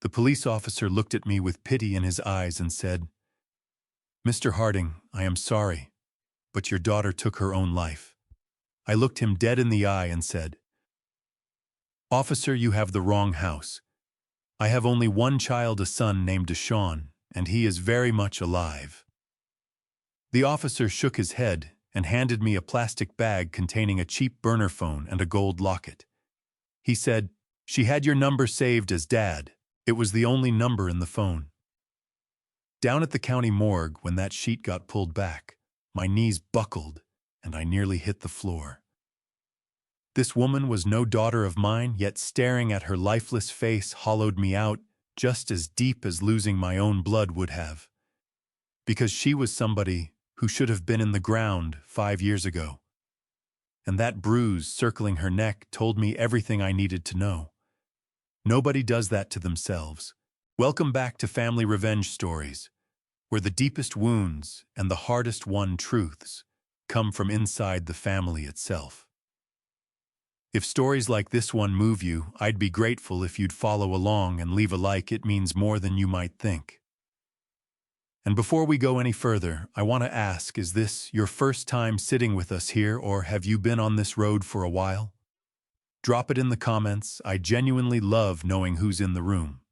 The police officer looked at me with pity in his eyes and said, "Mr. Harding, I am sorry, but your daughter took her own life." I looked him dead in the eye and said, "Officer, you have the wrong house. I have only one child, a son named Deshaun, and he is very much alive." The officer shook his head and handed me a plastic bag containing a cheap burner phone and a gold locket. He said, "She had your number saved as Dad. It was the only number in the phone." Down at the county morgue, when that sheet got pulled back, my knees buckled and I nearly hit the floor. This woman was no daughter of mine, yet staring at her lifeless face hollowed me out just as deep as losing my own blood would have. Because she was somebody who should have been in the ground 5 years ago. And that bruise circling her neck told me everything I needed to know. Nobody does that to themselves. Welcome back to Family Revenge Stories, where the deepest wounds and the hardest won truths come from inside the family itself. If stories like this one move you, I'd be grateful if you'd follow along and leave a like. It means more than you might think. And before we go any further, I want to ask, is this your first time sitting with us here, or have you been on this road for a while? Drop it in the comments. I genuinely love knowing who's in the room.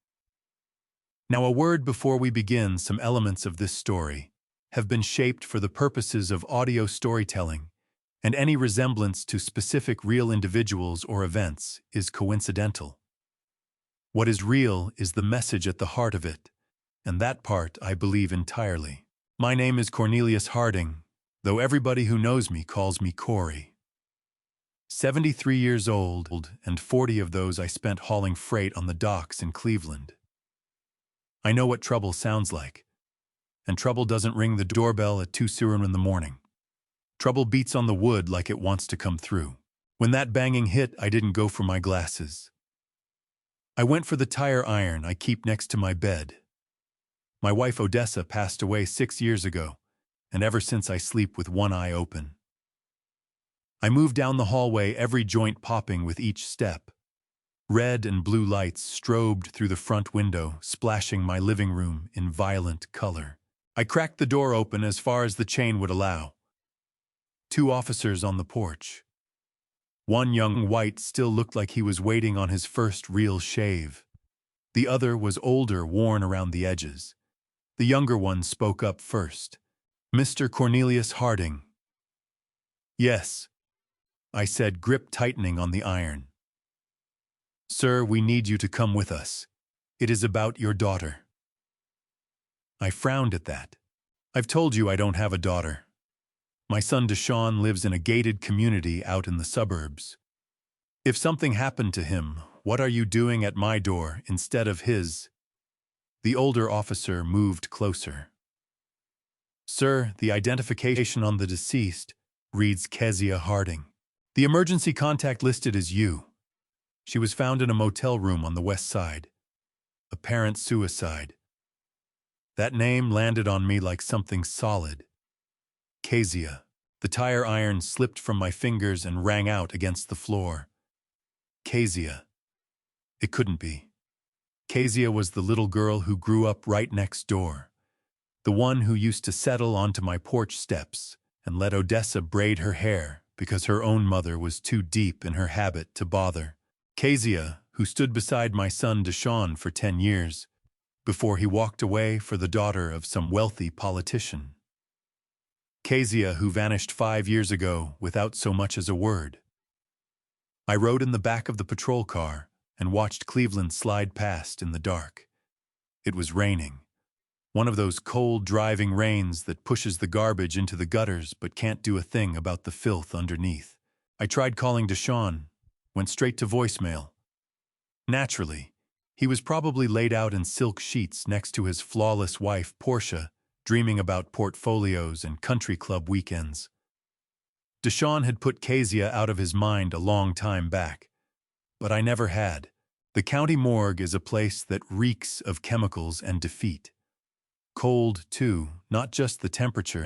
Now, a word before we begin. Some elements of this story have been shaped for the purposes of audio storytelling, and any resemblance to specific real individuals or events is coincidental. What is real is the message at the heart of it, and that part I believe entirely. My name is Cornelius Harding, though everybody who knows me calls me Corey. 73 years old, and 40 of those I spent hauling freight on the docks in Cleveland. I know what trouble sounds like, and trouble doesn't ring the doorbell at 2:00 in the morning. Trouble beats on the wood like it wants to come through. When that banging hit, I didn't go for my glasses. I went for the tire iron I keep next to my bed. My wife Odessa passed away 6 years ago, and ever since I sleep with one eye open. I moved down the hallway, every joint popping with each step. Red and blue lights strobed through the front window, splashing my living room in violent color. I cracked the door open as far as the chain would allow. 2 officers on the porch. One young white still looked like he was waiting on his first real shave. The other was older, worn around the edges. The younger one spoke up first. "Mr. Cornelius Harding." "Yes," I said, grip tightening on the iron. "Sir, we need you to come with us. It is about your daughter." I frowned at that. "I've told you I don't have a daughter. My son Deshaun lives in a gated community out in the suburbs. If something happened to him, what are you doing at my door instead of his?" The older officer moved closer. "Sir, the identification on the deceased reads Kezia Harding. The emergency contact listed as you. She was found in a motel room on the west side. Apparent suicide." That name landed on me like something solid. Kezia. The tire iron slipped from my fingers and rang out against the floor. Kezia. It couldn't be. Kezia was the little girl who grew up right next door. The one who used to settle onto my porch steps and let Odessa braid her hair because her own mother was too deep in her habit to bother. Kezia, who stood beside my son Deshaun for 10 years, before he walked away for the daughter of some wealthy politician. Kezia, who vanished 5 years ago without so much as a word. I rode in the back of the patrol car and watched Cleveland slide past in the dark. It was raining. One of those cold, driving rains that pushes the garbage into the gutters but can't do a thing about the filth underneath. I tried calling Deshaun, went straight to voicemail. Naturally, he was probably laid out in silk sheets next to his flawless wife, Portia, dreaming about portfolios and country club weekends. Deshaun had put Kezia out of his mind a long time back, but I never had. The county morgue is a place that reeks of chemicals and defeat. Cold, too, not just the temperature,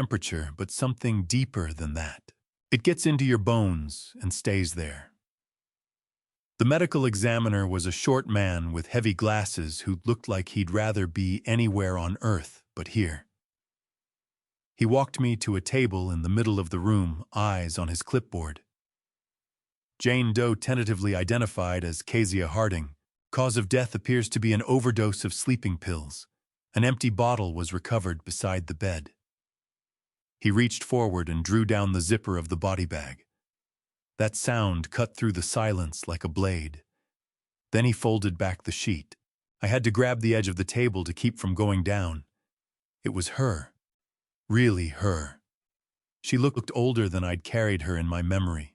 but something deeper than that. It gets into your bones and stays there. The medical examiner was a short man with heavy glasses who looked like he'd rather be anywhere on Earth but here. He walked me to a table in the middle of the room, eyes on his clipboard. Jane Doe tentatively identified as Kezia Harding. Cause of death appears to be an overdose of sleeping pills. An empty bottle was recovered beside the bed. He reached forward and drew down the zipper of the body bag. That sound cut through the silence like a blade. Then he folded back the sheet. I had to grab the edge of the table to keep from going down. It was her. Really her. She looked older than I'd carried her in my memory.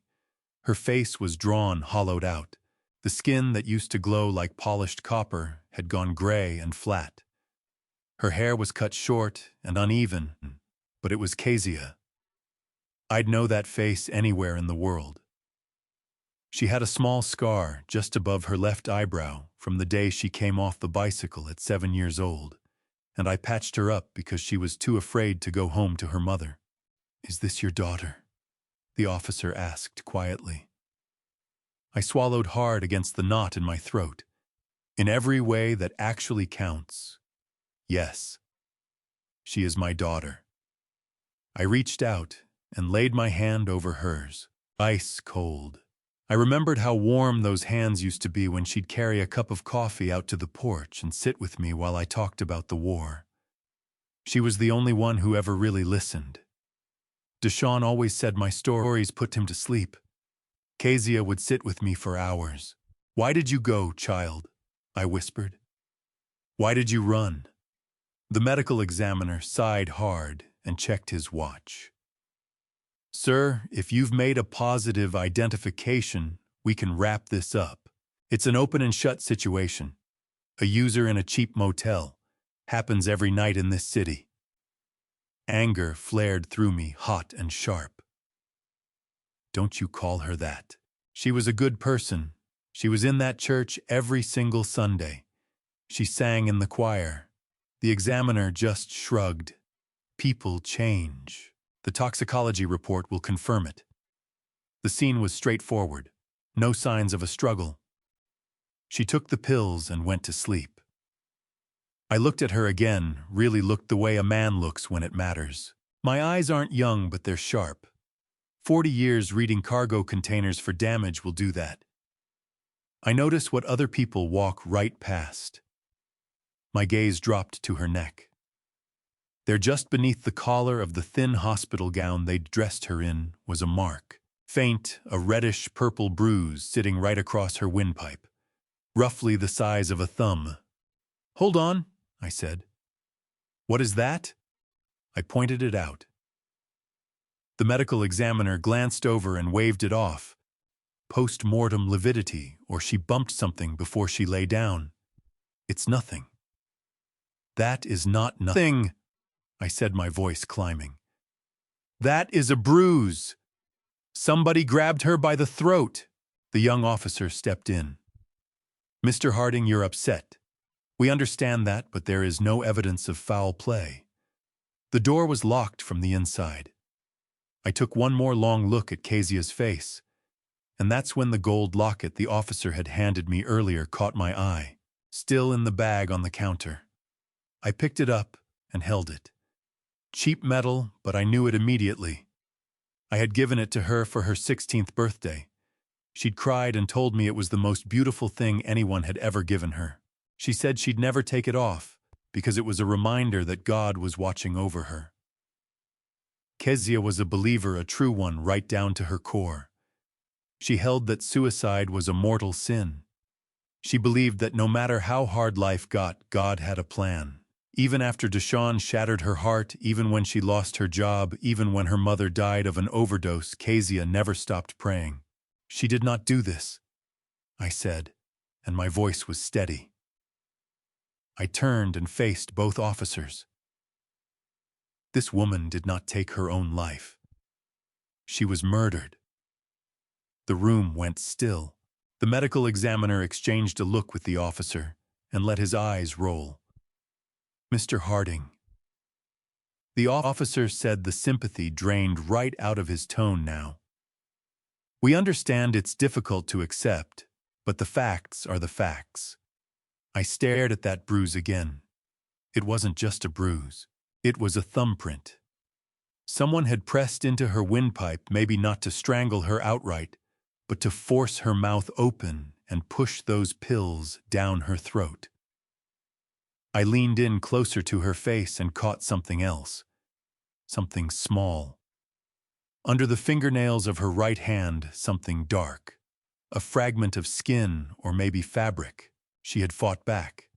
Her face was drawn, hollowed out. The skin that used to glow like polished copper had gone gray and flat. Her hair was cut short and uneven, but it was Kezia. I'd know that face anywhere in the world. She had a small scar just above her left eyebrow from the day she came off the bicycle at 7 years old, and I patched her up because she was too afraid to go home to her mother. "Is this your daughter?" the officer asked quietly. I swallowed hard against the knot in my throat. In every way that actually counts, yes, she is my daughter. I reached out and laid my hand over hers, ice cold. I remembered how warm those hands used to be when she'd carry a cup of coffee out to the porch and sit with me while I talked about the war. She was the only one who ever really listened. Deshaun always said my stories put him to sleep. Kezia would sit with me for hours. "Why did you go, child?" I whispered. "Why did you run?" The medical examiner sighed hard and checked his watch. "Sir, if you've made a positive identification, we can wrap this up. It's an open and shut situation. A user in a cheap motel. Happens every night in this city." Anger flared through me, hot and sharp. "Don't you call her that. She was a good person. She was in that church every single Sunday. She sang in the choir." The examiner just shrugged. "People change. The toxicology report will confirm it." The scene was straightforward. No signs of a struggle. She took the pills and went to sleep. I looked at her again, really looked the way a man looks when it matters. My eyes aren't young, but they're sharp. 40 years reading cargo containers for damage will do that. I notice what other people walk right past. My gaze dropped to her neck. There, just beneath the collar of the thin hospital gown they'd dressed her in, was a mark. Faint, a reddish-purple bruise sitting right across her windpipe, roughly the size of a thumb. "Hold on," I said. "What is that?" I pointed it out. The medical examiner glanced over and waved it off. "Post-mortem lividity, or she bumped something before she lay down. It's nothing." "That is not nothing," I said, my voice climbing. "That is a bruise. Somebody grabbed her by the throat." The young officer stepped in. "Mr. Harding, you're upset. We understand that, but there is no evidence of foul play." The door was locked from the inside. I took one more long look at Kezia's face, and that's when the gold locket the officer had handed me earlier caught my eye, still in the bag on the counter. I picked it up and held it. Cheap metal, but I knew it immediately. I had given it to her for her 16th birthday. She'd cried and told me it was the most beautiful thing anyone had ever given her. She said she'd never take it off because it was a reminder that God was watching over her. Kezia was a believer, a true one, right down to her core. She held that suicide was a mortal sin. She believed that no matter how hard life got, God had a plan. Even after Deshaun shattered her heart, even when she lost her job, even when her mother died of an overdose, Kezia never stopped praying. "She did not do this," I said, and my voice was steady. I turned and faced both officers. This woman did not take her own life. She was murdered. The room went still. The medical examiner exchanged a look with the officer and let his eyes roll. "Mr. Harding." The officer said, the sympathy drained right out of his tone now. "We understand it's difficult to accept, But the facts are the facts. I stared at that bruise again. It wasn't just a bruise. It was a thumbprint. Someone had pressed into her windpipe, maybe not to strangle her outright, but to force her mouth open and push those pills down her throat. I leaned in closer to her face and caught something else. Something small. Under the fingernails of her right hand, something dark. A fragment of skin or maybe fabric. She had fought back.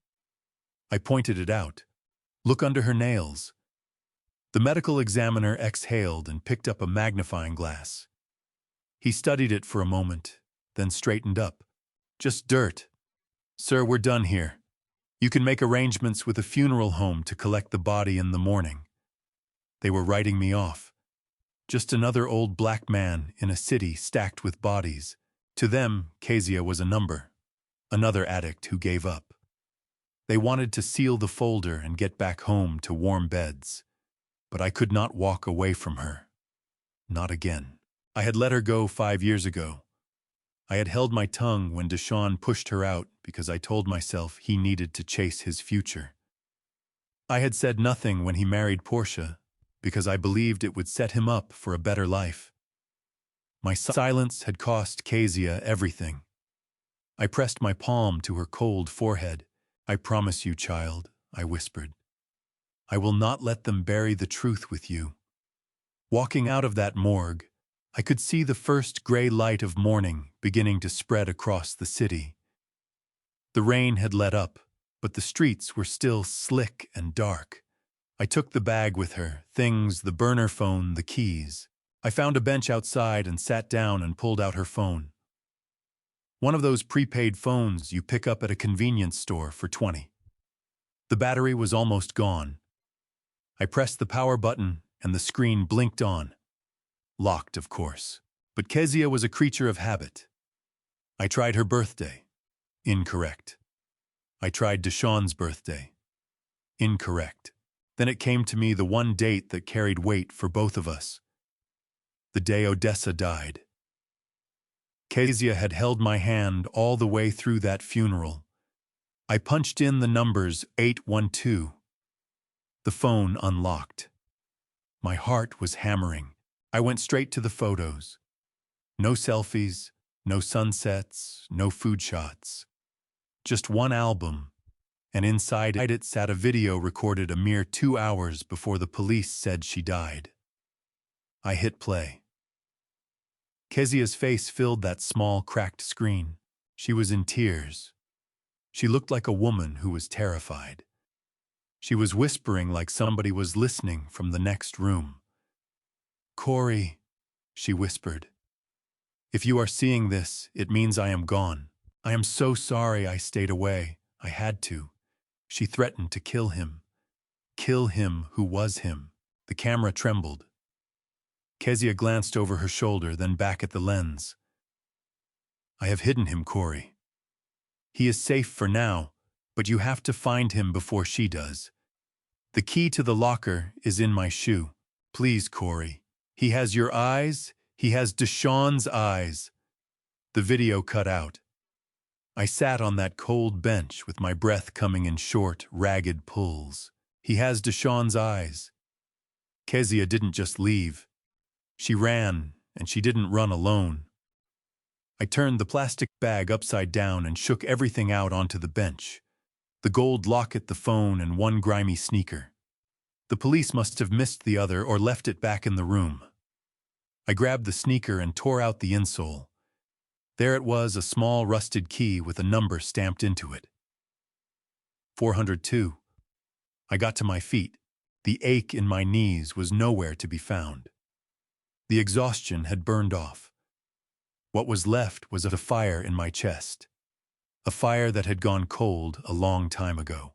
I pointed it out. Look under her nails. The medical examiner exhaled and picked up a magnifying glass. He studied it for a moment, then straightened up. Just dirt. Sir, we're done here. You can make arrangements with a funeral home to collect the body in the morning. They were writing me off. Just another old black man in a city stacked with bodies. To them, Kezia was a number. Another addict who gave up. They wanted to seal the folder and get back home to warm beds. But I could not walk away from her. Not again. I had let her go 5 years ago. I had held my tongue when Deshawn pushed her out because I told myself he needed to chase his future. I had said nothing when he married Portia because I believed it would set him up for a better life. My silence had cost Kezia everything. I pressed my palm to her cold forehead. I promise you, child, I whispered. I will not let them bury the truth with you. Walking out of that morgue, I could see the first gray light of morning beginning to spread across the city. The rain had let up, but the streets were still slick and dark. I took the bag with her, things, the burner phone, the keys. I found a bench outside and sat down and pulled out her phone. One of those prepaid phones you pick up at a convenience store for $20. The battery was almost gone. I pressed the power button and the screen blinked on. Locked, of course. But Kezia was a creature of habit. I tried her birthday. Incorrect. I tried Deshawn's birthday. Incorrect. Then it came to me the one date that carried weight for both of us. The day Odessa died. Kezia had held my hand all the way through that funeral. I punched in the numbers 812. The phone unlocked. My heart was hammering. I went straight to the photos. No selfies, no sunsets, no food shots. Just one album, and inside it sat a video recorded a mere 2 hours before the police said she died. I hit play. Kezia's face filled that small, cracked screen. She was in tears. She looked like a woman who was terrified. She was whispering like somebody was listening from the next room. Corey, she whispered. If you are seeing this, it means I am gone. I am so sorry I stayed away. I had to. She threatened to kill him. Kill him who was him. The camera trembled. Kezia glanced over her shoulder, then back at the lens. I have hidden him, Corey. He is safe for now, but you have to find him before she does. The key to the locker is in my shoe. Please, Corey. He has your eyes. He has Deshawn's eyes. The video cut out. I sat on that cold bench with my breath coming in short, ragged pulls. He has Deshawn's eyes. Kezia didn't just leave. She ran, and she didn't run alone. I turned the plastic bag upside down and shook everything out onto the bench. The gold locket, the phone, and one grimy sneaker. The police must have missed the other or left it back in the room. I grabbed the sneaker and tore out the insole. There it was, a small rusted key with a number stamped into it. 402. I got to my feet. The ache in my knees was nowhere to be found. The exhaustion had burned off. What was left was a fire in my chest. A fire that had gone cold a long time ago.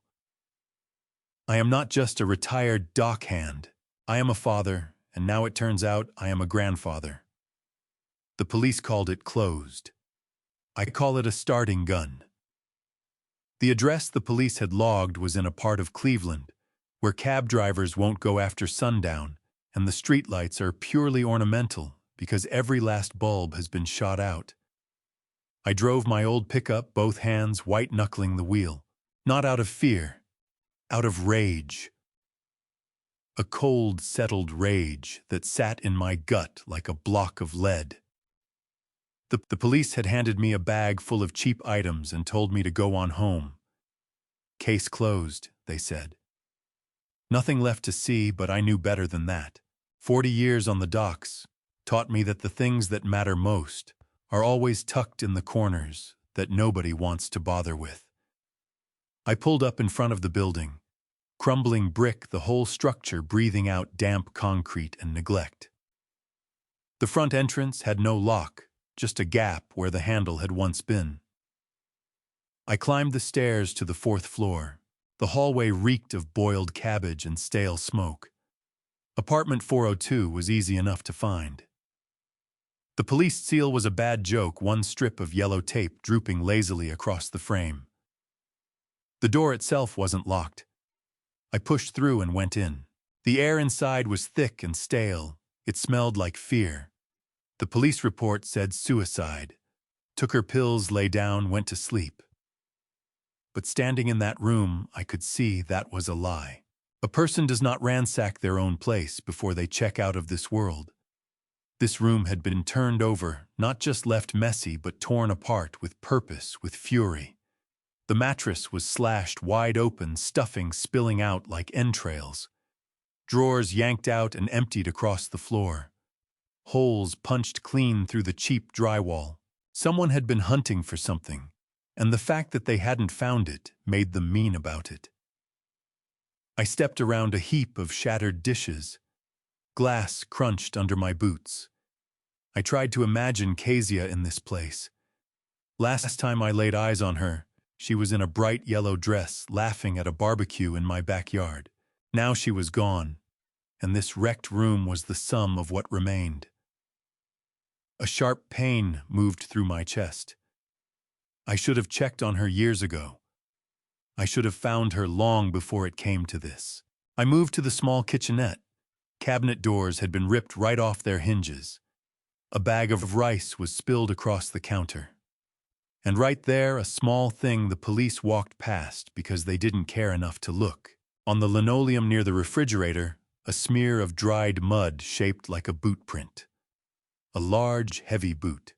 I am not just a retired dockhand. I am a father, and now it turns out I am a grandfather. The police called it closed. I call it a starting gun. The address the police had logged was in a part of Cleveland where cab drivers won't go after sundown, and the streetlights are purely ornamental because every last bulb has been shot out. I drove my old pickup, both hands white-knuckling the wheel. Not out of fear, out of rage. A cold, settled rage that sat in my gut like a block of lead. The police had handed me a bag full of cheap items and told me to go on home. Case closed, they said. Nothing left to see, but I knew better than that. 40 years on the docks taught me that the things that matter most are always tucked in the corners that nobody wants to bother with. I pulled up in front of the building, crumbling brick, the whole structure breathing out damp concrete and neglect. The front entrance had no lock, just a gap where the handle had once been. I climbed the stairs to the 4th floor. The hallway reeked of boiled cabbage and stale smoke. Apartment 402 was easy enough to find. The police seal was a bad joke, one strip of yellow tape drooping lazily across the frame. The door itself wasn't locked. I pushed through and went in. The air inside was thick and stale. It smelled like fear. The police report said suicide. Took her pills, lay down, went to sleep. But standing in that room, I could see that was a lie. A person does not ransack their own place before they check out of this world. This room had been turned over, not just left messy, but torn apart with purpose, with fury. The mattress was slashed wide open, stuffing spilling out like entrails. Drawers yanked out and emptied across the floor. Holes punched clean through the cheap drywall. Someone had been hunting for something, and the fact that they hadn't found it made them mean about it. I stepped around a heap of shattered dishes. Glass crunched under my boots. I tried to imagine Kezia in this place. Last time I laid eyes on her, she was in a bright yellow dress, laughing at a barbecue in my backyard. Now she was gone, and this wrecked room was the sum of what remained. A sharp pain moved through my chest. I should have checked on her years ago. I should have found her long before it came to this. I moved to the small kitchenette. Cabinet doors had been ripped right off their hinges. A bag of rice was spilled across the counter. And right there, a small thing the police walked past because they didn't care enough to look. On the linoleum near the refrigerator, a smear of dried mud shaped like a boot print. A large, heavy boot.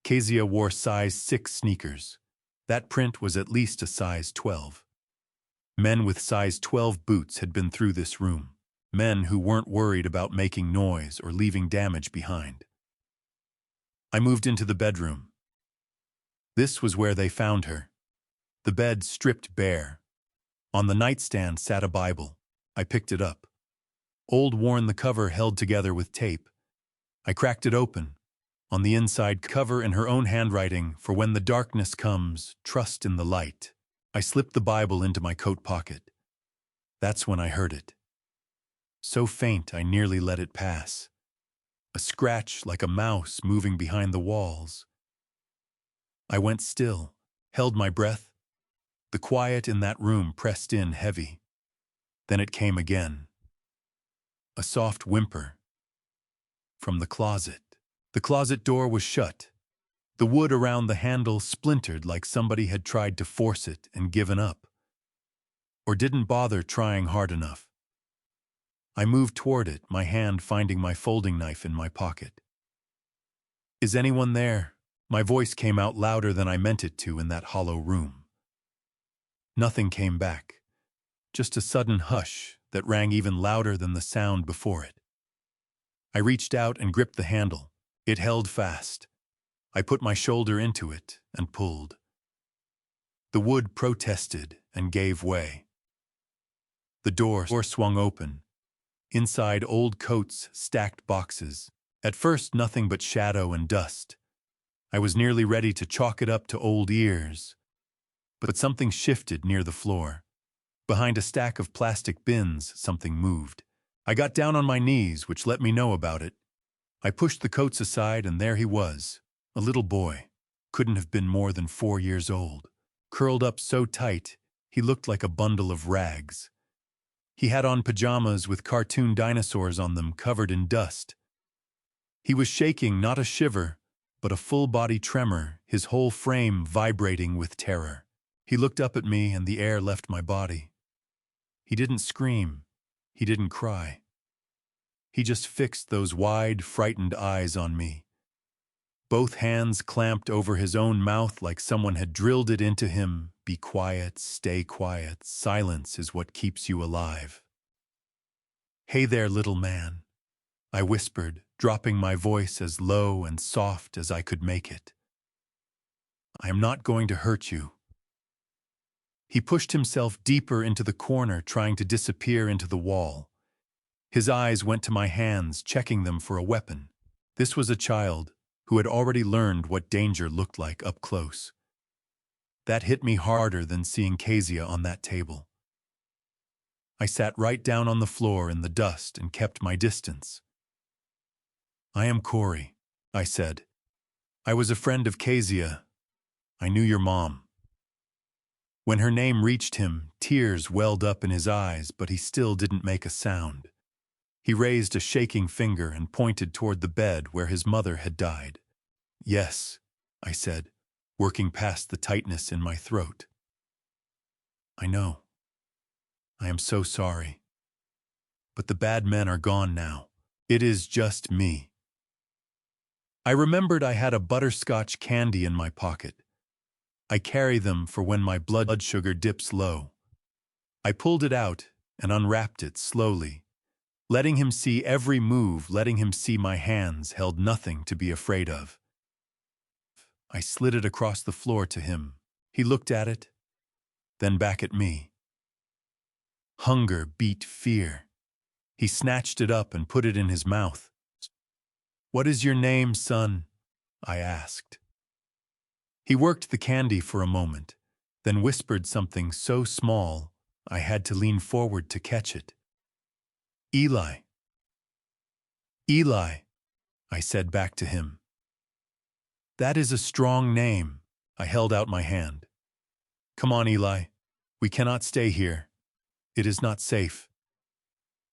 Kezia wore size 6 sneakers. That print was at least a size 12. Men with size 12 boots had been through this room. Men who weren't worried about making noise or leaving damage behind. I moved into the bedroom. This was where they found her. The bed stripped bare. On the nightstand sat a Bible. I picked it up. Old worn, the cover held together with tape. I cracked it open. On the inside cover, in her own handwriting, "For when the darkness comes, trust in the light." I slipped the Bible into my coat pocket. That's when I heard it. So faint I nearly let it pass. A scratch like a mouse moving behind the walls. I went still, held my breath. The quiet in that room pressed in heavy. Then it came again. A soft whimper. From the closet. The closet door was shut. The wood around the handle splintered like somebody had tried to force it and given up. Or didn't bother trying hard enough. I moved toward it, my hand finding my folding knife in my pocket. "Is anyone there?" My voice came out louder than I meant it to in that hollow room. Nothing came back. Just a sudden hush that rang even louder than the sound before it. I reached out and gripped the handle. It held fast. I put my shoulder into it and pulled. The wood protested and gave way. The door swung open. Inside, old coats, stacked boxes. At first, nothing but shadow and dust. I was nearly ready to chalk it up to old ears. But something shifted near the floor. Behind a stack of plastic bins, something moved. I got down on my knees, which let me know about it. I pushed the coats aside, and there he was, a little boy. Couldn't have been more than 4 years old. Curled up so tight, he looked like a bundle of rags. He had on pajamas with cartoon dinosaurs on them, covered in dust. He was shaking, not a shiver, but a full-body tremor, his whole frame vibrating with terror. He looked up at me and the air left my body. He didn't scream. He didn't cry. He just fixed those wide, frightened eyes on me. Both hands clamped over his own mouth like someone had drilled it into him. Be quiet, stay quiet. Silence is what keeps you alive. Hey there, little man, I whispered, dropping my voice as low and soft as I could make it. I am not going to hurt you. He pushed himself deeper into the corner, trying to disappear into the wall. His eyes went to my hands, checking them for a weapon. This was a child who had already learned what danger looked like up close. That hit me harder than seeing Kezia on that table. I sat right down on the floor in the dust and kept my distance. I am Corey, I said. I was a friend of Kezia. I knew your mom. When her name reached him, tears welled up in his eyes, but he still didn't make a sound. He raised a shaking finger and pointed toward the bed where his mother had died. Yes, I said, working past the tightness in my throat. I know. I am so sorry. But the bad men are gone now. It is just me. I remembered I had a butterscotch candy in my pocket. I carry them for when my blood sugar dips low. I pulled it out and unwrapped it slowly, letting him see every move, letting him see my hands held nothing to be afraid of. I slid it across the floor to him. He looked at it, then back at me. Hunger beat fear. He snatched it up and put it in his mouth. What is your name, son? I asked. He worked the candy for a moment, then whispered something so small I had to lean forward to catch it. Eli. Eli, I said back to him. That is a strong name. I held out my hand. Come on, Eli. We cannot stay here. It is not safe.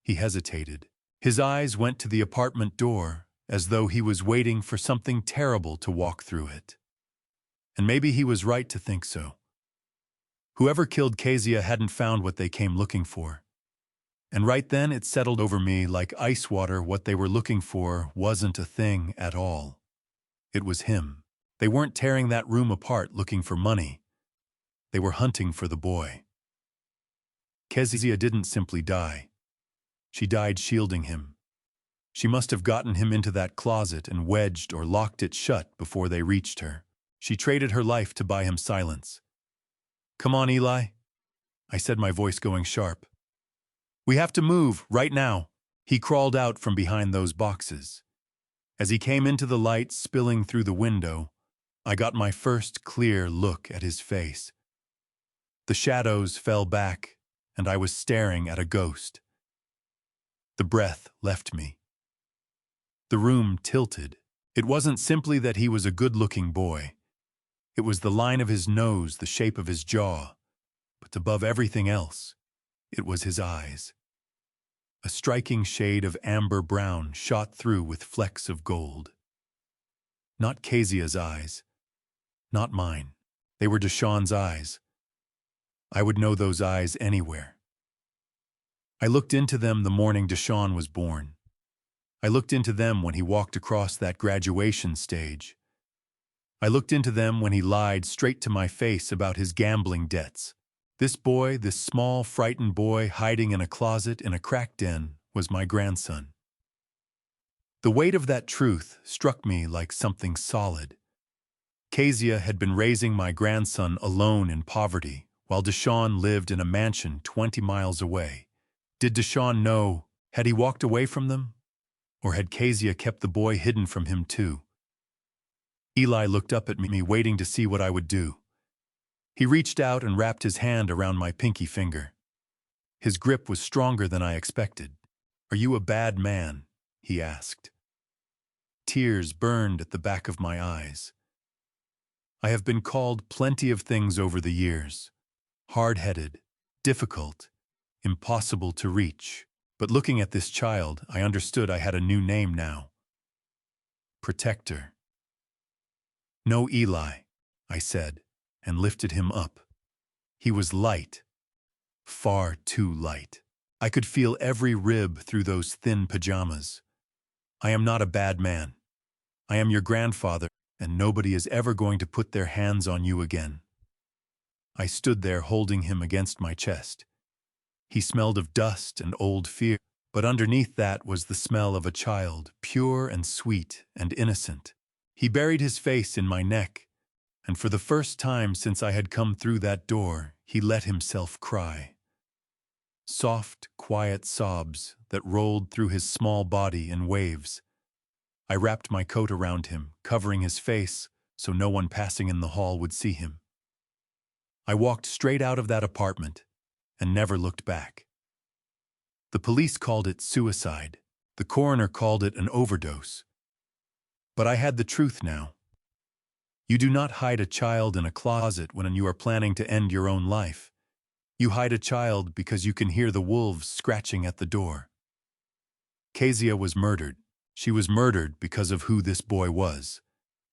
He hesitated. His eyes went to the apartment door, as though he was waiting for something terrible to walk through it. And maybe he was right to think so. Whoever killed Kezia hadn't found what they came looking for. And right then it settled over me like ice water. What they were looking for wasn't a thing at all. It was him. They weren't tearing that room apart looking for money. They were hunting for the boy. Kezia didn't simply die. She died shielding him. She must have gotten him into that closet and wedged or locked it shut before they reached her. She traded her life to buy him silence. Come on, Eli, I said, my voice going sharp. We have to move, right now. He crawled out from behind those boxes. As he came into the light spilling through the window, I got my first clear look at his face. The shadows fell back, and I was staring at a ghost. The breath left me. The room tilted. It wasn't simply that he was a good-looking boy. It was the line of his nose, the shape of his jaw. But above everything else, it was his eyes. A striking shade of amber brown shot through with flecks of gold. Not Kezia's eyes. Not mine. They were Deshawn's eyes. I would know those eyes anywhere. I looked into them the morning Deshawn was born. I looked into them when he walked across that graduation stage. I looked into them when he lied straight to my face about his gambling debts. This boy, this small, frightened boy hiding in a closet in a crack den, was my grandson. The weight of that truth struck me like something solid. Kezia had been raising my grandson alone in poverty, while Deshawn lived in a mansion 20 miles away. Did Deshawn know? Had he walked away from them? Or had Kezia kept the boy hidden from him too? Eli looked up at me, waiting to see what I would do. He reached out and wrapped his hand around my pinky finger. His grip was stronger than I expected. Are you a bad man? He asked. Tears burned at the back of my eyes. I have been called plenty of things over the years. Hard-headed, difficult, impossible to reach. But looking at this child, I understood I had a new name now. Protector. No, Eli, I said, and lifted him up. He was light, far too light. I could feel every rib through those thin pajamas. I am not a bad man. I am your grandfather, and nobody is ever going to put their hands on you again. I stood there holding him against my chest. He smelled of dust and old fear, but underneath that was the smell of a child, pure and sweet and innocent. He buried his face in my neck, and for the first time since I had come through that door, he let himself cry. Soft, quiet sobs that rolled through his small body in waves. I wrapped my coat around him, covering his face so no one passing in the hall would see him. I walked straight out of that apartment and never looked back. The police called it suicide. The coroner called it an overdose. But I had the truth now. You do not hide a child in a closet when you are planning to end your own life. You hide a child because you can hear the wolves scratching at the door. Kezia was murdered. She was murdered because of who this boy was.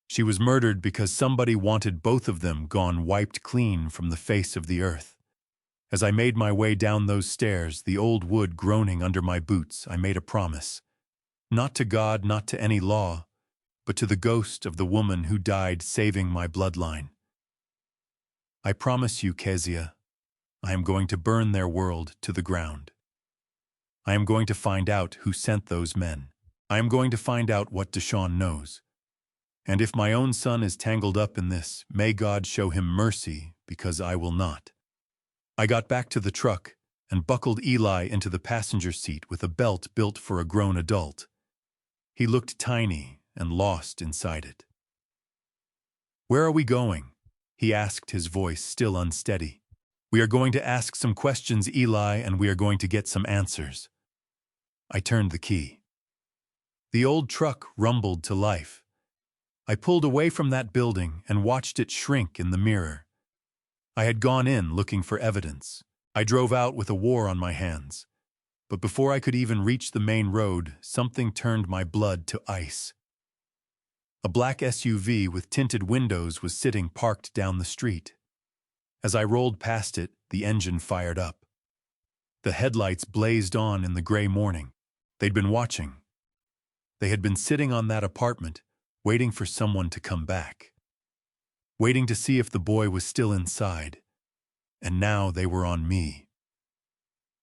She was murdered because somebody wanted both of them gone, wiped clean from the face of the earth. As I made my way down those stairs, the old wood groaning under my boots, I made a promise. Not to God, not to any law, but to the ghost of the woman who died saving my bloodline. I promise you, Kezia, I am going to burn their world to the ground. I am going to find out who sent those men. I am going to find out what Deshaun knows. And if my own son is tangled up in this, may God show him mercy, because I will not. I got back to the truck and buckled Eli into the passenger seat with a belt built for a grown adult. He looked tiny and lost inside it. "Where are we going?" he asked, his voice still unsteady. "We are going to ask some questions, Eli, and we are going to get some answers." I turned the key. The old truck rumbled to life. I pulled away from that building and watched it shrink in the mirror. I had gone in looking for evidence. I drove out with a war on my hands. But before I could even reach the main road, something turned my blood to ice. A black SUV with tinted windows was sitting parked down the street. As I rolled past it, the engine fired up. The headlights blazed on in the gray morning. They'd been watching. They had been sitting on that apartment, waiting for someone to come back. Waiting to see if the boy was still inside. And now they were on me.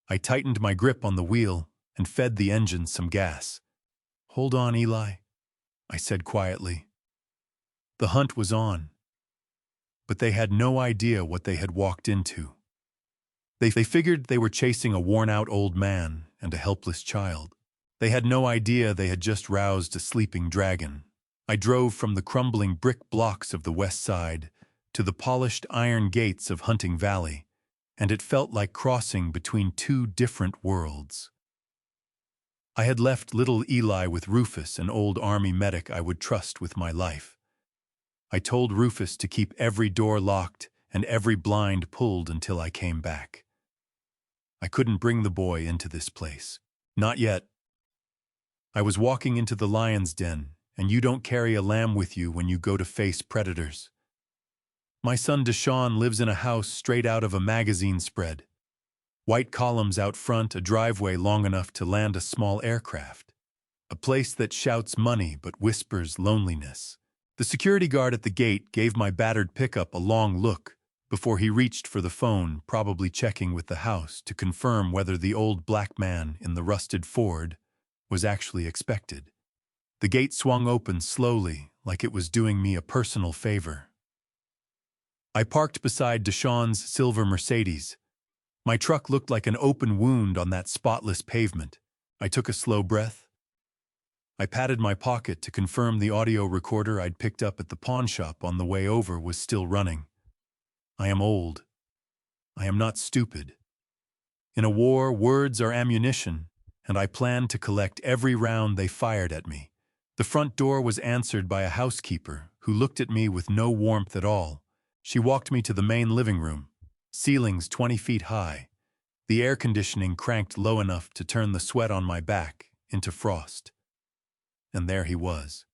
I tightened my grip on the wheel and fed the engine some gas. "Hold on, Eli," I said quietly. The hunt was on. But they had no idea what they had walked into. They figured they were chasing a worn-out old man and a helpless child. They had no idea they had just roused a sleeping dragon. I drove from the crumbling brick blocks of the west side to the polished iron gates of Hunting Valley, and it felt like crossing between two different worlds. I had left little Eli with Rufus, an old army medic I would trust with my life. I told Rufus to keep every door locked and every blind pulled until I came back. I couldn't bring the boy into this place. Not yet. I was walking into the lion's den, and you don't carry a lamb with you when you go to face predators. My son Deshaun lives in a house straight out of a magazine spread. White columns out front, a driveway long enough to land a small aircraft. A place that shouts money but whispers loneliness. The security guard at the gate gave my battered pickup a long look before he reached for the phone, probably checking with the house to confirm whether the old black man in the rusted Ford was actually expected. The gate swung open slowly, like it was doing me a personal favor. I parked beside Deshaun's silver Mercedes. My truck looked like an open wound on that spotless pavement. I took a slow breath. I patted my pocket to confirm the audio recorder I'd picked up at the pawn shop on the way over was still running. I am old. I am not stupid. In a war, words are ammunition, and I planned to collect every round they fired at me. The front door was answered by a housekeeper who looked at me with no warmth at all. She walked me to the main living room, ceilings 20 feet high, the air conditioning cranked low enough to turn the sweat on my back into frost. And there he was.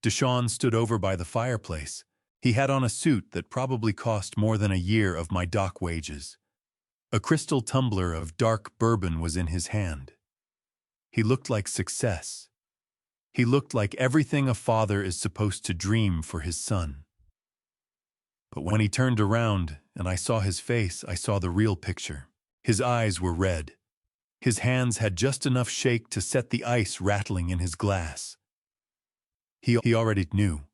Deshaun stood over by the fireplace. He had on a suit that probably cost more than a year of my dock wages. A crystal tumbler of dark bourbon was in his hand. He looked like success. He looked like everything a father is supposed to dream for his son. But when he turned around and I saw his face, I saw the real picture. His eyes were red. His hands had just enough shake to set the ice rattling in his glass. He already knew.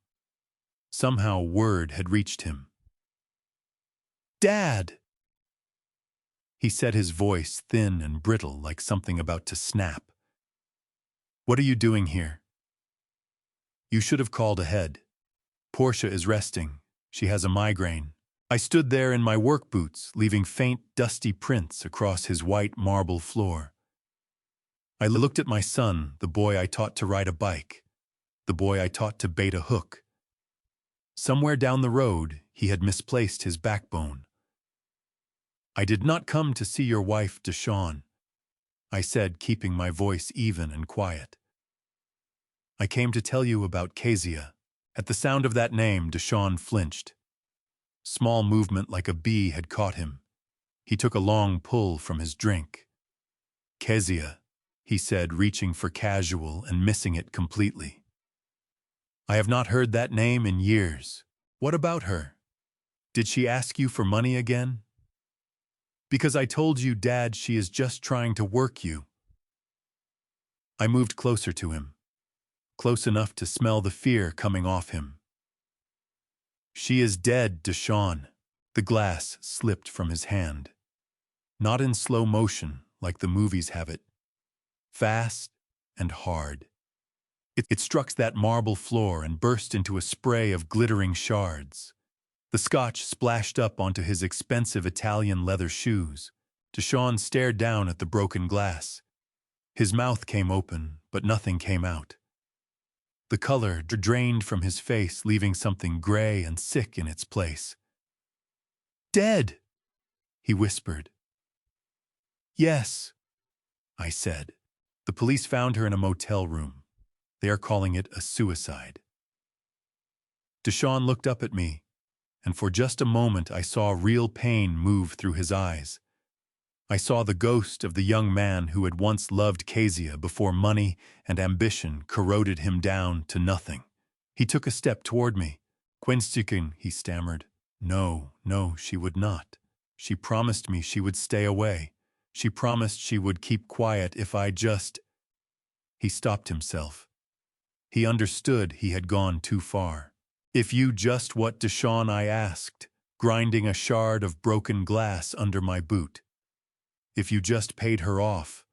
Somehow word had reached him. "Dad!" He said, his voice thin and brittle like something about to snap. "What are you doing here? You should have called ahead. Portia is resting. She has a migraine." I stood there in my work boots, leaving faint, dusty prints across his white marble floor. I looked at my son, the boy I taught to ride a bike, the boy I taught to bait a hook. Somewhere down the road, he had misplaced his backbone. "I did not come to see your wife, Deshaun," I said, keeping my voice even and quiet. "I came to tell you about Kezia." At the sound of that name, Deshaun flinched. Small movement like a bee had caught him. He took a long pull from his drink. "Kezia," he said, reaching for casual and missing it completely. "I have not heard that name in years. What about her? Did she ask you for money again?" "Because I told you, Dad, she is just trying to work you." I moved closer to him, close enough to smell the fear coming off him. "She is dead, Deshaun." The glass slipped from his hand. Not in slow motion, like the movies have it. Fast and hard. It struck that marble floor and burst into a spray of glittering shards. The scotch splashed up onto his expensive Italian leather shoes. Deshaun stared down at the broken glass. His mouth came open, but nothing came out. The color drained from his face, leaving something gray and sick in its place. "Dead," he whispered. "Yes," I said. "The police found her in a motel room. They are calling it a suicide." Deshaun looked up at me, and for just a moment I saw real pain move through his eyes. I saw the ghost of the young man who had once loved Kezia before money and ambition corroded him down to nothing. He took a step toward me. "Coincidental," he stammered. "No, no, she would not. She promised me she would stay away. She promised she would keep quiet if I just—" He stopped himself. He understood he had gone too far. "If you just what, Deshaun?" I asked, grinding a shard of broken glass under my boot. "If you just paid her off.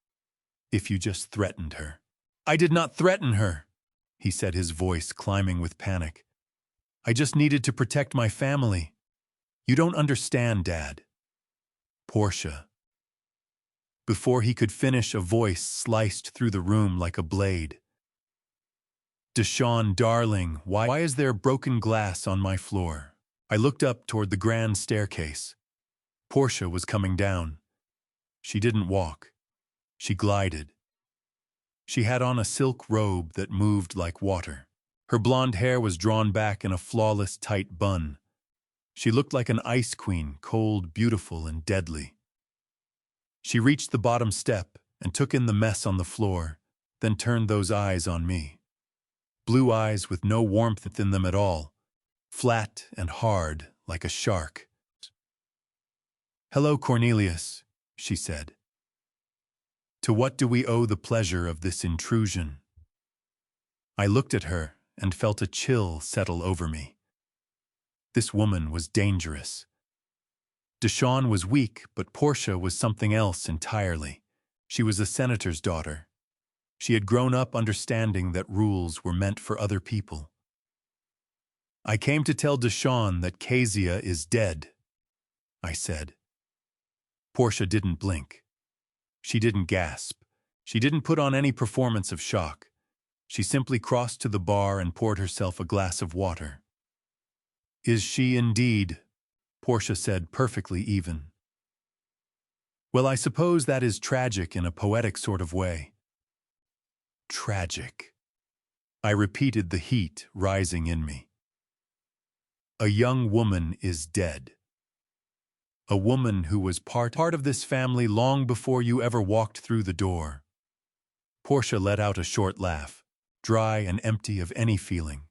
If you just threatened her." "I did not threaten her," he said, his voice climbing with panic. "I just needed to protect my family. You don't understand, Dad. Portia." Before he could finish, a voice sliced through the room like a blade. "Deshaun, darling, why is there broken glass on my floor?" I looked up toward the grand staircase. Portia was coming down. She didn't walk. She glided. She had on a silk robe that moved like water. Her blonde hair was drawn back in a flawless tight bun. She looked like an ice queen, cold, beautiful, and deadly. She reached the bottom step and took in the mess on the floor, then turned those eyes on me. Blue eyes with no warmth in them at all, flat and hard like a shark. "Hello, Cornelius," she said. "To what do we owe the pleasure of this intrusion?" I looked at her and felt a chill settle over me. This woman was dangerous. Deshaun was weak, but Portia was something else entirely. She was a senator's daughter. She had grown up understanding that rules were meant for other people. "I came to tell Deshaun that Kezia is dead," I said. Portia didn't blink. She didn't gasp. She didn't put on any performance of shock. She simply crossed to the bar and poured herself a glass of water. "Is she indeed?" Portia said, perfectly even. "Well, I suppose that is tragic in a poetic sort of way." Tragic. I repeated, the heat rising in me. A young woman is dead. A woman who was part of this family long before you ever walked through the door. Portia let out a short laugh, dry and empty of any feeling.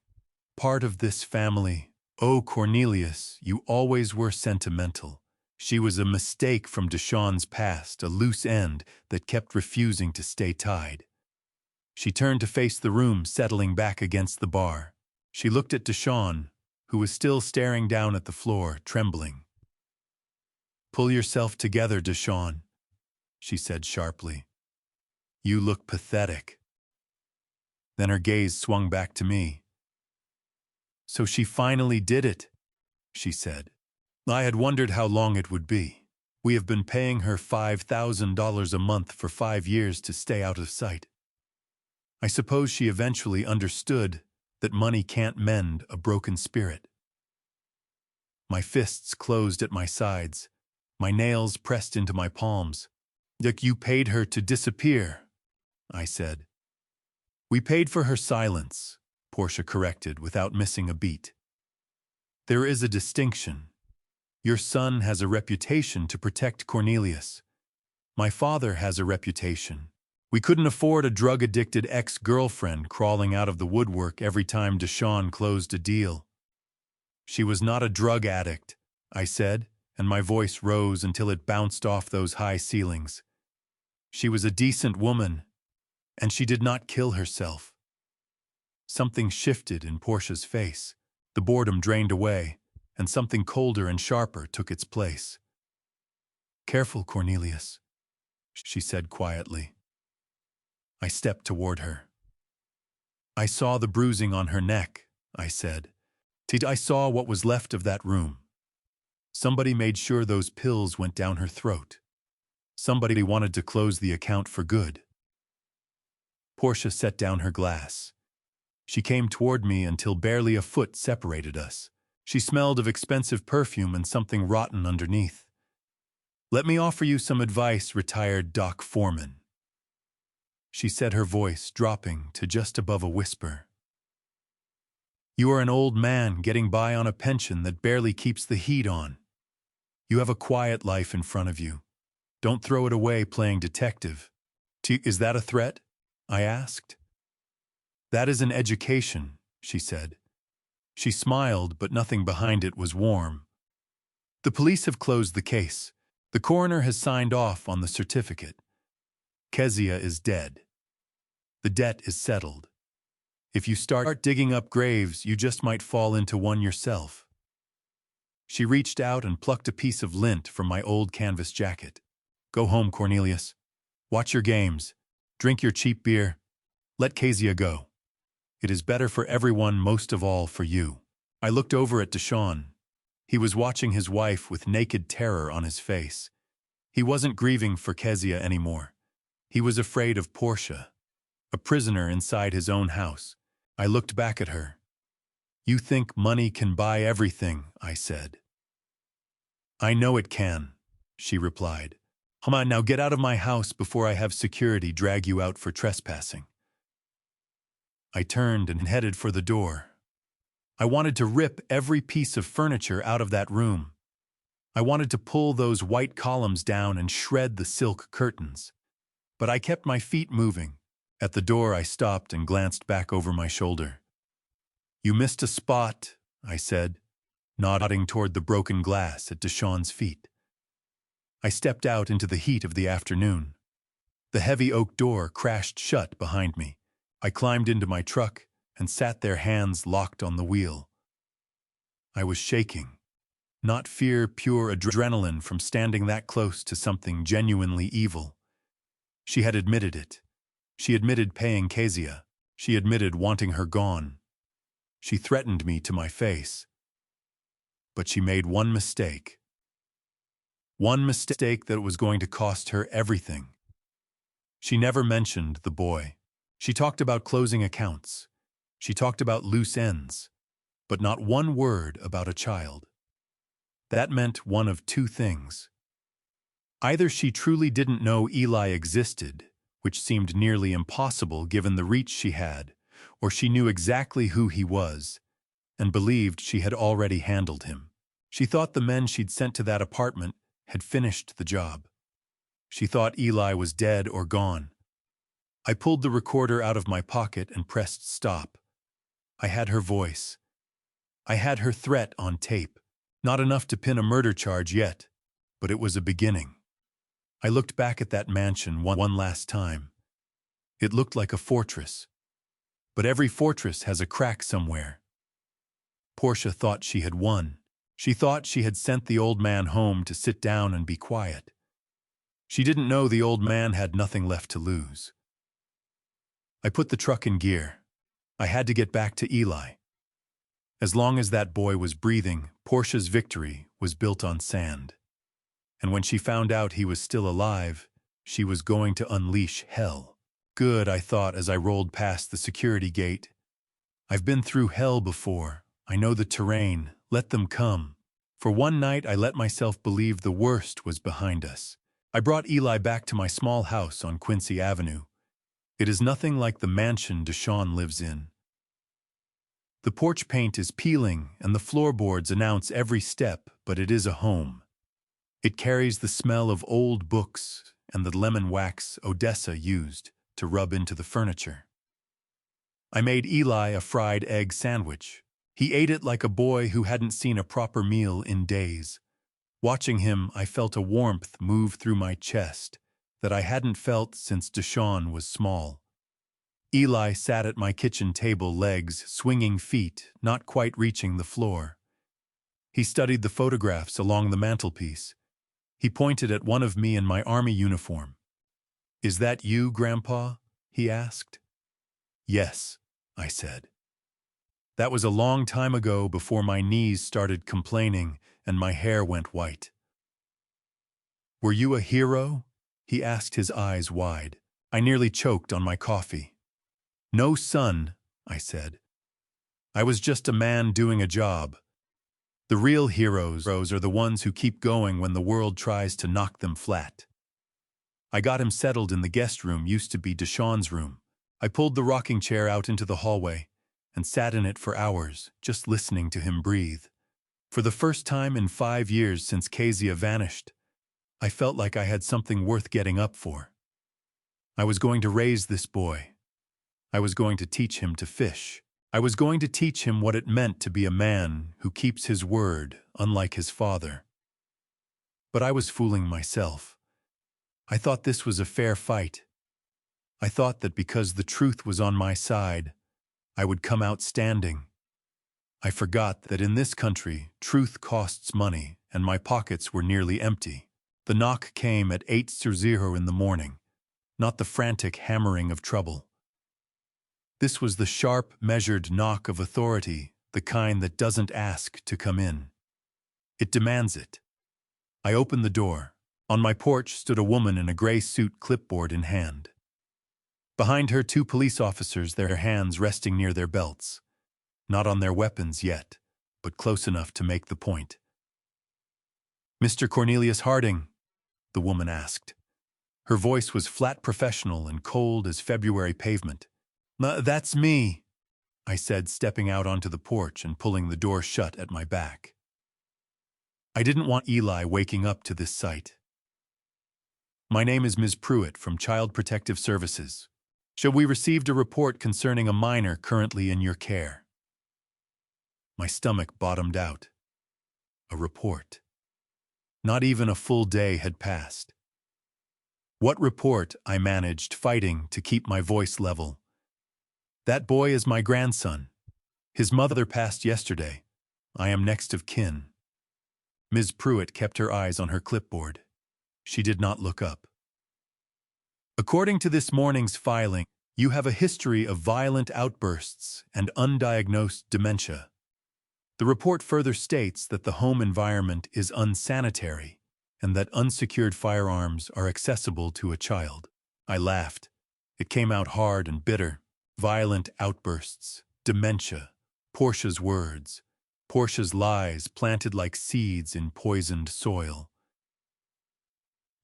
Part of this family. Oh, Cornelius, you always were sentimental. She was a mistake from Deshawn's past, a loose end that kept refusing to stay tied. She turned to face the room, settling back against the bar. She looked at Deshawn, who was still staring down at the floor, trembling. "Pull yourself together, Deshawn," she said sharply. "You look pathetic." Then her gaze swung back to me. "So she finally did it," she said. "I had wondered how long it would be. We have been paying her $5,000 a month for 5 years to stay out of sight. I suppose she eventually understood that money can't mend a broken spirit." My fists closed at my sides, my nails pressed into my palms. "You paid her to disappear," I said. "We paid for her silence," Portia corrected without missing a beat. "There is a distinction. Your son has a reputation to protect Cornelius. My father has a reputation. We couldn't afford a drug-addicted ex-girlfriend crawling out of the woodwork every time Deshawn closed a deal." "She was not a drug addict," I said, and my voice rose until it bounced off those high ceilings. "She was a decent woman, and she did not kill herself." Something shifted in Portia's face. The boredom drained away, and something colder and sharper took its place. "Careful, Cornelius," she said quietly. I stepped toward her. "I saw the bruising on her neck," I said. "I saw what was left of that room. Somebody made sure those pills went down her throat. Somebody wanted to close the account for good." Portia set down her glass. She came toward me until barely a foot separated us. She smelled of expensive perfume and something rotten underneath. "Let me offer you some advice, retired Doc Foreman," she said, her voice dropping to just above a whisper. "You are an old man getting by on a pension that barely keeps the heat on. You have a quiet life in front of you. Don't throw it away playing detective." "Is that a threat?" I asked. "That is an education," she said. She smiled, but nothing behind it was warm. "The police have closed the case. The coroner has signed off on the certificate. Kezia is dead. The debt is settled. If you start digging up graves, you just might fall into one yourself." She reached out and plucked a piece of lint from my old canvas jacket. "Go home, Cornelius. Watch your games. Drink your cheap beer. Let Kezia go. It is better for everyone, most of all for you." I looked over at Deshawn. He was watching his wife with naked terror on his face. He wasn't grieving for Kezia anymore. He was afraid of Portia, a prisoner inside his own house. I looked back at her. "You think money can buy everything," I said. "I know it can," she replied. "Come on, now get out of my house before I have security drag you out for trespassing." I turned and headed for the door. I wanted to rip every piece of furniture out of that room. I wanted to pull those white columns down and shred the silk curtains. But I kept my feet moving. At the door I stopped and glanced back over my shoulder. "You missed a spot," I said, nodding toward the broken glass at Deshawn's feet. I stepped out into the heat of the afternoon. The heavy oak door crashed shut behind me. I climbed into my truck and sat there, hands locked on the wheel. I was shaking. Not fear, pure adrenaline from standing that close to something genuinely evil. She had admitted it. She admitted paying Kezia. She admitted wanting her gone. She threatened me to my face. But she made one mistake. One mistake that was going to cost her everything. She never mentioned the boy. She talked about closing accounts. She talked about loose ends. But not one word about a child. That meant one of two things. Either she truly didn't know Eli existed, which seemed nearly impossible given the reach she had, or she knew exactly who he was and believed she had already handled him. She thought the men she'd sent to that apartment had finished the job. She thought Eli was dead or gone. I pulled the recorder out of my pocket and pressed stop. I had her voice. I had her threat on tape. Not enough to pin a murder charge yet, but it was a beginning. I looked back at that mansion one last time. It looked like a fortress. But every fortress has a crack somewhere. Portia thought she had won. She thought she had sent the old man home to sit down and be quiet. She didn't know the old man had nothing left to lose. I put the truck in gear. I had to get back to Eli. As long as that boy was breathing, Portia's victory was built on sand. And when she found out he was still alive, she was going to unleash hell. Good, I thought as I rolled past the security gate. I've been through hell before. I know the terrain. Let them come. For one night I let myself believe the worst was behind us. I brought Eli back to my small house on Quincy Avenue. It is nothing like the mansion Deshawn lives in. The porch paint is peeling and the floorboards announce every step, but it is a home. It carries the smell of old books and the lemon wax Odessa used to rub into the furniture. I made Eli a fried egg sandwich. He ate it like a boy who hadn't seen a proper meal in days. Watching him, I felt a warmth move through my chest that I hadn't felt since Deshawn was small. Eli sat at my kitchen table, legs swinging, feet not quite reaching the floor. He studied the photographs along the mantelpiece. He pointed at one of me in my army uniform. "Is that you, Grandpa?" he asked. "Yes," I said. That was a long time ago, before my knees started complaining and my hair went white. "Were you a hero?" he asked, his eyes wide. I nearly choked on my coffee. "No, son," I said. "I was just a man doing a job. The real heroes are the ones who keep going when the world tries to knock them flat." I got him settled in the guest room, used to be Deshawn's room. I pulled the rocking chair out into the hallway and sat in it for hours, just listening to him breathe. For the first time in 5 years since Kezia vanished, I felt like I had something worth getting up for. I was going to raise this boy. I was going to teach him to fish. I was going to teach him what it meant to be a man who keeps his word, unlike his father. But I was fooling myself. I thought this was a fair fight. I thought that because the truth was on my side, I would come out standing. I forgot that in this country, truth costs money, and my pockets were nearly empty. The knock came at 8:00 in the morning, not the frantic hammering of trouble. This was the sharp, measured knock of authority, the kind that doesn't ask to come in. It demands it. I opened the door. On my porch stood a woman in a gray suit, clipboard in hand. Behind her, 2 police officers, their hands resting near their belts. Not on their weapons yet, but close enough to make the point. "Mr. Cornelius Harding?" the woman asked. Her voice was flat, professional, and cold as February pavement. "That's me," I said, stepping out onto the porch and pulling the door shut at my back. I didn't want Eli waking up to this sight. "My name is Ms. Pruitt from Child Protective Services. We received a report concerning a minor currently in your care." My stomach bottomed out. A report. Not even a full day had passed. "What report?" I managed, fighting to keep my voice level. "That boy is my grandson. His mother passed yesterday. I am next of kin." Ms. Pruitt kept her eyes on her clipboard. She did not look up. "According to this morning's filing, you have a history of violent outbursts and undiagnosed dementia. The report further states that the home environment is unsanitary and that unsecured firearms are accessible to a child." I laughed. It came out hard and bitter. Violent outbursts, dementia, Portia's words, Portia's lies planted like seeds in poisoned soil.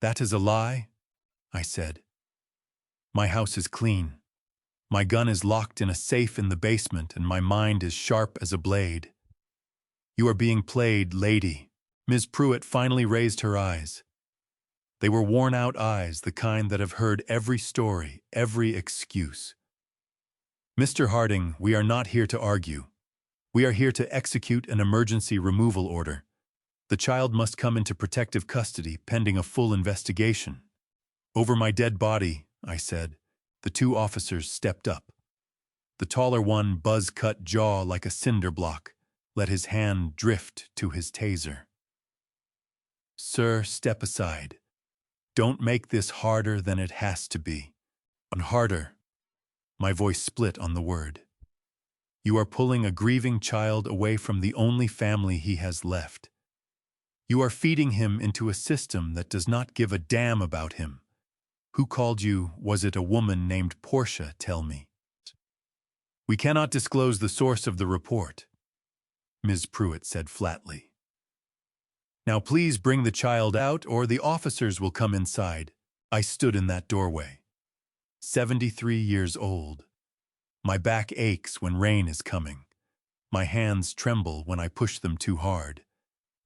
"That is a lie?" I said. "My house is clean. My gun is locked in a safe in the basement and my mind is sharp as a blade. You are being played, lady. Ms. Pruitt finally raised her eyes. They were worn-out eyes, the kind that have heard every story, every excuse. Mr. Harding, we are not here to argue. We are here to execute an emergency removal order. The child must come into protective custody pending a full investigation. Over my dead body, I said. The two officers stepped up. The taller one, buzz-cut jaw like a cinder block, let his hand drift to his taser. Sir, step aside. Don't make this harder than it has to be. And harder. My voice split on the word. You are pulling a grieving child away from the only family he has left. You are feeding him into a system that does not give a damn about him. Who called you? Was it a woman named Portia? Tell me. We cannot disclose the source of the report, Ms. Pruitt said flatly. Now please bring the child out or the officers will come inside. I stood in that doorway. 73 years old. My back aches when rain is coming. My hands tremble when I push them too hard.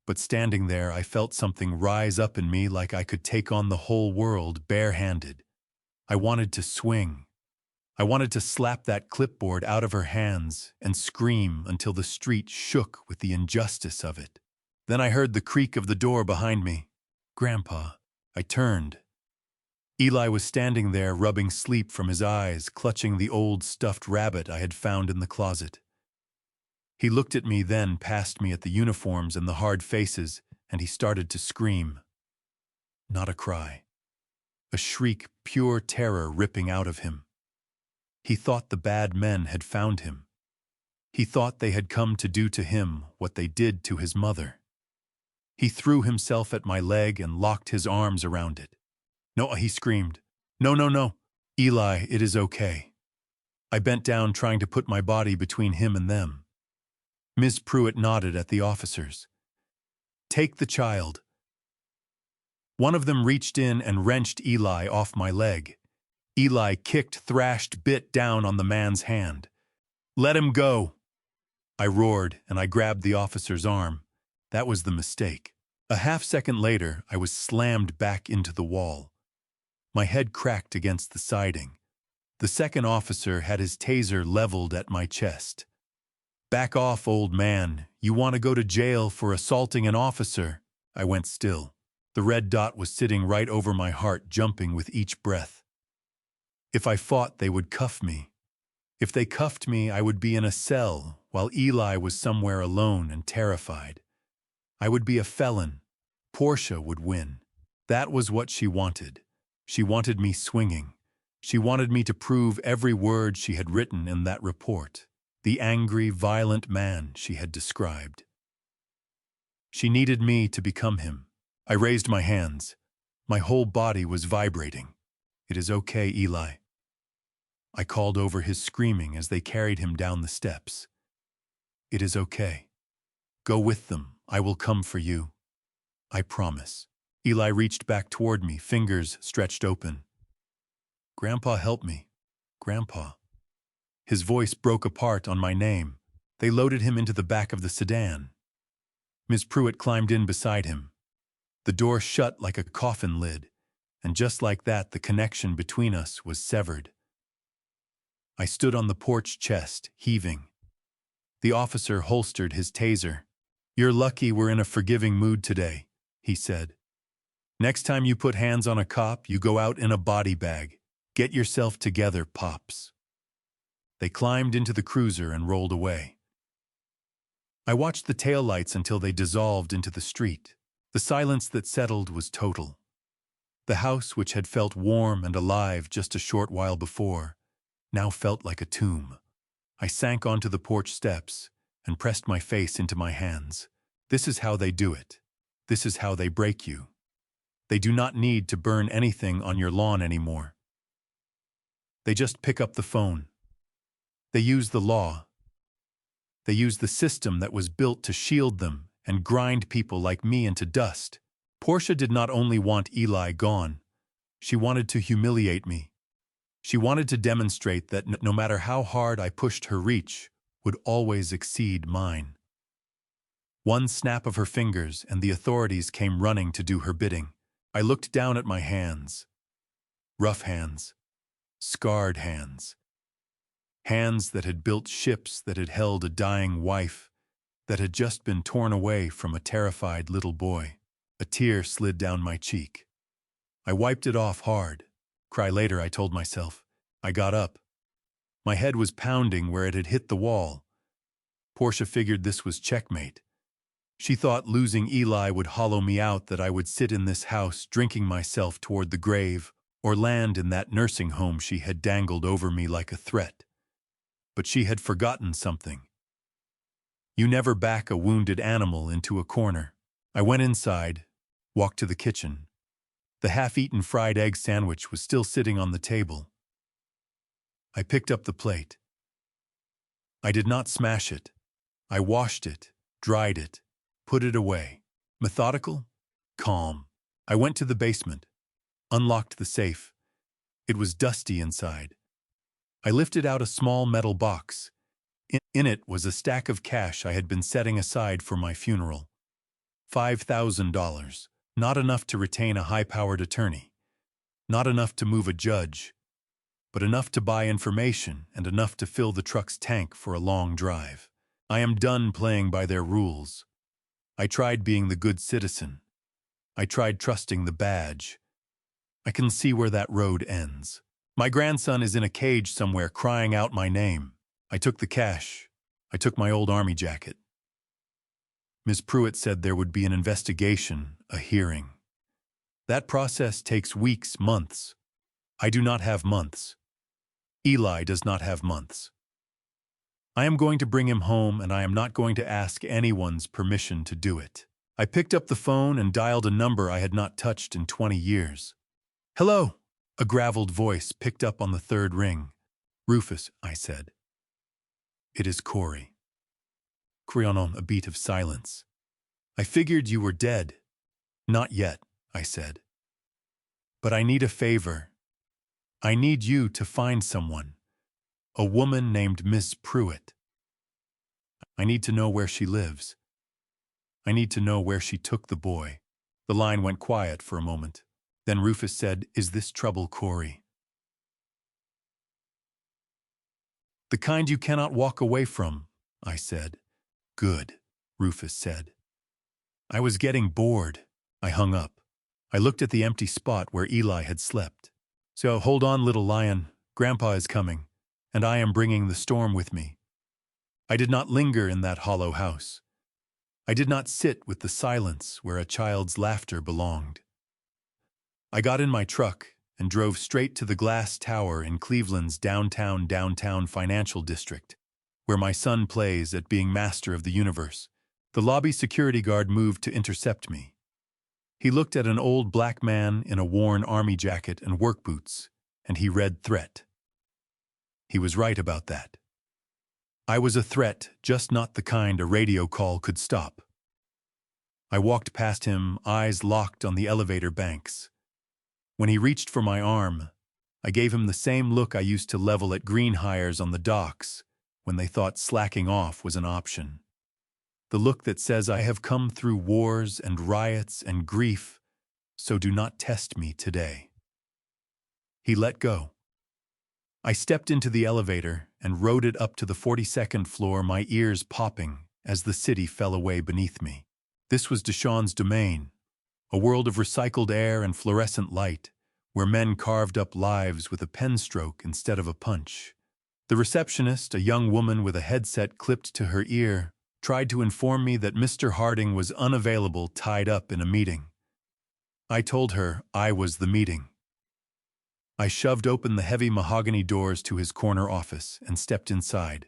But standing there, I felt something rise up in me like I could take on the whole world barehanded. I wanted to swing. I wanted to slap that clipboard out of her hands and scream until the street shook with the injustice of it. Then I heard the creak of the door behind me. Grandpa. I turned. Eli was standing there, rubbing sleep from his eyes, clutching the old stuffed rabbit I had found in the closet. He looked at me, then past me at the uniforms and the hard faces, and he started to scream. Not a cry. A shriek, pure terror ripping out of him. He thought the bad men had found him. He thought they had come to do to him what they did to his mother. He threw himself at my leg and locked his arms around it. No, he screamed. No, no, no. Eli, it is okay. I bent down, trying to put my body between him and them. Ms. Pruitt nodded at the officers. Take the child. One of them reached in and wrenched Eli off my leg. Eli kicked, thrashed, bit down on the man's hand. Let him go. I roared, and I grabbed the officer's arm. That was the mistake. A half-second later, I was slammed back into the wall. My head cracked against the siding. The second officer had his taser leveled at my chest. Back off, old man. You want to go to jail for assaulting an officer? I went still. The red dot was sitting right over my heart, jumping with each breath. If I fought, they would cuff me. If they cuffed me, I would be in a cell, while Eli was somewhere alone and terrified. I would be a felon. Portia would win. That was what she wanted. She wanted me swinging. She wanted me to prove every word she had written in that report, the angry, violent man she had described. She needed me to become him. I raised my hands. My whole body was vibrating. It is okay, Eli. I called over his screaming as they carried him down the steps. It is okay. Go with them. I will come for you. I promise. Eli reached back toward me, fingers stretched open. Grandpa, help me. Grandpa. His voice broke apart on my name. They loaded him into the back of the sedan. Ms. Pruitt climbed in beside him. The door shut like a coffin lid, and just like that, the connection between us was severed. I stood on the porch, chest heaving. The officer holstered his taser. You're lucky we're in a forgiving mood today, he said. Next time you put hands on a cop, you go out in a body bag. Get yourself together, Pops. They climbed into the cruiser and rolled away. I watched the taillights until they dissolved into the street. The silence that settled was total. The house, which had felt warm and alive just a short while before, now felt like a tomb. I sank onto the porch steps and pressed my face into my hands. This is how they do it. This is how they break you. They do not need to burn anything on your lawn anymore. They just pick up the phone. They use the law. They use the system that was built to shield them and grind people like me into dust. Portia did not only want Eli gone. She wanted to humiliate me. She wanted to demonstrate that no matter how hard I pushed her reach, would always exceed mine. One snap of her fingers and the authorities came running to do her bidding. I looked down at my hands. Rough hands. Scarred hands. Hands that had built ships that had held a dying wife, that had just been torn away from a terrified little boy. A tear slid down my cheek. I wiped it off hard. Cry later, I told myself. I got up. My head was pounding where it had hit the wall. Portia figured this was checkmate. She thought losing Eli would hollow me out, that I would sit in this house drinking myself toward the grave, or land in that nursing home she had dangled over me like a threat. But she had forgotten something. You never back a wounded animal into a corner. I went inside, walked to the kitchen. The half-eaten fried egg sandwich was still sitting on the table. I picked up the plate. I did not smash it. I washed it, dried it, put it away. Methodical, calm. I went to the basement, unlocked the safe. It was dusty inside. I lifted out a small metal box. In it was a stack of cash I had been setting aside for my funeral. $5,000. Not enough to retain a high-powered attorney. Not enough to move a judge. But enough to buy information and enough to fill the truck's tank for a long drive. I am done playing by their rules. I tried being the good citizen. I tried trusting the badge. I can see where that road ends. My grandson is in a cage somewhere crying out my name. I took the cash. I took my old army jacket. Ms. Pruitt said there would be an investigation, a hearing. That process takes weeks, months. I do not have months. Eli does not have months. I am going to bring him home, and I am not going to ask anyone's permission to do it. I picked up the phone and dialed a number I had not touched in 20 years. Hello, a graveled voice picked up on the third ring. Rufus, I said. It is Corey. Crionon, a beat of silence. I figured you were dead. Not yet, I said. But I need a favor. I need you to find someone. A woman named Miss Pruitt. I need to know where she lives. I need to know where she took the boy. The line went quiet for a moment. Then Rufus said, Is this trouble, Corey? The kind you cannot walk away from, I said. Good, Rufus said. I was getting bored. I hung up. I looked at the empty spot where Eli had slept. So hold on, little lion. Grandpa is coming, and I am bringing the storm with me. I did not linger in that hollow house. I did not sit with the silence where a child's laughter belonged. I got in my truck and drove straight to the glass tower in Cleveland's downtown financial district, where my son plays at being master of the universe. The lobby security guard moved to intercept me. He looked at an old black man in a worn army jacket and work boots, and he read threat. He was right about that. I was a threat, just not the kind a radio call could stop. I walked past him, eyes locked on the elevator banks. When he reached for my arm, I gave him the same look I used to level at green hires on the docks when they thought slacking off was an option. The look that says I have come through wars and riots and grief, so do not test me today. He let go. I stepped into the elevator and rode it up to the 42nd floor, my ears popping as the city fell away beneath me. This was Deshawn's domain, a world of recycled air and fluorescent light, where men carved up lives with a pen stroke instead of a punch. The receptionist, a young woman with a headset clipped to her ear, tried to inform me that Mr. Harding was unavailable, tied up in a meeting. I told her I was the meeting. I shoved open the heavy mahogany doors to his corner office and stepped inside.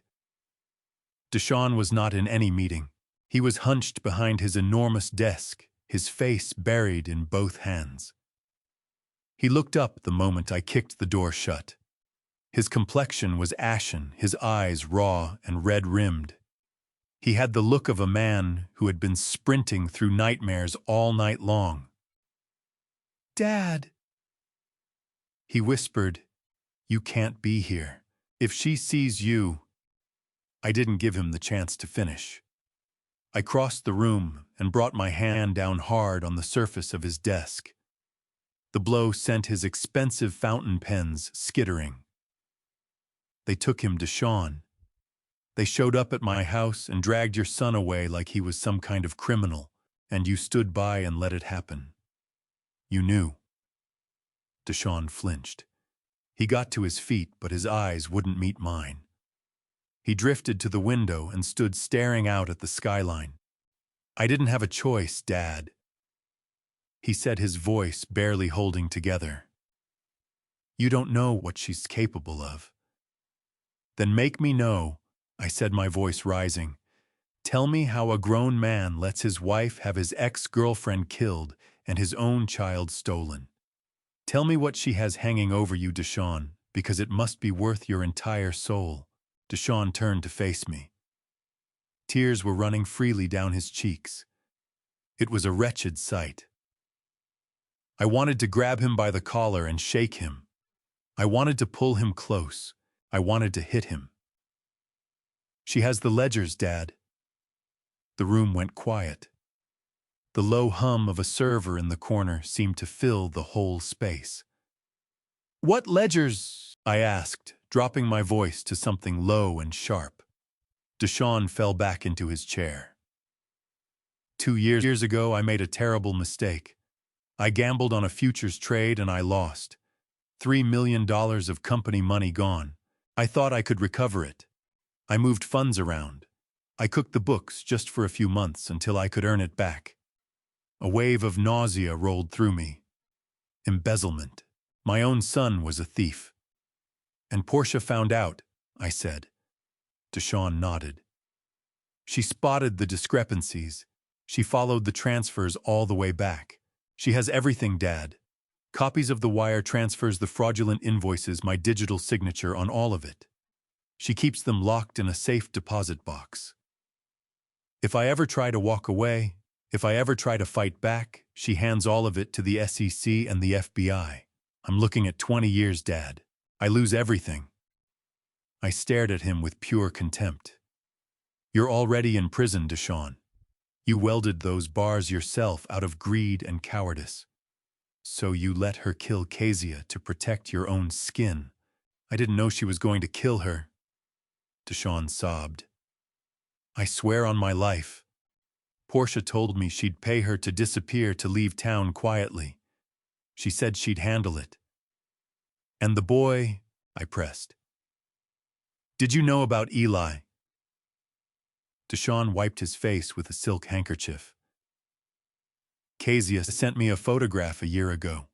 Deshawn was not in any meeting. He was hunched behind his enormous desk, his face buried in both hands. He looked up the moment I kicked the door shut. His complexion was ashen, his eyes raw and red-rimmed. He had the look of a man who had been sprinting through nightmares all night long. "Dad," he whispered, You can't be here. If she sees you—" I didn't give him the chance to finish. I crossed the room and brought my hand down hard on the surface of his desk. The blow sent his expensive fountain pens skittering. They took him to Sean. They showed up at my house and dragged your son away like he was some kind of criminal, and you stood by and let it happen. You knew. Deshaun flinched. He got to his feet, but his eyes wouldn't meet mine. He drifted to the window and stood staring out at the skyline. I didn't have a choice, Dad. He said, his voice barely holding together. You don't know what she's capable of. Then make me know, I said, my voice rising. Tell me how a grown man lets his wife have his ex-girlfriend killed and his own child stolen. Tell me what she has hanging over you, Deshaun, because it must be worth your entire soul. Deshaun turned to face me. Tears were running freely down his cheeks. It was a wretched sight. I wanted to grab him by the collar and shake him. I wanted to pull him close. I wanted to hit him. She has the ledgers, Dad. The room went quiet. The low hum of a server in the corner seemed to fill the whole space. What ledgers? I asked, dropping my voice to something low and sharp. Deshaun fell back into his chair. 2 years ago, I made a terrible mistake. I gambled on a futures trade and I lost. $3 million of company money gone. I thought I could recover it. I moved funds around. I cooked the books just for a few months until I could earn it back. A wave of nausea rolled through me. Embezzlement. My own son was a thief. And Portia found out, I said. Deshaun nodded. She spotted the discrepancies. She followed the transfers all the way back. She has everything, Dad. Copies of the wire transfers, the fraudulent invoices, my digital signature on all of it. She keeps them locked in a safe deposit box. If I ever try to walk away, if I ever try to fight back, she hands all of it to the SEC and the FBI. I'm looking at 20 years, Dad. I lose everything. I stared at him with pure contempt. You're already in prison, Deshaun. You welded those bars yourself out of greed and cowardice. So you let her kill Kezia to protect your own skin. I didn't know she was going to kill her. Deshaun sobbed. I swear on my life. Portia told me she'd pay her to disappear to leave town quietly. She said she'd handle it. And the boy, I pressed. Did you know about Eli? Deshaun wiped his face with a silk handkerchief. Kezia sent me a photograph a year ago.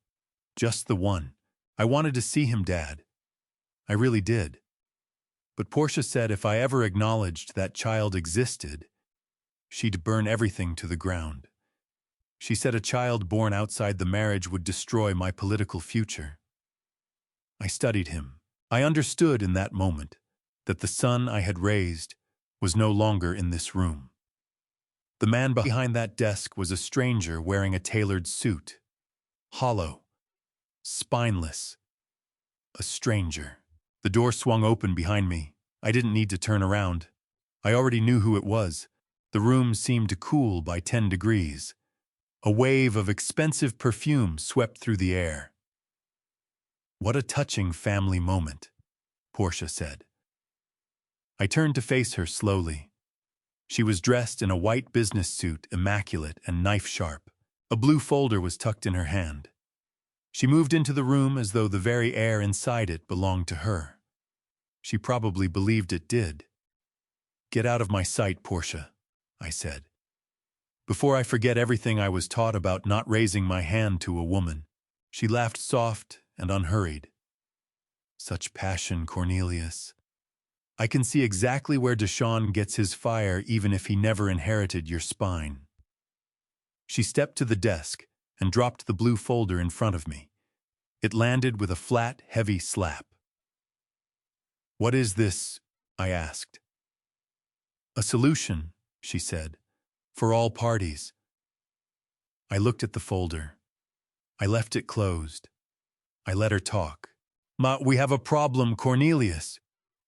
Just the one. I wanted to see him, Dad. I really did. But Portia said if I ever acknowledged that child existed, she'd burn everything to the ground. She said a child born outside the marriage would destroy my political future. I studied him. I understood in that moment that the son I had raised was no longer in this room. The man behind that desk was a stranger wearing a tailored suit. Hollow. Spineless. A stranger. The door swung open behind me. I didn't need to turn around. I already knew who it was. The room seemed to cool by 10 degrees. A wave of expensive perfume swept through the air. What a touching family moment, Portia said. I turned to face her slowly. She was dressed in a white business suit, immaculate and knife-sharp. A blue folder was tucked in her hand. She moved into the room as though the very air inside it belonged to her. She probably believed it did. Get out of my sight, Portia, I said. Before I forget everything I was taught about not raising my hand to a woman. She laughed soft and unhurried. Such passion, Cornelius. I can see exactly where Deshaun gets his fire even if he never inherited your spine. She stepped to the desk and dropped the blue folder in front of me. It landed with a flat, heavy slap. What is this? I asked. A solution, she said, for all parties. I looked at the folder. I left it closed. I let her talk. Ma, we have a problem, Cornelius,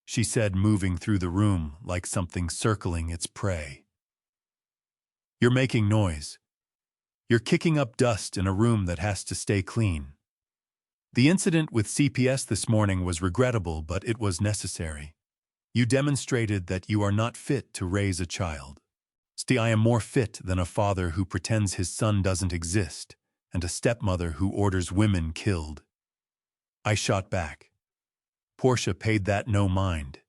she said, moving through the room like something circling its prey. You're making noise. You're kicking up dust in a room that has to stay clean. The incident with CPS this morning was regrettable, but it was necessary. You demonstrated that you are not fit to raise a child. See, I am more fit than a father who pretends his son doesn't exist, and a stepmother who orders women killed. I shot back. Portia paid that no mind.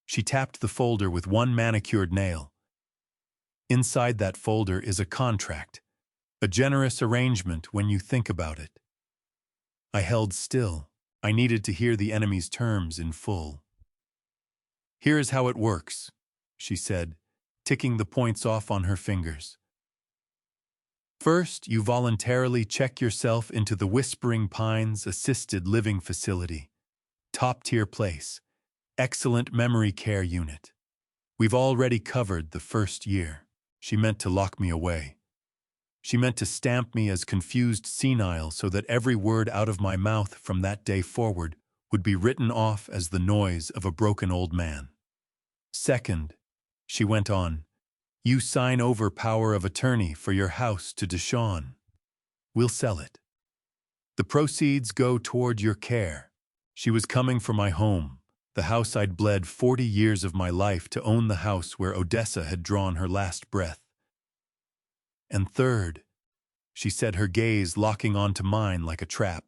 She tapped the folder with one manicured nail. Inside that folder is a contract, a generous arrangement when you think about it. I held still. I needed to hear the enemy's terms in full. Here is how it works, she said, ticking the points off on her fingers. First, you voluntarily check yourself into the Whispering Pines Assisted Living Facility. Top-tier place. Excellent memory care unit. We've already covered the first year. She meant to lock me away. She meant to stamp me as confused senile so that every word out of my mouth from that day forward would be written off as the noise of a broken old man. Second, she went on, you sign over power of attorney for your house to Deshawn. We'll sell it. The proceeds go toward your care. She was coming for my home, the house I'd bled 40 years of my life to own, the house where Odessa had drawn her last breath. And third, she said, her gaze locking onto mine like a trap,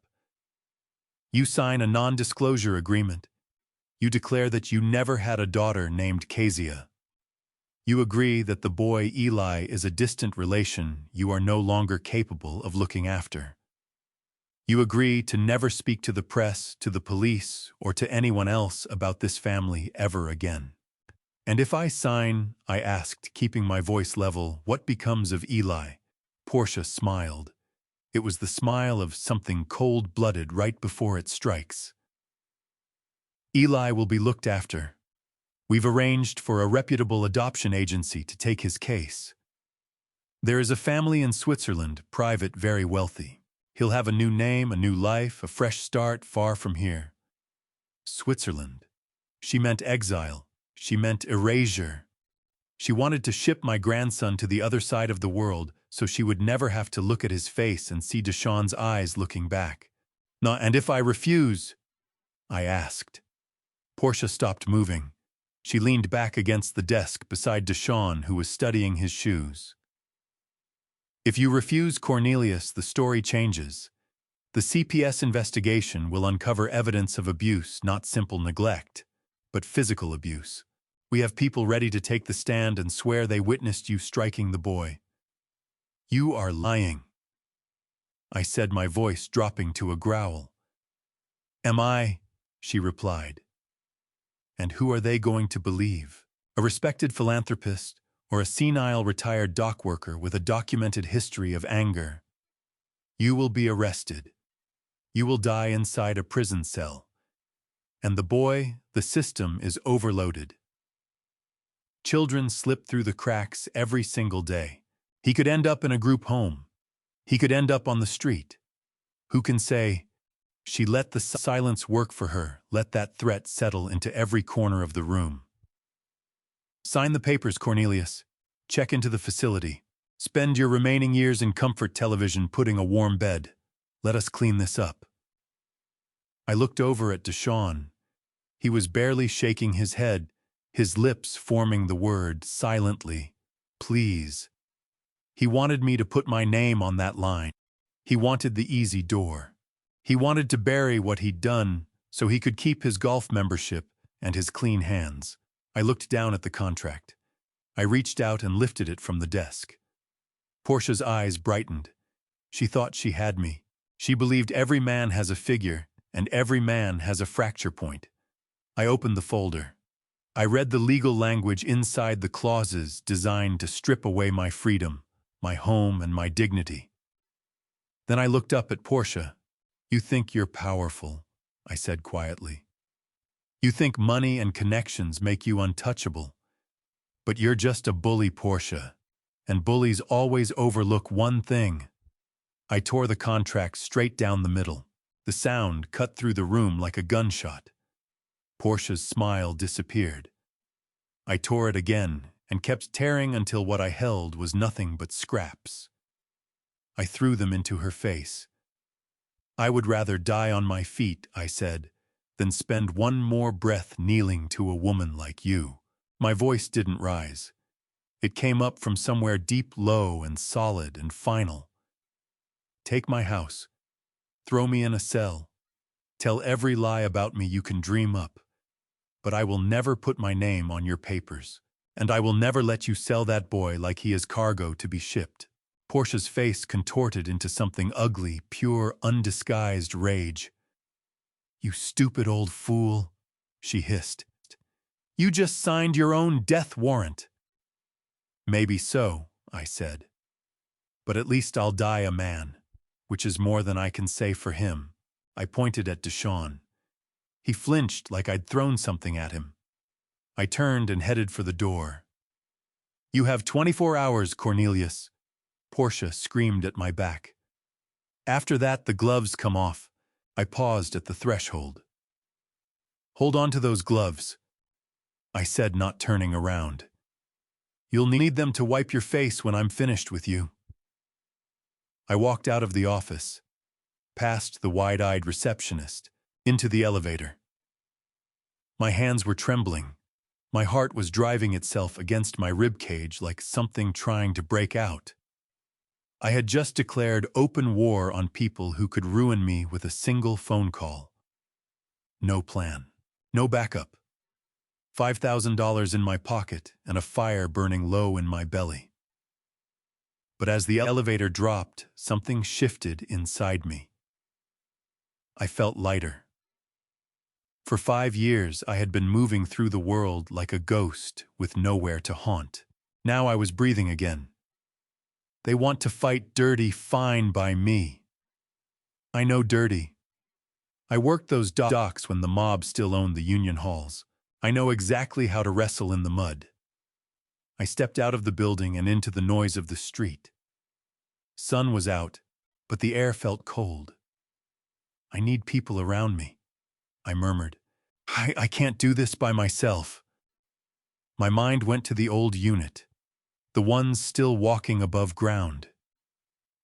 you sign a non-disclosure agreement. You declare that you never had a daughter named Kezia. You agree that the boy Eli is a distant relation you are no longer capable of looking after. You agree to never speak to the press, to the police, or to anyone else about this family ever again. And if I sign, I asked, keeping my voice level, what becomes of Eli? Portia smiled. It was the smile of something cold-blooded right before it strikes. Eli will be looked after. We've arranged for a reputable adoption agency to take his case. There is a family in Switzerland, private, very wealthy. He'll have a new name, a new life, a fresh start far from here. Switzerland. She meant exile. She meant erasure. She wanted to ship my grandson to the other side of the world so she would never have to look at his face and see Deshawn's eyes looking back. No, and if I refuse? I asked. Portia stopped moving. She leaned back against the desk beside Deshawn, who was studying his shoes. If you refuse, Cornelius, the story changes. The CPS investigation will uncover evidence of abuse, not simple neglect, but physical abuse. We have people ready to take the stand and swear they witnessed you striking the boy. You are lying, I said, my voice dropping to a growl. Am I? She replied. And who are they going to believe? A respected philanthropist or a senile retired dock worker with a documented history of anger? You will be arrested. You will die inside a prison cell. And the boy, the system is overloaded. Children slip through the cracks every single day. He could end up in a group home. He could end up on the street. Who can say? She let the silence work for her, let that threat settle into every corner of the room. Sign the papers, Cornelius. Check into the facility. Spend your remaining years in comfort television putting a warm bed. Let us clean this up. I looked over at Deshawn. He was barely shaking his head, his lips forming the word silently, please. He wanted me to put my name on that line. He wanted the easy door. He wanted to bury what he'd done so he could keep his golf membership and his clean hands. I looked down at the contract. I reached out and lifted it from the desk. Portia's eyes brightened. She thought she had me. She believed every man has a figure and every man has a fracture point. I opened the folder. I read the legal language inside the clauses designed to strip away my freedom, my home, and my dignity. Then I looked up at Portia. You think you're powerful, I said quietly. You think money and connections make you untouchable. But you're just a bully, Portia, and bullies always overlook one thing. I tore the contract straight down the middle. The sound cut through the room like a gunshot. Portia's smile disappeared. I tore it again and kept tearing until what I held was nothing but scraps. I threw them into her face. "I would rather die on my feet," I said, "than spend one more breath kneeling to a woman like you." My voice didn't rise. It came up from somewhere deep, low, and solid and final. "Take my house. Throw me in a cell. Tell every lie about me you can dream up. But I will never put my name on your papers. And I will never let you sell that boy like he is cargo to be shipped." Portia's face contorted into something ugly, pure, undisguised rage. "You stupid old fool," she hissed. "You just signed your own death warrant." "Maybe so," I said. "But at least I'll die a man, which is more than I can say for him." I pointed at Deshawn. He flinched like I'd thrown something at him. I turned and headed for the door. "You have 24 hours, Cornelius," Portia screamed at my back. "After that, the gloves come off." I paused at the threshold. "Hold on to those gloves," I said, not turning around. "You'll need them to wipe your face when I'm finished with you." I walked out of the office, past the wide-eyed receptionist, into the elevator. My hands were trembling. My heart was driving itself against my ribcage like something trying to break out. I had just declared open war on people who could ruin me with a single phone call. No plan. No backup. $5,000 in my pocket and a fire burning low in my belly. But as the elevator dropped, something shifted inside me. I felt lighter. For 5 years, I had been moving through the world like a ghost with nowhere to haunt. Now I was breathing again. They want to fight dirty, fine by me. I know dirty. I worked those docks when the mob still owned the union halls. I know exactly how to wrestle in the mud. I stepped out of the building and into the noise of the street. Sun was out, but the air felt cold. "I need people around me," I murmured. I can't do this by myself." My mind went to the old unit, the ones still walking above ground.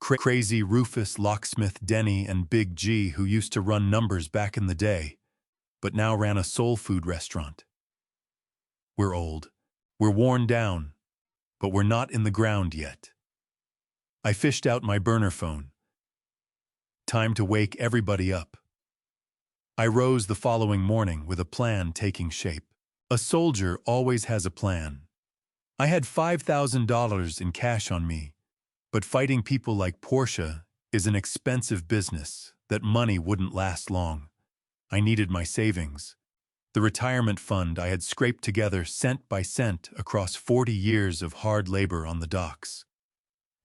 Crazy Rufus, Locksmith Denny, and Big G, who used to run numbers back in the day, but now ran a soul food restaurant. We're old. We're worn down, but we're not in the ground yet. I fished out my burner phone. Time to wake everybody up. I rose the following morning with a plan taking shape. A soldier always has a plan. I had $5,000 in cash on me, but fighting people like Portia is an expensive business that money wouldn't last long. I needed my savings, the retirement fund I had scraped together cent by cent across 40 years of hard labor on the docks.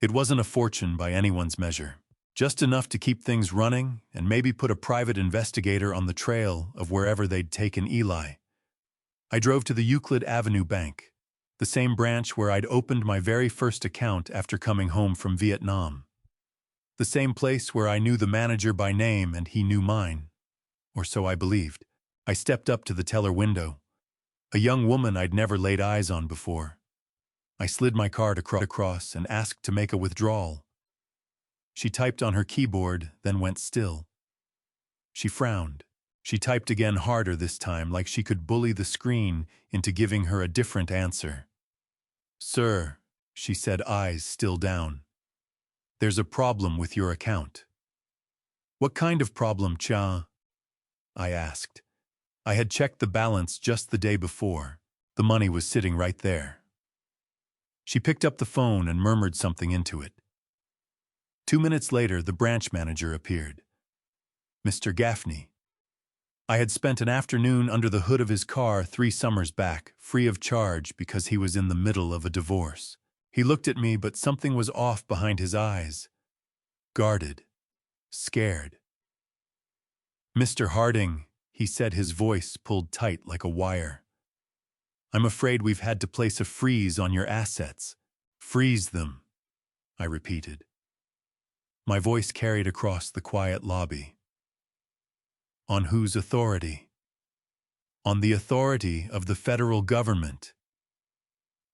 It wasn't a fortune by anyone's measure. Just enough to keep things running and maybe put a private investigator on the trail of wherever they'd taken Eli. I drove to the Euclid Avenue Bank, the same branch where I'd opened my very first account after coming home from Vietnam. The same place where I knew the manager by name and he knew mine. Or so I believed. I stepped up to the teller window. A young woman I'd never laid eyes on before. I slid my card across and asked to make a withdrawal. She typed on her keyboard, then went still. She frowned. She typed again, harder this time, like she could bully the screen into giving her a different answer. "Sir," she said, eyes still down. "There's a problem with your account." "What kind of problem, Cha?" I asked. I had checked the balance just the day before. The money was sitting right there. She picked up the phone and murmured something into it. 2 minutes later, the branch manager appeared. Mr. Gaffney. I had spent an afternoon under the hood of his car 3 summers back, free of charge because he was in the middle of a divorce. He looked at me, but something was off behind his eyes. Guarded. Scared. "Mr. Harding," he said, his voice pulled tight like a wire. "I'm afraid we've had to place a freeze on your assets." "Freeze them," I repeated. My voice carried across the quiet lobby. On whose authority? On the authority of the federal government.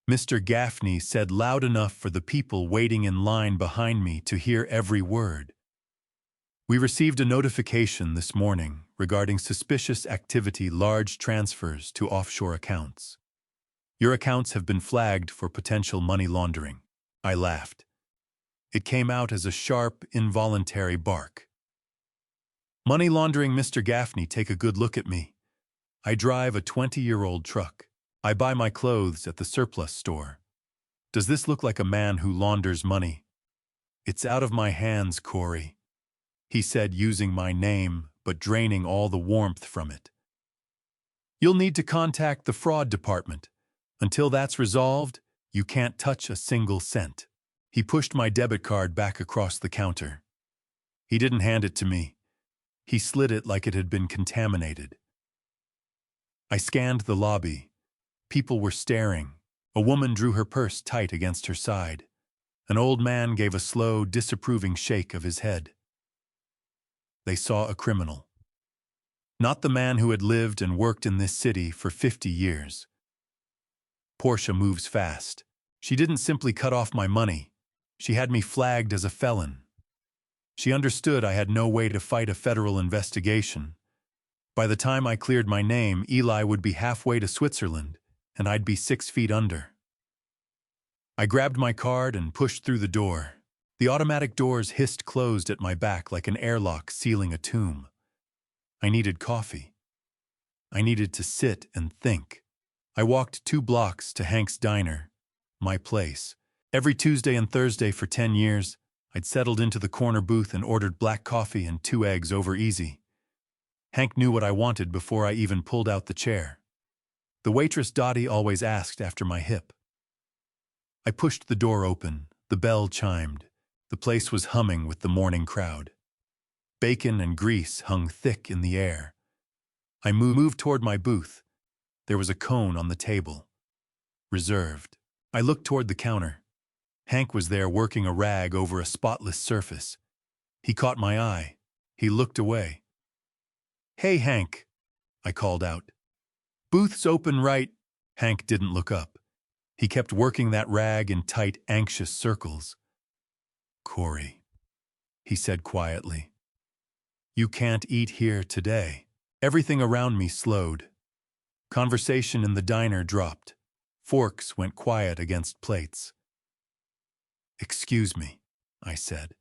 Mr. Gaffney said loud enough for the people waiting in line behind me to hear every word. We received a notification this morning regarding suspicious activity, large transfers to offshore accounts. Your accounts have been flagged for potential money laundering. I laughed. It came out as a sharp, involuntary bark. Money laundering, Mr. Gaffney, take a good look at me. I drive a 20-year-old truck. I buy my clothes at the surplus store. Does this look like a man who launders money? It's out of my hands, Corey, he said, using my name, but draining all the warmth from it. You'll need to contact the fraud department. Until that's resolved, you can't touch a single cent. He pushed my debit card back across the counter. He didn't hand it to me. He slid it like it had been contaminated. I scanned the lobby. People were staring. A woman drew her purse tight against her side. An old man gave a slow, disapproving shake of his head. They saw a criminal. Not the man who had lived and worked in this city for 50 years. Portia moves fast. She didn't simply cut off my money. She had me flagged as a felon. She understood I had no way to fight a federal investigation. By the time I cleared my name, Eli would be halfway to Switzerland, and I'd be 6 feet under. I grabbed my card and pushed through the door. The automatic doors hissed closed at my back like an airlock sealing a tomb. I needed coffee. I needed to sit and think. I walked 2 blocks to Hank's Diner, my place. Every Tuesday and Thursday for 10 years, I'd settled into the corner booth and ordered black coffee and 2 eggs over easy. Hank knew what I wanted before I even pulled out the chair. The waitress Dottie always asked after my hip. I pushed the door open. The bell chimed. The place was humming with the morning crowd. Bacon and grease hung thick in the air. I moved toward my booth. There was a cone on the table. Reserved. I looked toward the counter. Hank was there working a rag over a spotless surface. He caught my eye. He looked away. "Hey, Hank," I called out. "Booth's open right." Hank didn't look up. He kept working that rag in tight, anxious circles. "Corey," he said quietly, "you can't eat here today." Everything around me slowed. Conversation in the diner dropped. Forks went quiet against plates. "Excuse me," I said.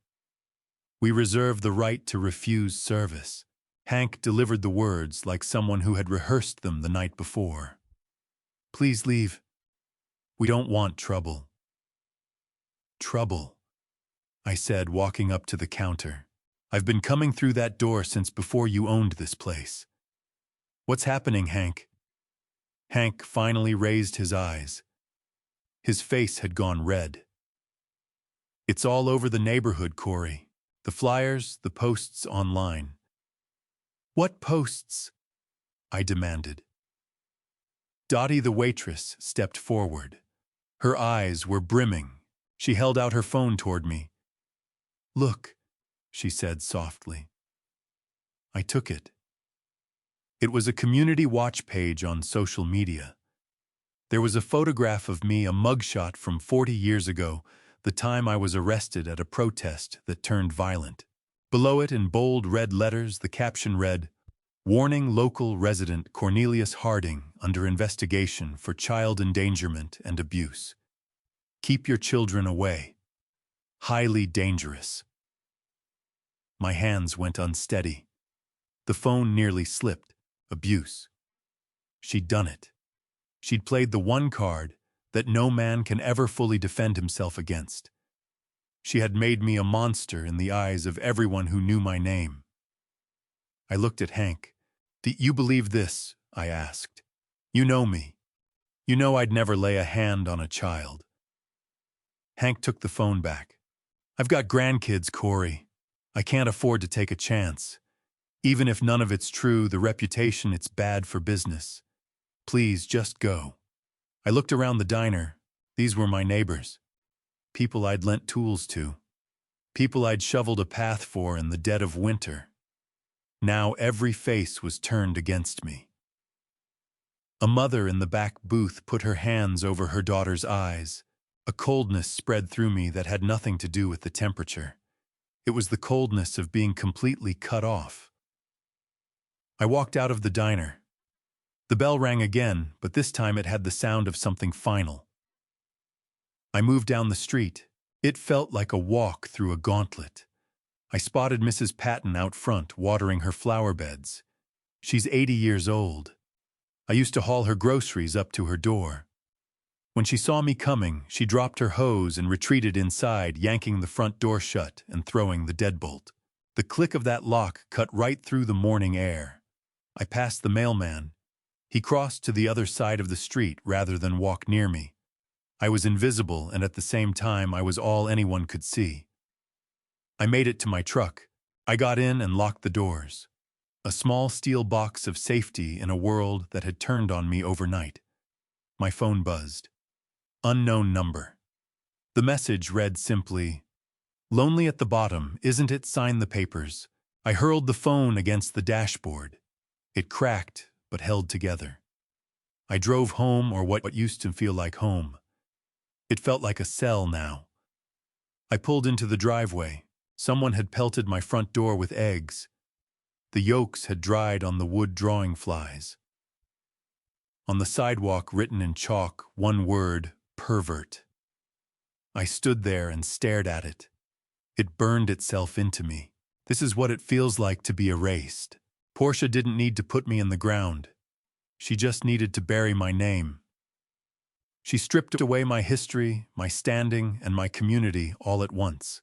"We reserve the right to refuse service." Hank delivered the words like someone who had rehearsed them the night before. "Please leave. We don't want trouble." "Trouble," I said, walking up to the counter. "I've been coming through that door since before you owned this place." "What's happening, Hank?" Hank finally raised his eyes. His face had gone red. "It's all over the neighborhood, Corey. The flyers, the posts online." "What posts?" I demanded. Dottie, the waitress, stepped forward. Her eyes were brimming. She held out her phone toward me. "Look," she said softly. I took it. It was a community watch page on social media. There was a photograph of me, a mugshot from 40 years ago, the time I was arrested at a protest that turned violent. Below it, in bold red letters, the caption read, "Warning local resident Cornelius Harding under investigation for child endangerment and abuse. Keep your children away. Highly dangerous." My hands went unsteady. The phone nearly slipped. Abuse. She'd done it. She'd played the one card that no man can ever fully defend himself against. She had made me a monster in the eyes of everyone who knew my name. I looked at Hank. "Do you believe this?" I asked. "You know me. You know I'd never lay a hand on a child." Hank took the phone back. "I've got grandkids, Corey. I can't afford to take a chance. Even if none of it's true, the reputation, it's bad for business. Please, just go." I looked around the diner. These were my neighbors. People I'd lent tools to. People I'd shoveled a path for in the dead of winter. Now every face was turned against me. A mother in the back booth put her hands over her daughter's eyes. A coldness spread through me that had nothing to do with the temperature. It was the coldness of being completely cut off. I walked out of the diner. The bell rang again, but this time it had the sound of something final. I moved down the street. It felt like a walk through a gauntlet. I spotted Mrs. Patton out front, watering her flower beds. She's 80 years old. I used to haul her groceries up to her door. When she saw me coming, she dropped her hose and retreated inside, yanking the front door shut and throwing the deadbolt. The click of that lock cut right through the morning air. I passed the mailman. He crossed to the other side of the street rather than walk near me. I was invisible, and at the same time I was all anyone could see. I made it to my truck. I got in and locked the doors. A small steel box of safety in a world that had turned on me overnight. My phone buzzed. Unknown number. The message read simply, "Lonely at the bottom, isn't it? Sign the papers." I hurled the phone against the dashboard. It cracked, but held together. I drove home, or what used to feel like home. It felt like a cell now. I pulled into the driveway. Someone had pelted my front door with eggs. The yolks had dried on the wood drawing flies. On the sidewalk, written in chalk, one word, pervert. I stood there and stared at it. It burned itself into me. This is what it feels like to be erased. Portia didn't need to put me in the ground. She just needed to bury my name. She stripped away my history, my standing, and my community all at once.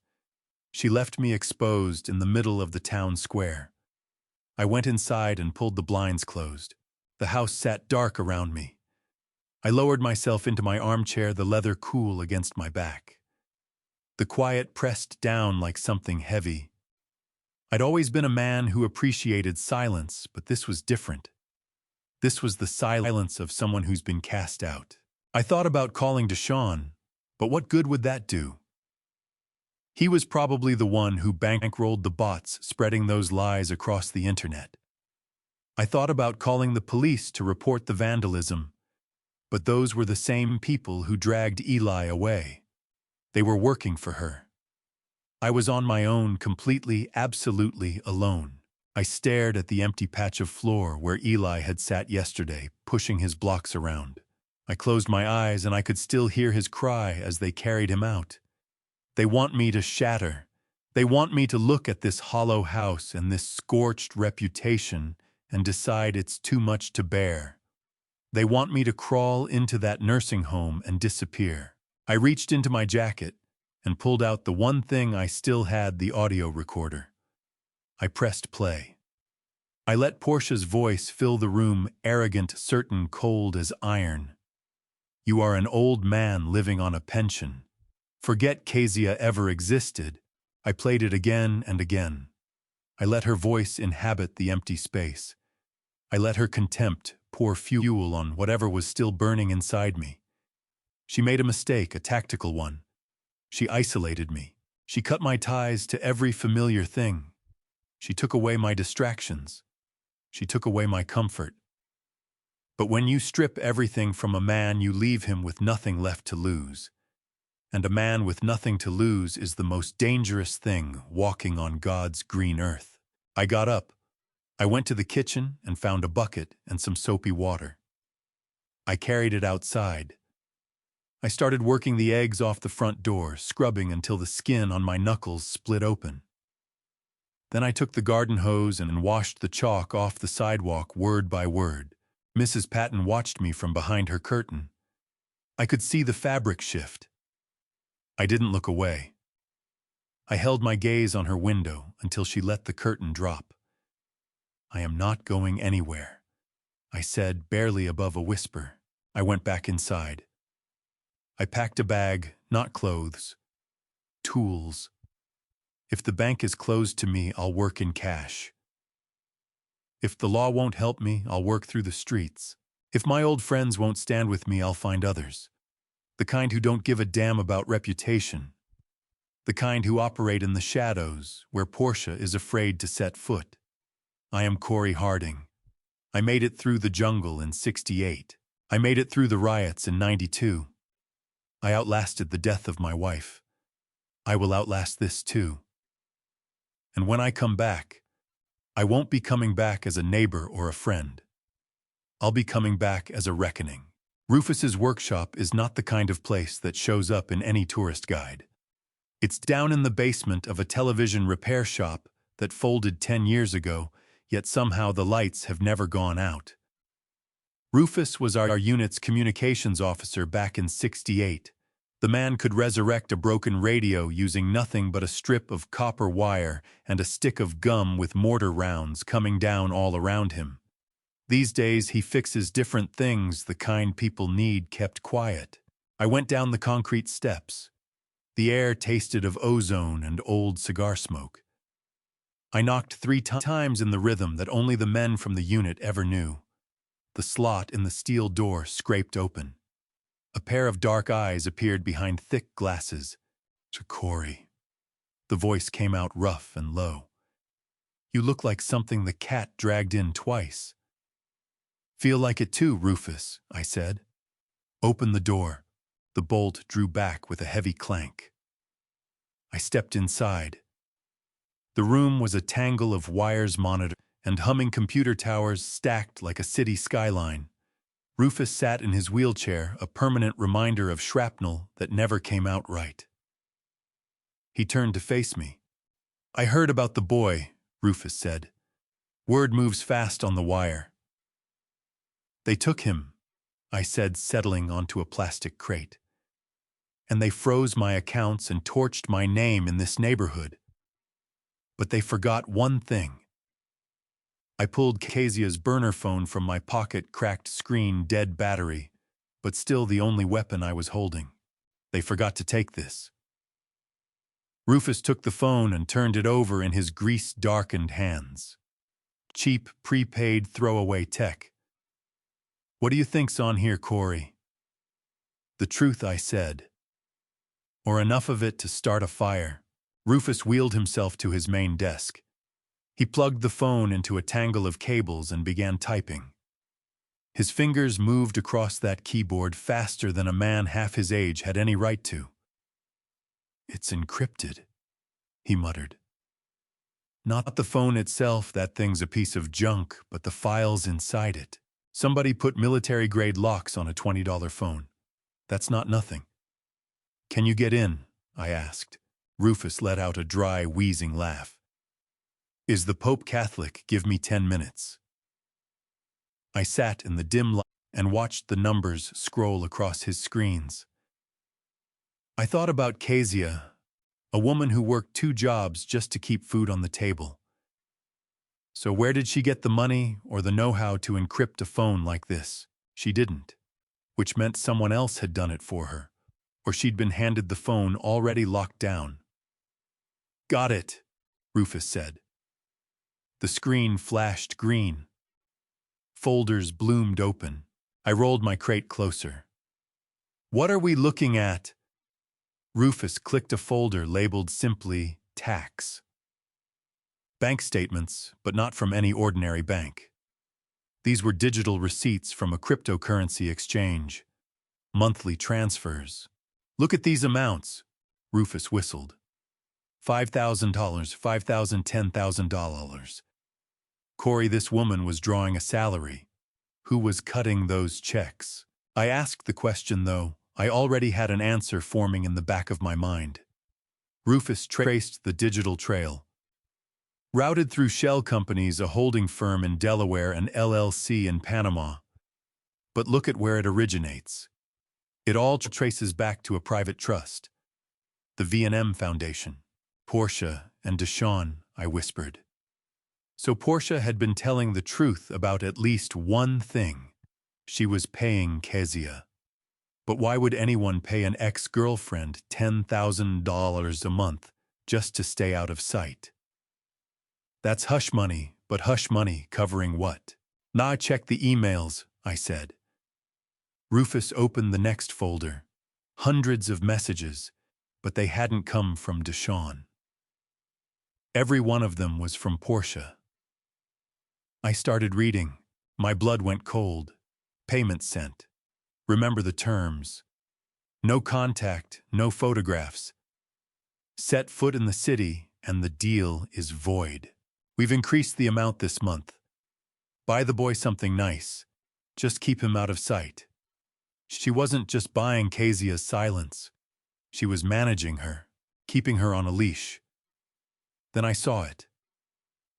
She left me exposed in the middle of the town square. I went inside and pulled the blinds closed. The house sat dark around me. I lowered myself into my armchair, the leather cool against my back. The quiet pressed down like something heavy. I'd always been a man who appreciated silence, but this was different. This was the silence of someone who's been cast out. I thought about calling Deshaun, but what good would that do? He was probably the one who bankrolled the bots spreading those lies across the internet. I thought about calling the police to report the vandalism, but those were the same people who dragged Eli away. They were working for her. I was on my own, completely, absolutely alone. I stared at the empty patch of floor where Eli had sat yesterday, pushing his blocks around. I closed my eyes and I could still hear his cry as they carried him out. They want me to shatter. They want me to look at this hollow house and this scorched reputation and decide it's too much to bear. They want me to crawl into that nursing home and disappear. I reached into my jacket and pulled out the one thing I still had, the audio recorder. I pressed play. I let Portia's voice fill the room, arrogant, certain, cold as iron. "You are an old man living on a pension. Forget Kezia ever existed." I played it again and again. I let her voice inhabit the empty space. I let her contempt pour fuel on whatever was still burning inside me. She made a mistake, a tactical one. She isolated me. She cut my ties to every familiar thing. She took away my distractions. She took away my comfort. But when you strip everything from a man, you leave him with nothing left to lose. And a man with nothing to lose is the most dangerous thing walking on God's green earth. I got up. I went to the kitchen and found a bucket and some soapy water. I carried it outside. I started working the eggs off the front door, scrubbing until the skin on my knuckles split open. Then I took the garden hose and washed the chalk off the sidewalk word by word. Mrs. Patton watched me from behind her curtain. I could see the fabric shift. I didn't look away. I held my gaze on her window until she let the curtain drop. "I am not going anywhere," I said, barely above a whisper. I went back inside. I packed a bag, not clothes, tools. If the bank is closed to me, I'll work in cash. If the law won't help me, I'll work through the streets. If my old friends won't stand with me, I'll find others. The kind who don't give a damn about reputation. The kind who operate in the shadows, where Portia is afraid to set foot. I am Corey Harding. I made it through the jungle in '68. I made it through the riots in '92. I outlasted the death of my wife. I will outlast this too. And when I come back, I won't be coming back as a neighbor or a friend. I'll be coming back as a reckoning. Rufus's workshop is not the kind of place that shows up in any tourist guide. It's down in the basement of a television repair shop that folded 10 years ago, yet somehow the lights have never gone out. Rufus was our unit's communications officer back in '68. The man could resurrect a broken radio using nothing but a strip of copper wire and a stick of gum with mortar rounds coming down all around him. These days he fixes different things the kind people need kept quiet. I went down the concrete steps. The air tasted of ozone and old cigar smoke. I knocked 3 times in the rhythm that only the men from the unit ever knew. The slot in the steel door scraped open. A pair of dark eyes appeared behind thick glasses. Corey. The voice came out rough and low. You look like something the cat dragged in twice. Feel like it too, Rufus, I said. Open the door. The bolt drew back with a heavy clank. I stepped inside. The room was a tangle of wires, monitors, and humming computer towers stacked like a city skyline. Rufus sat in his wheelchair, a permanent reminder of shrapnel that never came out right. He turned to face me. I heard about the boy, Rufus said. Word moves fast on the wire. They took him, I said, settling onto a plastic crate. And they froze my accounts and torched my name in this neighborhood. But they forgot one thing. I pulled Kezia's burner phone from my pocket, cracked screen, dead battery, but still the only weapon I was holding. They forgot to take this. Rufus took the phone and turned it over in his grease-darkened hands. Cheap, prepaid, throwaway tech. What do you think's on here, Corey? The truth, I said. Or enough of it to start a fire. Rufus wheeled himself to his main desk. He plugged the phone into a tangle of cables and began typing. His fingers moved across that keyboard faster than a man half his age had any right to. It's encrypted, he muttered. Not the phone itself, that thing's a piece of junk, but the files inside it. Somebody put military-grade locks on a $20 phone. That's not nothing. Can you get in? I asked. Rufus let out a dry, wheezing laugh. Is the Pope Catholic? Give me 10 minutes. I sat in the dim light and watched the numbers scroll across his screens. I thought about Kezia, a woman who worked 2 jobs just to keep food on the table. So where did she get the money or the know-how to encrypt a phone like this? She didn't, which meant someone else had done it for her, or she'd been handed the phone already locked down. Got it, Rufus said. The screen flashed green. Folders bloomed open. I rolled my crate closer. What are we looking at? Rufus clicked a folder labeled simply tax. Bank statements, but not from any ordinary bank. These were digital receipts from a cryptocurrency exchange. Monthly transfers. Look at these amounts, Rufus whistled. $5,000, $5,000, $10,000. Corey, this woman was drawing a salary. Who was cutting those checks? I asked the question, though I already had an answer forming in the back of my mind. Rufus traced the digital trail. Routed through shell companies, a holding firm in Delaware, and LLC in Panama. But look at where it originates. It all traces back to a private trust. The V&M Foundation. Portia and Deshawn, I whispered. So Portia had been telling the truth about at least one thing. She was paying Kezia. But why would anyone pay an ex-girlfriend $10,000 a month just to stay out of sight? That's hush money, but hush money covering what? Nah, check the emails, I said. Rufus opened the next folder. Hundreds of messages, but they hadn't come from Deshawn. Every one of them was from Portia. I started reading. My blood went cold. Payment sent. Remember the terms. No contact, no photographs. Set foot in the city, and the deal is void. We've increased the amount this month. Buy the boy something nice. Just keep him out of sight. She wasn't just buying Kezia's silence. She was managing her, keeping her on a leash. Then I saw it.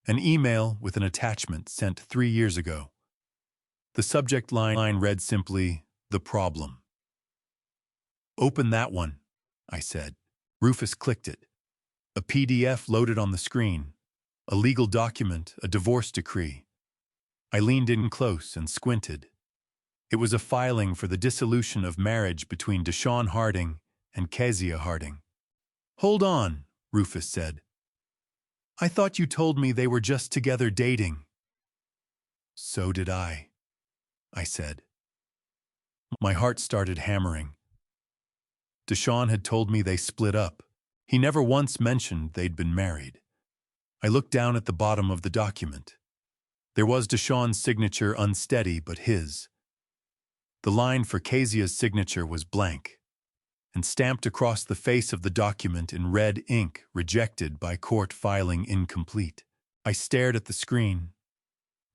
An email with an attachment sent 3 years ago. The subject line read simply, "The problem." "Open that one," I said. Rufus clicked it. A PDF loaded on the screen. A legal document, a divorce decree. I leaned in close and squinted. It was a filing for the dissolution of marriage between Deshawn Harding and Kezia Harding. "Hold on," Rufus said. "I thought you told me they were just together dating." "So did I said. My heart started hammering. Deshawn had told me they split up. He never once mentioned they'd been married. I looked down at the bottom of the document. There was Deshawn's signature unsteady, but his. The line for Kezia's signature was blank, and stamped across the face of the document in red ink, "Rejected by court filing incomplete." I stared at the screen.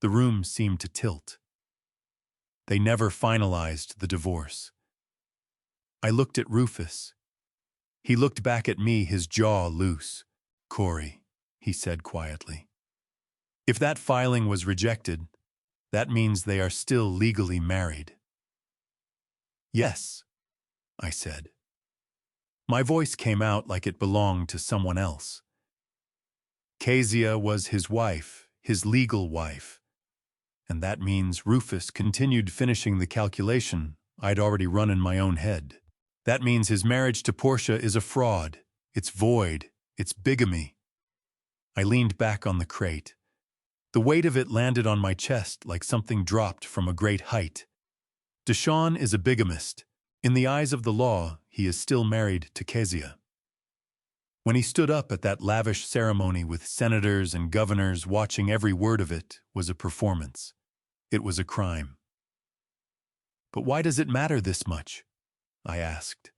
The room seemed to tilt. They never finalized the divorce. I looked at Rufus. He looked back at me, his jaw loose. "Corey," he said quietly. "If that filing was rejected, that means they are still legally married." "Yes," I said. My voice came out like it belonged to someone else. Kezia was his wife, his legal wife. And that means Rufus continued finishing the calculation I'd already run in my own head. That means his marriage to Portia is a fraud. It's void. It's bigamy. I leaned back on the crate. The weight of it landed on my chest like something dropped from a great height. Deshawn is a bigamist. In the eyes of the law, he is still married to Kezia. When he stood up at that lavish ceremony with senators and governors watching every word of it was a performance. It was a crime. "But why does it matter this much?" I asked.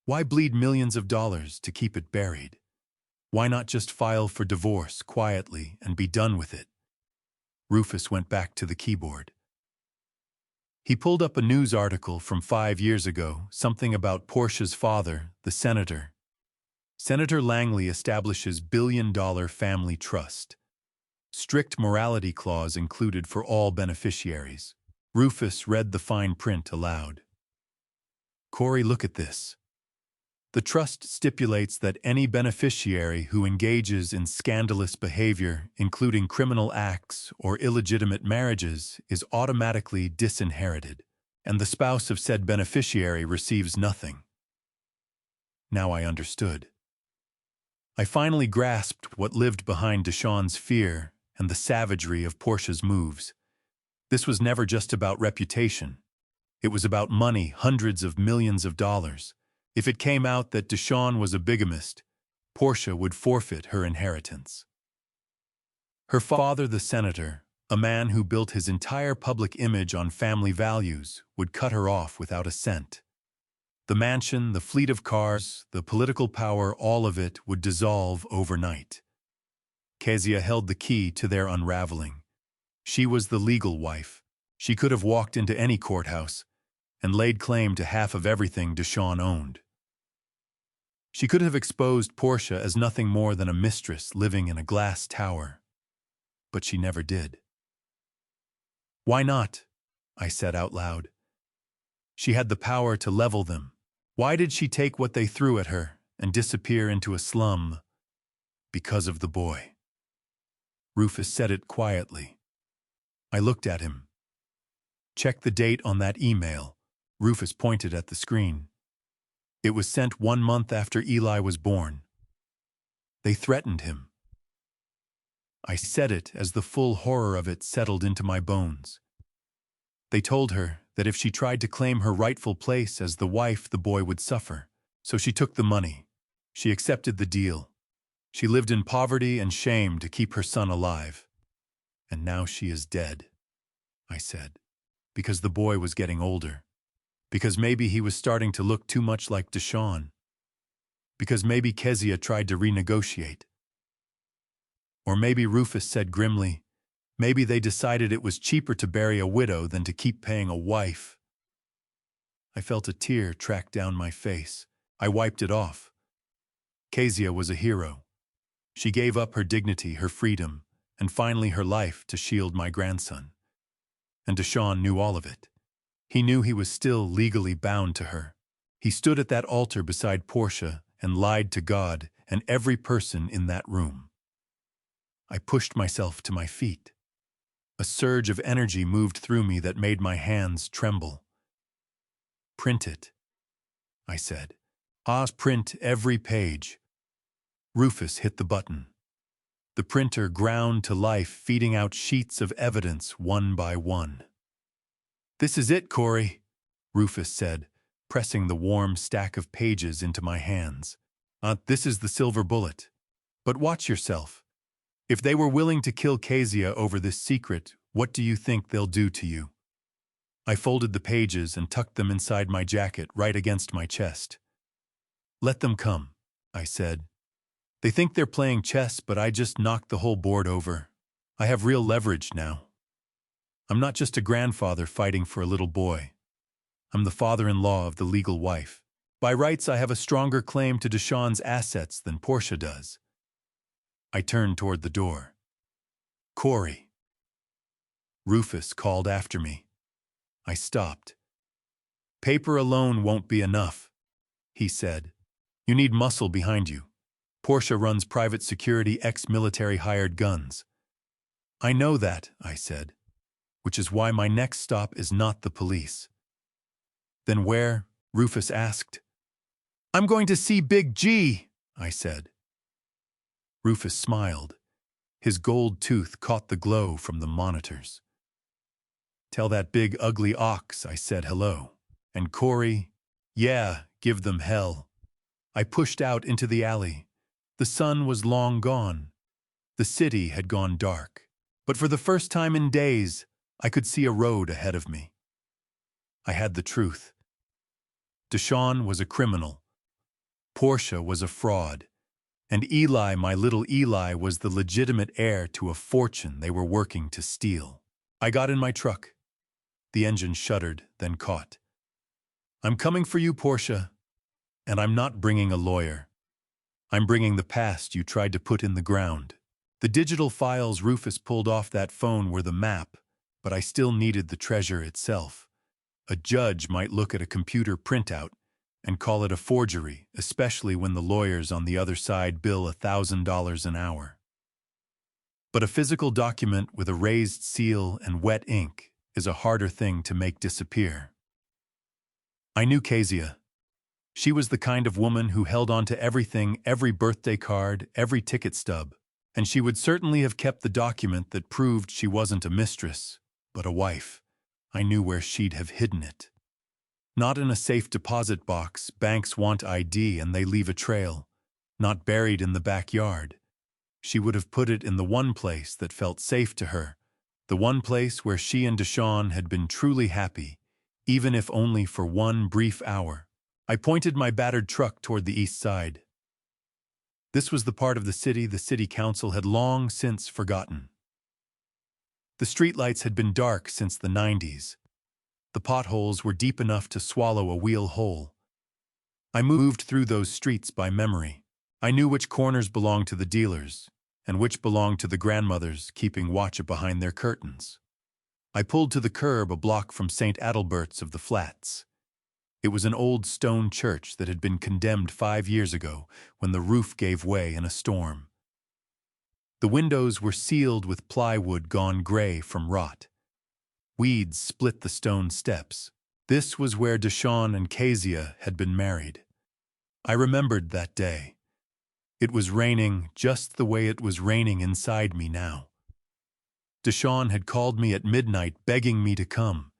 "Why bleed millions of dollars to keep it buried? Why not just file for divorce quietly and be done with it?" Rufus went back to the keyboard. He pulled up a news article from 5 years ago, something about Portia's father, the senator. Senator Langley establishes billion-dollar family trust. Strict morality clause included for all beneficiaries. Rufus read the fine print aloud. "Corey, look at this. The trust stipulates that any beneficiary who engages in scandalous behavior, including criminal acts or illegitimate marriages, is automatically disinherited, and the spouse of said beneficiary receives nothing." Now I understood. I finally grasped what lived behind Deshawn's fear and the savagery of Portia's moves. This was never just about reputation. It was about money, hundreds of millions of dollars. If it came out that Deshawn was a bigamist, Portia would forfeit her inheritance. Her father, the senator, a man who built his entire public image on family values, would cut her off without a cent. The mansion, the fleet of cars, the political power, all of it would dissolve overnight. Kezia held the key to their unraveling. She was the legal wife. She could have walked into any courthouse and laid claim to half of everything Deshawn owned. She could have exposed Portia as nothing more than a mistress living in a glass tower. But she never did. "Why not?" I said out loud. She had the power to level them. Why did she take what they threw at her and disappear into a slum? Because of the boy. Rufus said it quietly. I looked at him. "Check the date on that email." Rufus pointed at the screen. "It was sent 1 month after Eli was born. They threatened him." I said it as the full horror of it settled into my bones. They told her that if she tried to claim her rightful place as the wife, the boy would suffer. So she took the money. She accepted the deal. She lived in poverty and shame to keep her son alive. And now she is dead, I said, because the boy was getting older, because maybe he was starting to look too much like Deshawn, because maybe Kezia tried to renegotiate. Or maybe Rufus said grimly, maybe they decided it was cheaper to bury a widow than to keep paying a wife. I felt a tear track down my face. I wiped it off. Kezia was a hero. She gave up her dignity, her freedom, and finally her life to shield my grandson. And Deshawn knew all of it. He knew he was still legally bound to her. He stood at that altar beside Portia and lied to God and every person in that room. I pushed myself to my feet. A surge of energy moved through me that made my hands tremble. Print it, I said. Print every page. Rufus hit the button. The printer ground to life, feeding out sheets of evidence one by one. This is it, Corey, Rufus said, pressing the warm stack of pages into my hands. This is the silver bullet. But watch yourself. If they were willing to kill Kezia over this secret, what do you think they'll do to you? I folded the pages and tucked them inside my jacket right against my chest. Let them come, I said. They think they're playing chess, but I just knocked the whole board over. I have real leverage now. I'm not just a grandfather fighting for a little boy. I'm the father-in-law of the legal wife. By rights, I have a stronger claim to Deshawn's assets than Portia does. I turned toward the door. Corey. Rufus called after me. I stopped. Paper alone won't be enough, he said. You need muscle behind you. Portia runs private security, ex-military hired guns. I know that, I said, which is why my next stop is not the police. Then where? Rufus asked. I'm going to see Big G, I said. Rufus smiled. His gold tooth caught the glow from the monitors. Tell that big ugly ox I said hello. And Corey, yeah, give them hell. I pushed out into the alley. The sun was long gone. The city had gone dark. But for the first time in days, I could see a road ahead of me. I had the truth. Deshawn was a criminal. Portia was a fraud. And Eli, my little Eli, was the legitimate heir to a fortune they were working to steal. I got in my truck. The engine shuddered, then caught. I'm coming for you, Portia. And I'm not bringing a lawyer. I'm bringing the past you tried to put in the ground. The digital files Rufus pulled off that phone were the map, but I still needed the treasure itself. A judge might look at a computer printout and call it a forgery, especially when the lawyers on the other side bill $1,000 an hour. But a physical document with a raised seal and wet ink is a harder thing to make disappear. I knew Kezia. She was the kind of woman who held on to everything, every birthday card, every ticket stub, and she would certainly have kept the document that proved she wasn't a mistress, but a wife. I knew where she'd have hidden it. Not in a safe deposit box. Banks want ID and they leave a trail. Not buried in the backyard. She would have put it in the one place that felt safe to her, the one place where she and Deshawn had been truly happy, even if only for one brief hour. I pointed my battered truck toward the east side. This was the part of the city council had long since forgotten. The streetlights had been dark since the 90s. The potholes were deep enough to swallow a wheel whole. I moved through those streets by memory. I knew which corners belonged to the dealers, and which belonged to the grandmothers keeping watch behind their curtains. I pulled to the curb a block from St. Adalbert's of the Flats. It was an old stone church that had been condemned 5 years ago when the roof gave way in a storm. The windows were sealed with plywood gone gray from rot. Weeds split the stone steps. This was where Deshawn and Kezia had been married. I remembered that day. It was raining just the way it was raining inside me now. Deshawn had called me at midnight begging me to come.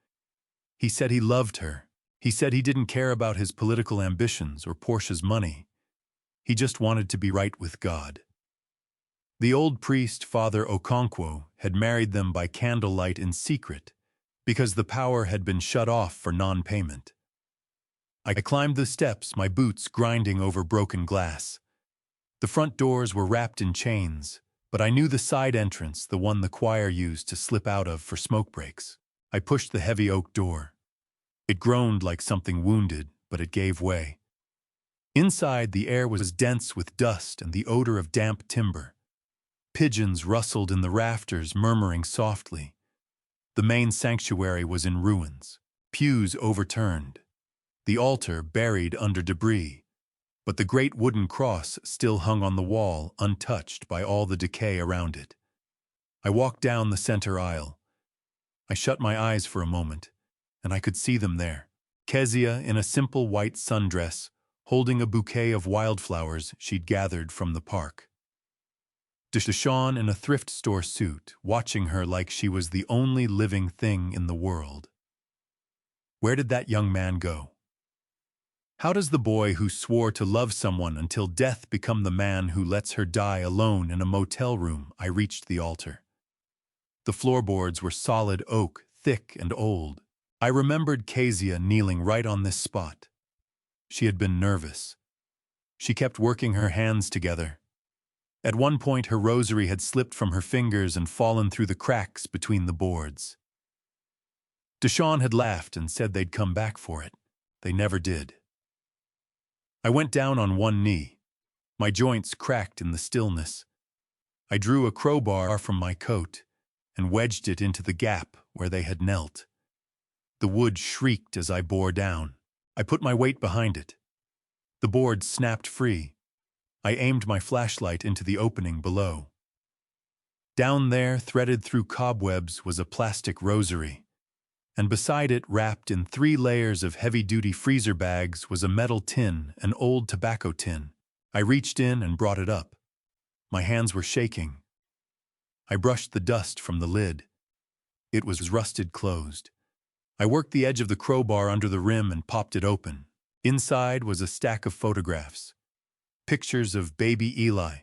He said he loved her. He said he didn't care about his political ambitions or Portia's money. He just wanted to be right with God. The old priest, Father Okonkwo, had married them by candlelight in secret because the power had been shut off for non-payment. I climbed the steps, my boots grinding over broken glass. The front doors were wrapped in chains, but I knew the side entrance, the one the choir used to slip out of for smoke breaks. I pushed the heavy oak door. It groaned like something wounded, but it gave way. Inside, the air was dense with dust and the odor of damp timber. Pigeons rustled in the rafters, murmuring softly. The main sanctuary was in ruins, pews overturned, the altar buried under debris, but the great wooden cross still hung on the wall, untouched by all the decay around it. I walked down the center aisle. I shut my eyes for a moment, and I could see them there. Kezia in a simple white sundress, holding a bouquet of wildflowers she'd gathered from the park. Deshawn in a thrift store suit, watching her like she was the only living thing in the world. Where did that young man go? How does the boy who swore to love someone until death become the man who lets her die alone in a motel room? I reached the altar. The floorboards were solid oak, thick and old. I remembered Kezia kneeling right on this spot. She had been nervous. She kept working her hands together. At one point, her rosary had slipped from her fingers and fallen through the cracks between the boards. Deshawn had laughed and said they'd come back for it. They never did. I went down on one knee. My joints cracked in the stillness. I drew a crowbar from my coat and wedged it into the gap where they had knelt. The wood shrieked as I bore down. I put my weight behind it. The board snapped free. I aimed my flashlight into the opening below. Down there, threaded through cobwebs, was a plastic rosary, and beside it, wrapped in 3 layers of heavy-duty freezer bags, was a metal tin, an old tobacco tin. I reached in and brought it up. My hands were shaking. I brushed the dust from the lid. It was rusted closed. I worked the edge of the crowbar under the rim and popped it open. Inside was a stack of photographs. Pictures of baby Eli.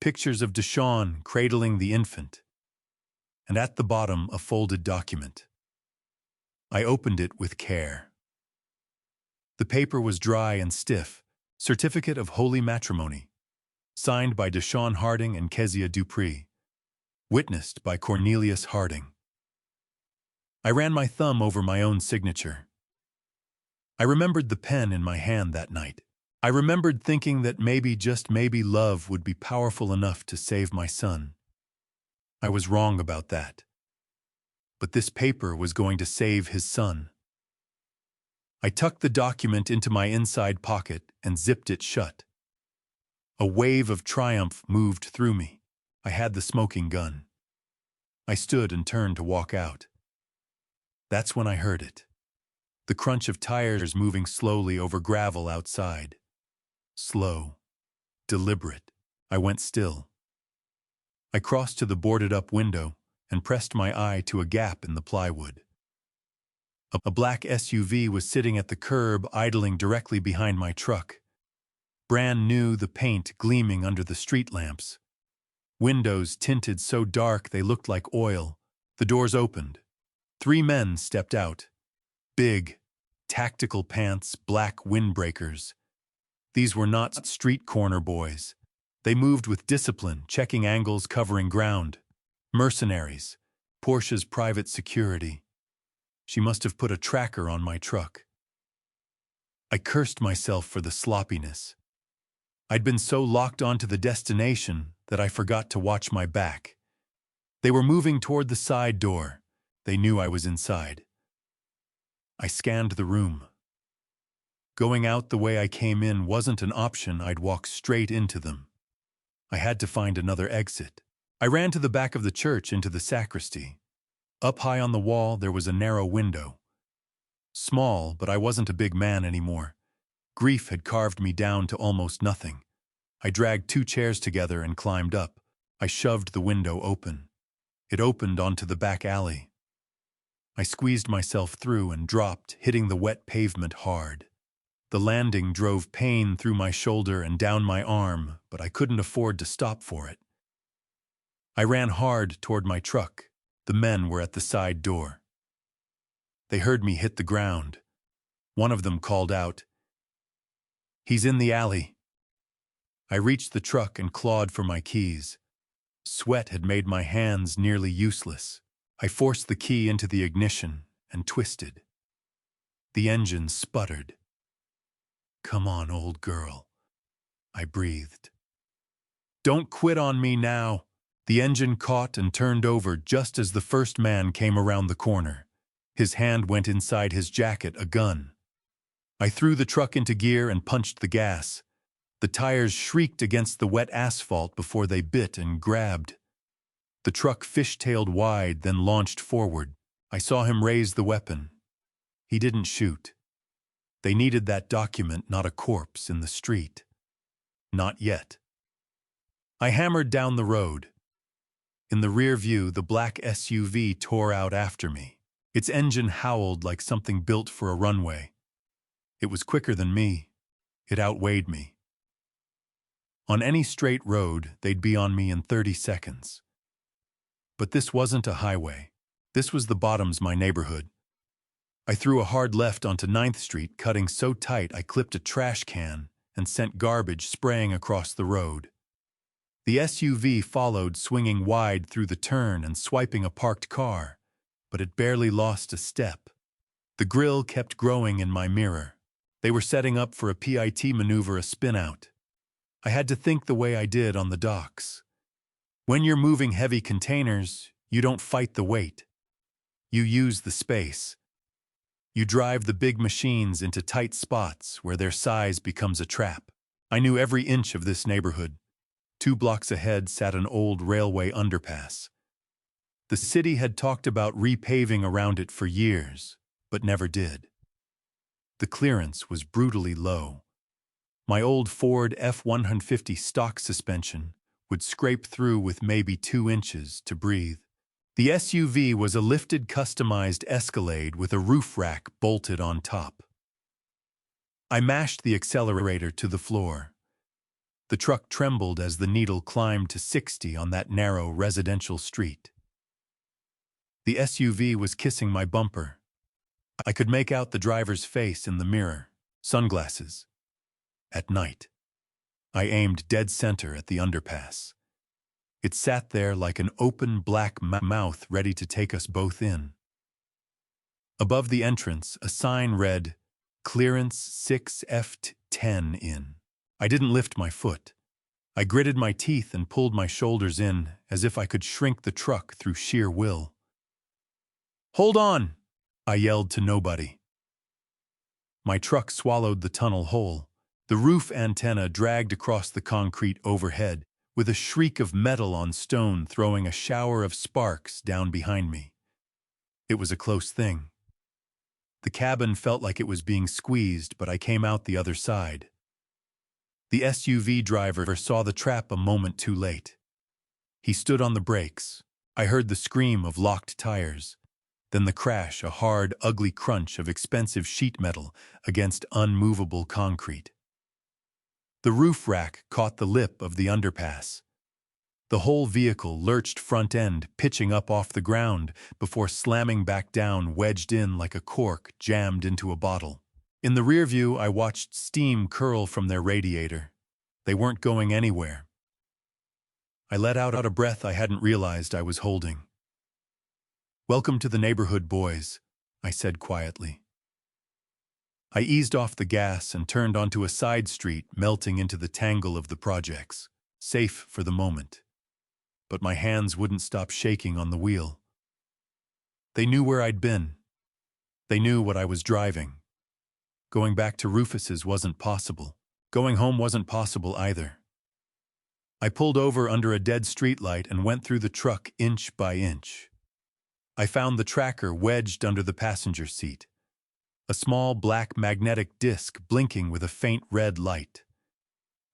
Pictures of Deshawn cradling the infant. And at the bottom, a folded document. I opened it with care. The paper was dry and stiff. Certificate of Holy Matrimony. Signed by Deshawn Harding and Kezia Dupree. Witnessed by Cornelius Harding. I ran my thumb over my own signature. I remembered the pen in my hand that night. I remembered thinking that maybe, just maybe, love would be powerful enough to save my son. I was wrong about that. But this paper was going to save his son. I tucked the document into my inside pocket and zipped it shut. A wave of triumph moved through me. I had the smoking gun. I stood and turned to walk out. That's when I heard it. The crunch of tires moving slowly over gravel outside. Slow. Deliberate. I went still. I crossed to the boarded-up window and pressed my eye to a gap in the plywood. A black SUV was sitting at the curb, idling directly behind my truck. Brand new, the paint gleaming under the street lamps. Windows tinted so dark they looked like oil. The doors opened. 3 men stepped out. Big, tactical pants, black windbreakers. These were not street corner boys. They moved with discipline, checking angles, covering ground. Mercenaries. Porsche's private security. She must have put a tracker on my truck. I cursed myself for the sloppiness. I'd been so locked onto the destination that I forgot to watch my back. They were moving toward the side door. They knew I was inside. I scanned the room. Going out the way I came in wasn't an option. I'd walk straight into them. I had to find another exit. I ran to the back of the church into the sacristy. Up high on the wall, there was a narrow window. Small, but I wasn't a big man anymore. Grief had carved me down to almost nothing. I dragged 2 chairs together and climbed up. I shoved the window open. It opened onto the back alley. I squeezed myself through and dropped, hitting the wet pavement hard. The landing drove pain through my shoulder and down my arm, but I couldn't afford to stop for it. I ran hard toward my truck. The men were at the side door. They heard me hit the ground. One of them called out, "He's in the alley." I reached the truck and clawed for my keys. Sweat had made my hands nearly useless. I forced the key into the ignition and twisted. The engine sputtered. "Come on, old girl," I breathed. "Don't quit on me now." The engine caught and turned over just as the first man came around the corner. His hand went inside his jacket, a gun. I threw the truck into gear and punched the gas. The tires shrieked against the wet asphalt before they bit and grabbed. The truck fishtailed wide, then launched forward. I saw him raise the weapon. He didn't shoot. They needed that document, not a corpse in the street. Not yet. I hammered down the road. In the rear view, the black SUV tore out after me. Its engine howled like something built for a runway. It was quicker than me. It outweighed me. On any straight road, they'd be on me in 30 seconds. But this wasn't a highway. This was the Bottoms, my neighborhood. I threw a hard left onto 9th Street, cutting so tight I clipped a trash can and sent garbage spraying across the road. The SUV followed, swinging wide through the turn and swiping a parked car, but it barely lost a step. The grill kept growing in my mirror. They were setting up for a PIT maneuver, a spin-out. I had to think the way I did on the docks. When you're moving heavy containers, you don't fight the weight. You use the space. You drive the big machines into tight spots where their size becomes a trap. I knew every inch of this neighborhood. 2 blocks ahead sat an old railway underpass. The city had talked about repaving around it for years, but never did. The clearance was brutally low. My old Ford F-150 stock suspension would scrape through with maybe 2 inches to breathe. The SUV was a lifted, customized Escalade with a roof rack bolted on top. I mashed the accelerator to the floor. The truck trembled as the needle climbed to 60 on that narrow residential street. The SUV was kissing my bumper. I could make out the driver's face in the mirror, sunglasses. At night, I aimed dead center at the underpass. It sat there like an open black mouth ready to take us both in. Above the entrance, a sign read, "Clearance 6F10 in." I didn't lift my foot. I gritted my teeth and pulled my shoulders in as if I could shrink the truck through sheer will. "Hold on!" I yelled to nobody. My truck swallowed the tunnel hole. The roof antenna dragged across the concrete overhead, with a shriek of metal on stone throwing a shower of sparks down behind me. It was a close thing. The cabin felt like it was being squeezed, but I came out the other side. The SUV driver saw the trap a moment too late. He stood on the brakes. I heard the scream of locked tires. Then the crash, a hard, ugly crunch of expensive sheet metal against unmovable concrete. The roof rack caught the lip of the underpass. The whole vehicle lurched front end, pitching up off the ground before slamming back down, wedged in like a cork jammed into a bottle. In the rear view, I watched steam curl from their radiator. They weren't going anywhere. I let out a breath I hadn't realized I was holding. "Welcome to the neighborhood, boys," I said quietly. I eased off the gas and turned onto a side street, melting into the tangle of the projects, safe for the moment. But my hands wouldn't stop shaking on the wheel. They knew where I'd been. They knew what I was driving. Going back to Rufus's wasn't possible. Going home wasn't possible either. I pulled over under a dead streetlight and went through the truck inch by inch. I found the tracker wedged under the passenger seat, a small black magnetic disc blinking with a faint red light.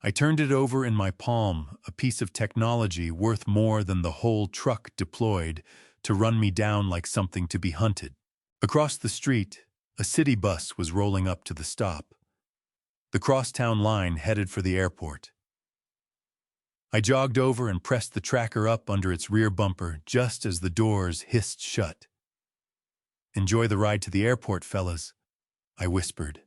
I turned it over in my palm, a piece of technology worth more than the whole truck deployed to run me down like something to be hunted. Across the street, a city bus was rolling up to the stop. The crosstown line headed for the airport. I jogged over and pressed the tracker up under its rear bumper just as the doors hissed shut. "Enjoy the ride to the airport, fellas," I whispered.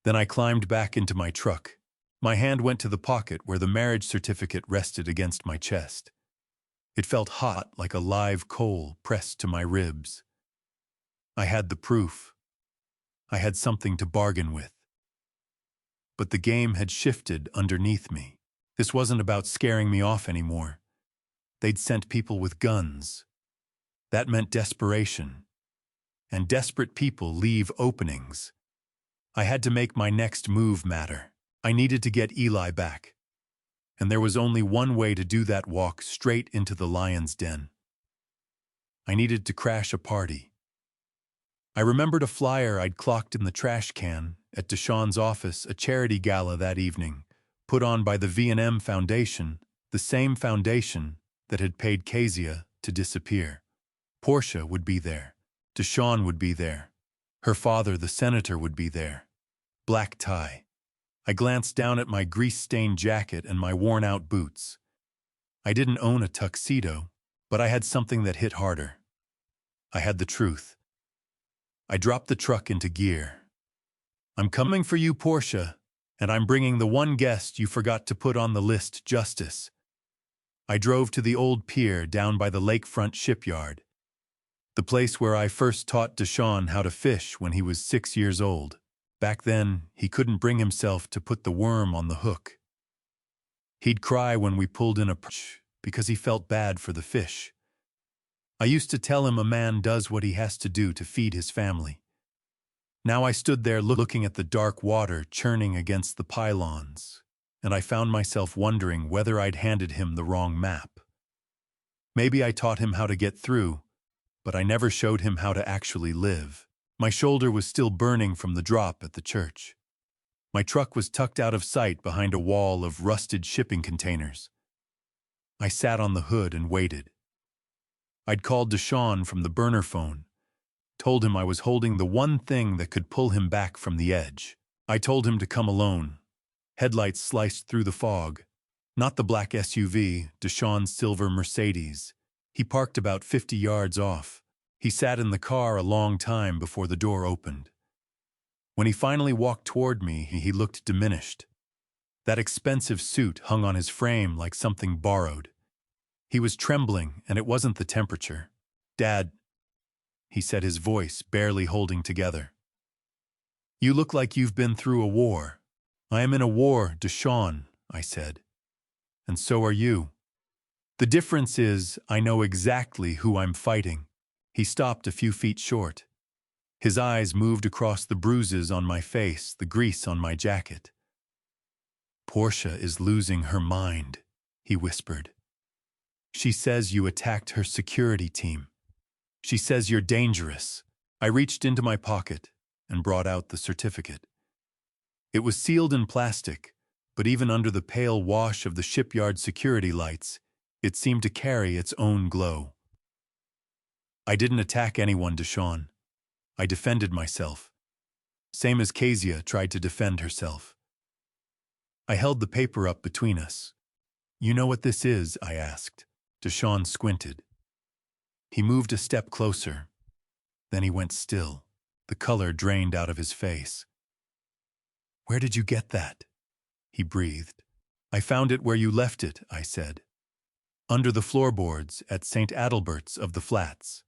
Then I climbed back into my truck. My hand went to the pocket where the marriage certificate rested against my chest. It felt hot like a live coal pressed to my ribs. I had the proof. I had something to bargain with. But the game had shifted underneath me. This wasn't about scaring me off anymore. They'd sent people with guns. That meant desperation. And desperate people leave openings. I had to make my next move matter. I needed to get Eli back. And there was only one way to do that: walk straight into the lion's den. I needed to crash a party. I remembered a flyer I'd clocked in the trash can at Deshawn's office, a charity gala that evening, put on by the V&M Foundation, the same foundation that had paid Kezia to disappear. Portia would be there. Deshawn would be there. Her father, the senator, would be there. Black tie. I glanced down at my grease-stained jacket and my worn-out boots. I didn't own a tuxedo, but I had something that hit harder. I had the truth. I dropped the truck into gear. "I'm coming for you, Portia, and I'm bringing the one guest you forgot to put on the list, Justice." I drove to the old pier down by the lakefront shipyard, the place where I first taught Deshawn how to fish when he was 6 years old. Back then, he couldn't bring himself to put the worm on the hook. He'd cry when we pulled in a perch because he felt bad for the fish. I used to tell him a man does what he has to do to feed his family. Now I stood there looking at the dark water churning against the pylons, and I found myself wondering whether I'd handed him the wrong map. Maybe I taught him how to get through, but I never showed him how to actually live. My shoulder was still burning from the drop at the church. My truck was tucked out of sight behind a wall of rusted shipping containers. I sat on the hood and waited. I'd called Deshawn from the burner phone, told him I was holding the one thing that could pull him back from the edge. I told him to come alone. Headlights sliced through the fog. Not the black SUV, Deshawn's silver Mercedes. He parked about 50 yards off. He sat in the car a long time before the door opened. When he finally walked toward me, he looked diminished. That expensive suit hung on his frame like something borrowed. He was trembling, and it wasn't the temperature. "Dad," he said, his voice barely holding together. "You look like you've been through a war." "I am in a war, Deshawn," I said. "And so are you. The difference is I know exactly who I'm fighting." He stopped a few feet short. His eyes moved across the bruises on my face, the grease on my jacket. "Portia is losing her mind," he whispered. "She says you attacked her security team. She says you're dangerous." I reached into my pocket and brought out the certificate. It was sealed in plastic, but even under the pale wash of the shipyard security lights, it seemed to carry its own glow. "I didn't attack anyone, Deshawn. I defended myself. Same as Kezia tried to defend herself." I held the paper up between us. "You know what this is?" I asked. Deshawn squinted. He moved a step closer. Then he went still. The color drained out of his face. "Where did you get that?" he breathed. "I found it where you left it," I said. "Under the floorboards at St. Adalbert's of the Flats.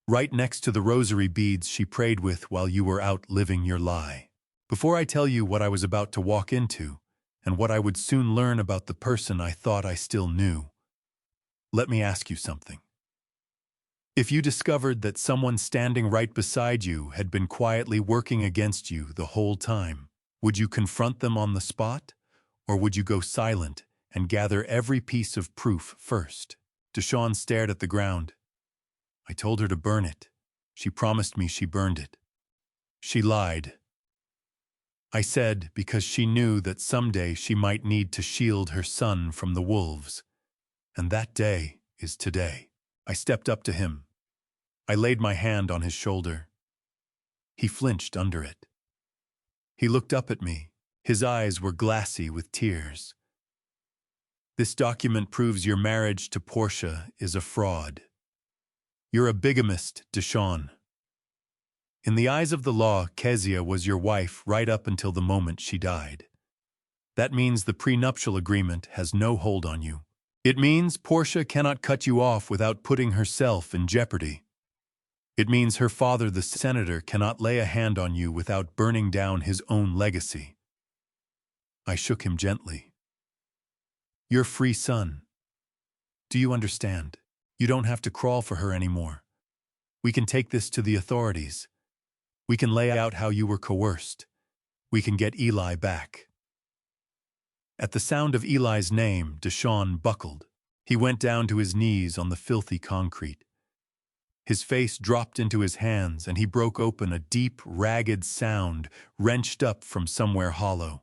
Right next to the rosary beads she prayed with while you were out living your lie." Before I tell you what I was about to walk into, and what I would soon learn about the person I thought I still knew, let me ask you something. If you discovered that someone standing right beside you had been quietly working against you the whole time, would you confront them on the spot, or would you go silent and gather every piece of proof first? Deshawn stared at the ground. "I told her to burn it. She promised me she burned it." "She lied," I said, because she knew that someday she might need to shield her son from the wolves. And that day is today. I stepped up to him. I laid my hand on his shoulder. He flinched under it. He looked up at me. His eyes were glassy with tears. This document proves your marriage to Portia is a fraud. You're a bigamist, Deshawn. In the eyes of the law, Kezia was your wife right up until the moment she died. That means the prenuptial agreement has no hold on you. It means Portia cannot cut you off without putting herself in jeopardy. It means her father, the senator, cannot lay a hand on you without burning down his own legacy. I shook him gently. Your free son. Do you understand? You don't have to crawl for her anymore. We can take this to the authorities. We can lay out how you were coerced. We can get Eli back. At the sound of Eli's name, Deshawn buckled. He went down to his knees on the filthy concrete. His face dropped into his hands, and he broke open a deep, ragged sound wrenched up from somewhere hollow.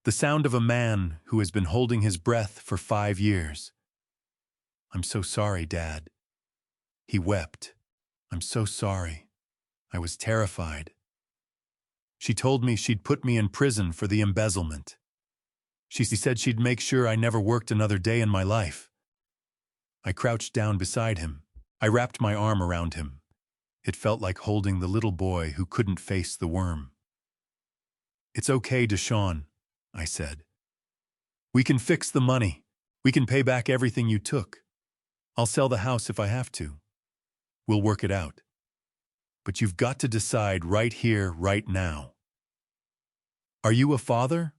The sound of a man who has been holding his breath for 5 years. I'm so sorry, Dad. He wept. I'm so sorry. I was terrified. She told me she'd put me in prison for the embezzlement. She said she'd make sure I never worked another day in my life. I crouched down beside him. I wrapped my arm around him. It felt like holding the little boy who couldn't face the worm. It's okay, Deshawn, I said. We can fix the money. We can pay back everything you took. I'll sell the house if I have to. We'll work it out. But you've got to decide right here, right now. Are you a father?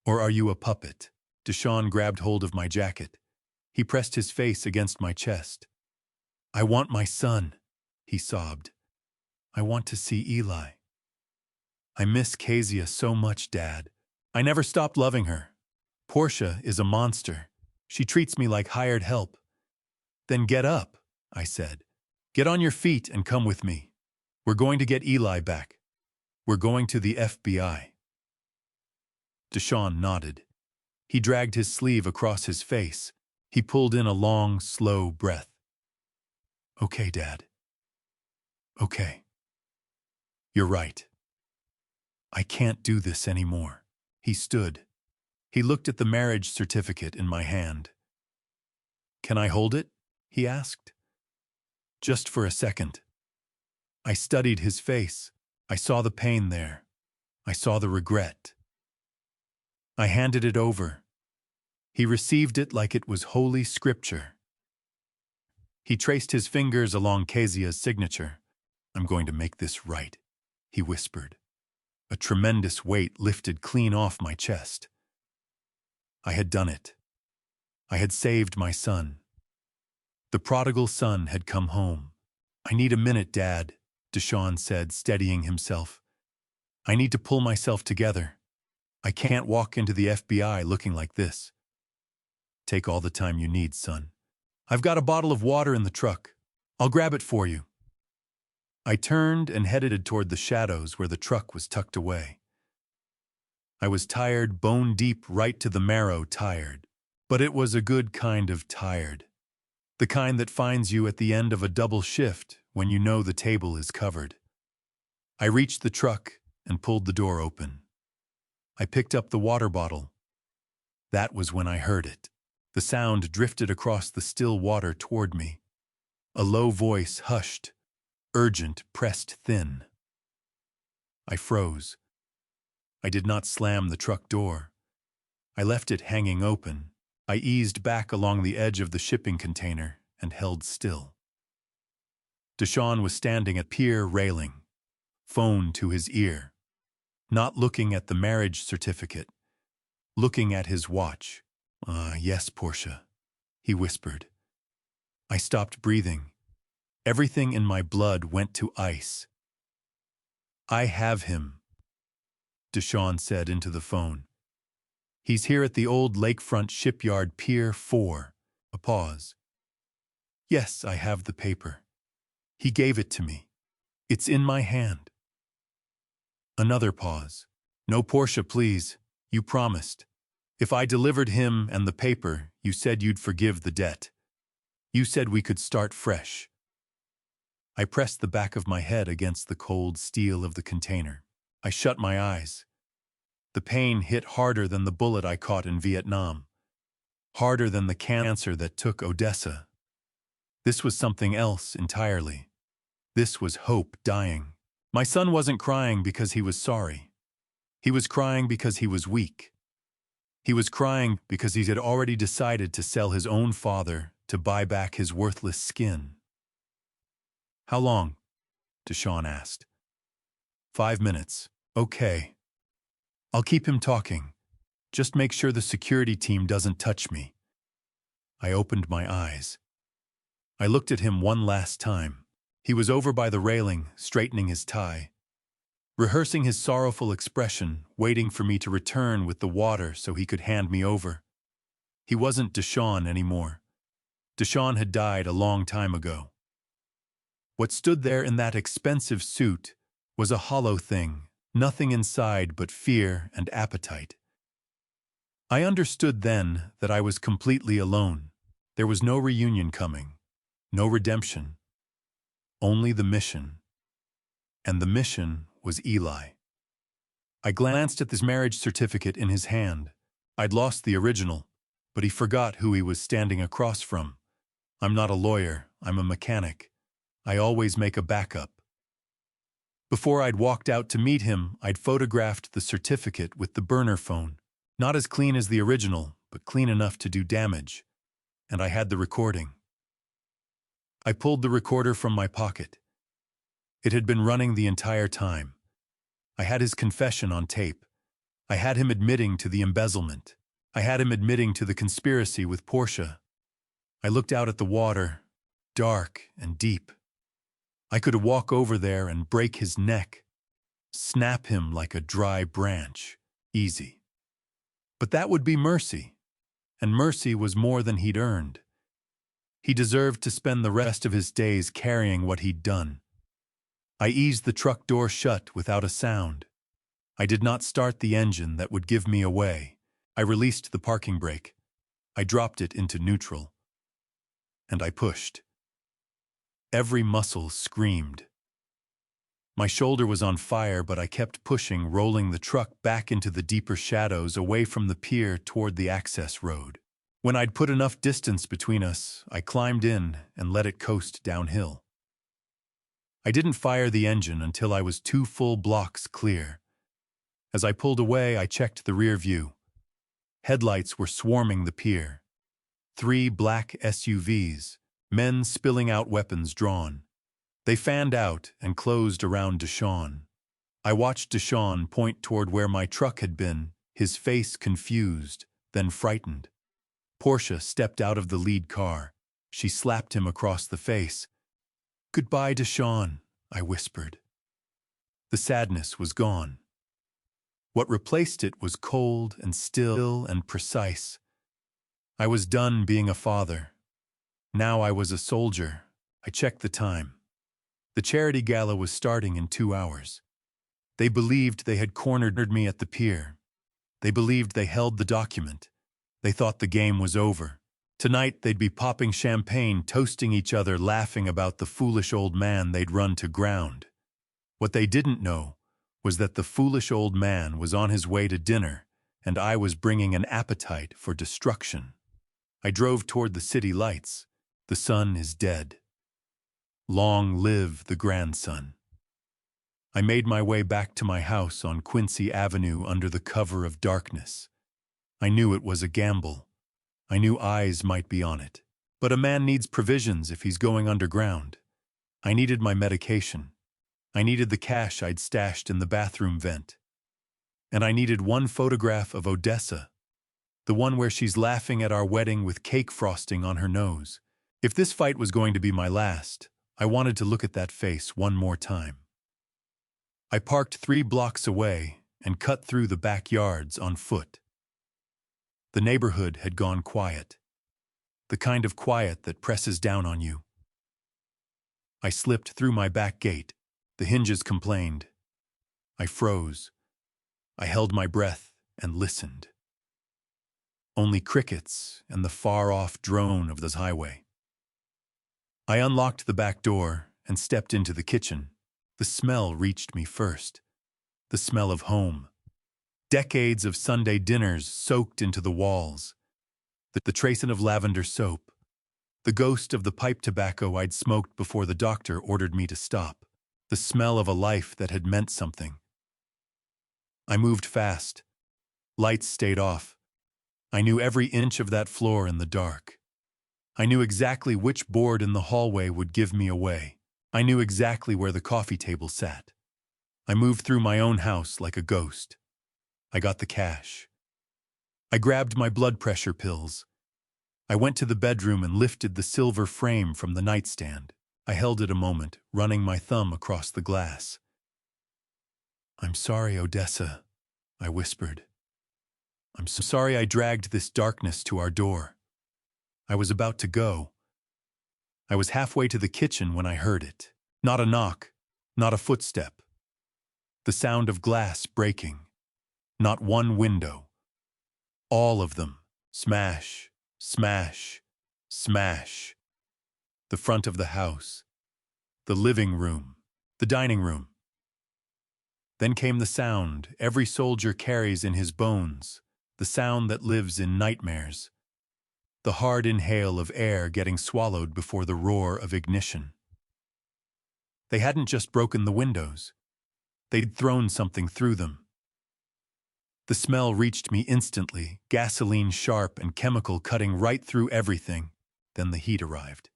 Or are you a puppet? Deshawn grabbed hold of my jacket. He pressed his face against my chest. I want my son, he sobbed. I want to see Eli. I miss Kezia so much, Dad. I never stopped loving her. Portia is a monster. She treats me like hired help. Then get up, I said. Get on your feet and come with me. We're going to get Eli back. We're going to the FBI. Deshawn nodded. He dragged his sleeve across his face. He pulled in a long, slow breath. Okay, Dad. Okay. You're right. I can't do this anymore. He stood. He looked at the marriage certificate in my hand. Can I hold it? He asked. Just for a second. I studied his face. I saw the pain there. I saw the regret. I handed it over. He received it like it was holy scripture. He traced his fingers along Kezia's signature. I'm going to make this right, he whispered. A tremendous weight lifted clean off my chest. I had done it. I had saved my son. The prodigal son had come home. I need a minute, Dad, Deshawn said, steadying himself. I need to pull myself together. I can't walk into the FBI looking like this. Take all the time you need, son. I've got a bottle of water in the truck. I'll grab it for you. I turned and headed toward the shadows where the truck was tucked away. I was tired, bone deep, right to the marrow tired. But it was a good kind of tired. The kind that finds you at the end of a double shift when you know the table is covered. I reached the truck and pulled the door open. I picked up the water bottle. That was when I heard it. The sound drifted across the still water toward me. A low voice hushed, urgent, pressed thin. I froze. I did not slam the truck door. I left it hanging open. I eased back along the edge of the shipping container and held still. Deshawn was standing at pier railing, phone to his ear, not looking at the marriage certificate, looking at his watch. Yes, Portia, he whispered. I stopped breathing. Everything in my blood went to ice. I have him, Deshawn said into the phone. He's here at the old lakefront shipyard, Pier 4. A pause. Yes, I have the paper. He gave it to me. It's in my hand. Another pause. No, Portia, please. You promised. If I delivered him and the paper, you said you'd forgive the debt. You said we could start fresh. I pressed the back of my head against the cold steel of the container. I shut my eyes. The pain hit harder than the bullet I caught in Vietnam. harder than the cancer that took Odessa. This was something else entirely. This was hope dying. My son wasn't crying because he was sorry. He was crying because he was weak. He was crying because he had already decided to sell his own father to buy back his worthless skin. "How long?" Deshawn asked. "5 minutes. Okay. I'll keep him talking. Just make sure the security team doesn't touch me." I opened my eyes. I looked at him one last time. He was over by the railing, straightening his tie, rehearsing his sorrowful expression, waiting for me to return with the water so he could hand me over. He wasn't Deshawn anymore. Deshawn had died a long time ago. What stood there in that expensive suit was a hollow thing, nothing inside but fear and appetite. I understood then that I was completely alone. There was no reunion coming, no redemption, only the mission. And the mission was Eli. I glanced at this marriage certificate in his hand. I'd lost the original, but he forgot who he was standing across from. I'm not a lawyer, I'm a mechanic. I always make a backup. Before I'd walked out to meet him, I'd photographed the certificate with the burner phone. Not as clean as the original, but clean enough to do damage. And I had the recording. I pulled the recorder from my pocket. It had been running the entire time. I had his confession on tape. I had him admitting to the embezzlement. I had him admitting to the conspiracy with Portia. I looked out at the water, dark and deep. I could walk over there and break his neck, snap him like a dry branch, easy. But that would be mercy, and mercy was more than he'd earned. He deserved to spend the rest of his days carrying what he'd done. I eased the truck door shut without a sound. I did not start the engine that would give me away. I released the parking brake. I dropped it into neutral. And I pushed. Every muscle screamed. My shoulder was on fire, but I kept pushing, rolling the truck back into the deeper shadows away from the pier toward the access road. When I'd put enough distance between us, I climbed in and let it coast downhill. I didn't fire the engine until I was 2 full blocks clear. As I pulled away, I checked the rear view. Headlights were swarming the pier. 3 black SUVs, men spilling out weapons drawn. They fanned out and closed around Deshawn. I watched Deshawn point toward where my truck had been, his face confused, then frightened. Portia stepped out of the lead car. She slapped him across the face. "Goodbye, Deshawn," I whispered. The sadness was gone. What replaced it was cold and still and precise. I was done being a father. Now I was a soldier. I checked the time. The charity gala was starting in 2 hours. They believed they had cornered me at the pier. They believed they held the document. They thought the game was over. Tonight they'd be popping champagne, toasting each other, laughing about the foolish old man they'd run to ground. What they didn't know was that the foolish old man was on his way to dinner, and I was bringing an appetite for destruction. I drove toward the city lights. The sun is dead. Long live the grandson. I made my way back to my house on Quincy Avenue under the cover of darkness. I knew it was a gamble. I knew eyes might be on it. But a man needs provisions if he's going underground. I needed my medication. I needed the cash I'd stashed in the bathroom vent. And I needed one photograph of Odessa, the one where she's laughing at our wedding with cake frosting on her nose. If this fight was going to be my last, I wanted to look at that face one more time. I parked 3 blocks away and cut through the backyards on foot. The neighborhood had gone quiet, the kind of quiet that presses down on you. I slipped through my back gate. The hinges complained. I froze. I held my breath and listened. Only crickets and the far-off drone of the highway. I unlocked the back door and stepped into the kitchen. The smell reached me first. The smell of home. Decades of Sunday dinners soaked into the walls. The trace of lavender soap. The ghost of the pipe tobacco I'd smoked before the doctor ordered me to stop. The smell of a life that had meant something. I moved fast. Lights stayed off. I knew every inch of that floor in the dark. I knew exactly which board in the hallway would give me away. I knew exactly where the coffee table sat. I moved through my own house like a ghost. I got the cash. I grabbed my blood pressure pills. I went to the bedroom and lifted the silver frame from the nightstand. I held it a moment, running my thumb across the glass. "I'm sorry, Odessa," I whispered. "I'm so sorry I dragged this darkness to our door." I was about to go. I was halfway to the kitchen when I heard it. Not a knock, not a footstep. The sound of glass breaking. Not one window. All of them. Smash, smash, smash. The front of the house. The living room. The dining room. Then came the sound every soldier carries in his bones, the sound that lives in nightmares. The hard inhale of air getting swallowed before the roar of ignition. They hadn't just broken the windows. They'd thrown something through them. The smell reached me instantly, gasoline sharp and chemical cutting right through everything. Then the heat arrived.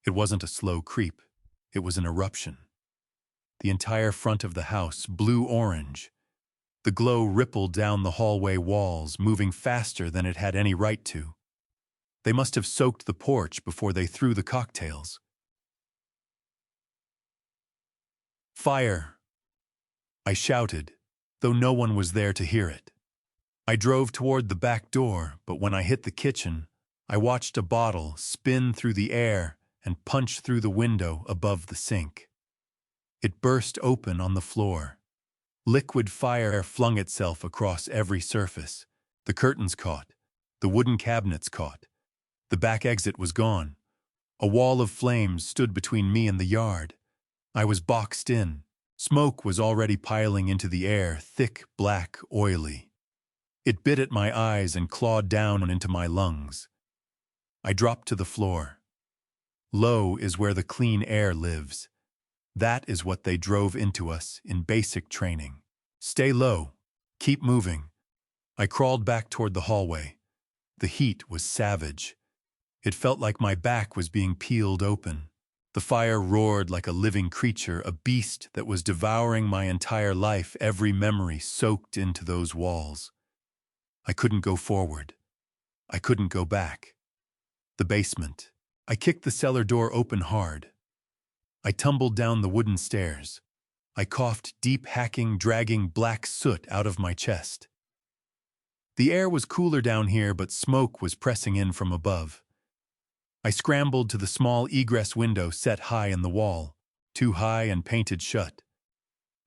It wasn't a slow creep. It was an eruption. The entire front of the house, blue-orange. The glow rippled down the hallway walls, moving faster than it had any right to. They must have soaked the porch before they threw the cocktails. "Fire!" I shouted, though no one was there to hear it. I drove toward the back door, but when I hit the kitchen, I watched a bottle spin through the air and punch through the window above the sink. It burst open on the floor. Liquid fire flung itself across every surface. The curtains caught. The wooden cabinets caught. The back exit was gone. A wall of flames stood between me and the yard. I was boxed in. Smoke was already piling into the air, thick, black, oily. It bit at my eyes and clawed down into my lungs. I dropped to the floor. Low is where the clean air lives. That is what they drove into us in basic training. Stay low. Keep moving. I crawled back toward the hallway. The heat was savage. It felt like my back was being peeled open. The fire roared like a living creature, a beast that was devouring my entire life, every memory soaked into those walls. I couldn't go forward. I couldn't go back. The basement. I kicked the cellar door open hard. I tumbled down the wooden stairs. I coughed deep, hacking, dragging black soot out of my chest. The air was cooler down here, but smoke was pressing in from above. I scrambled to the small egress window set high in the wall, too high and painted shut.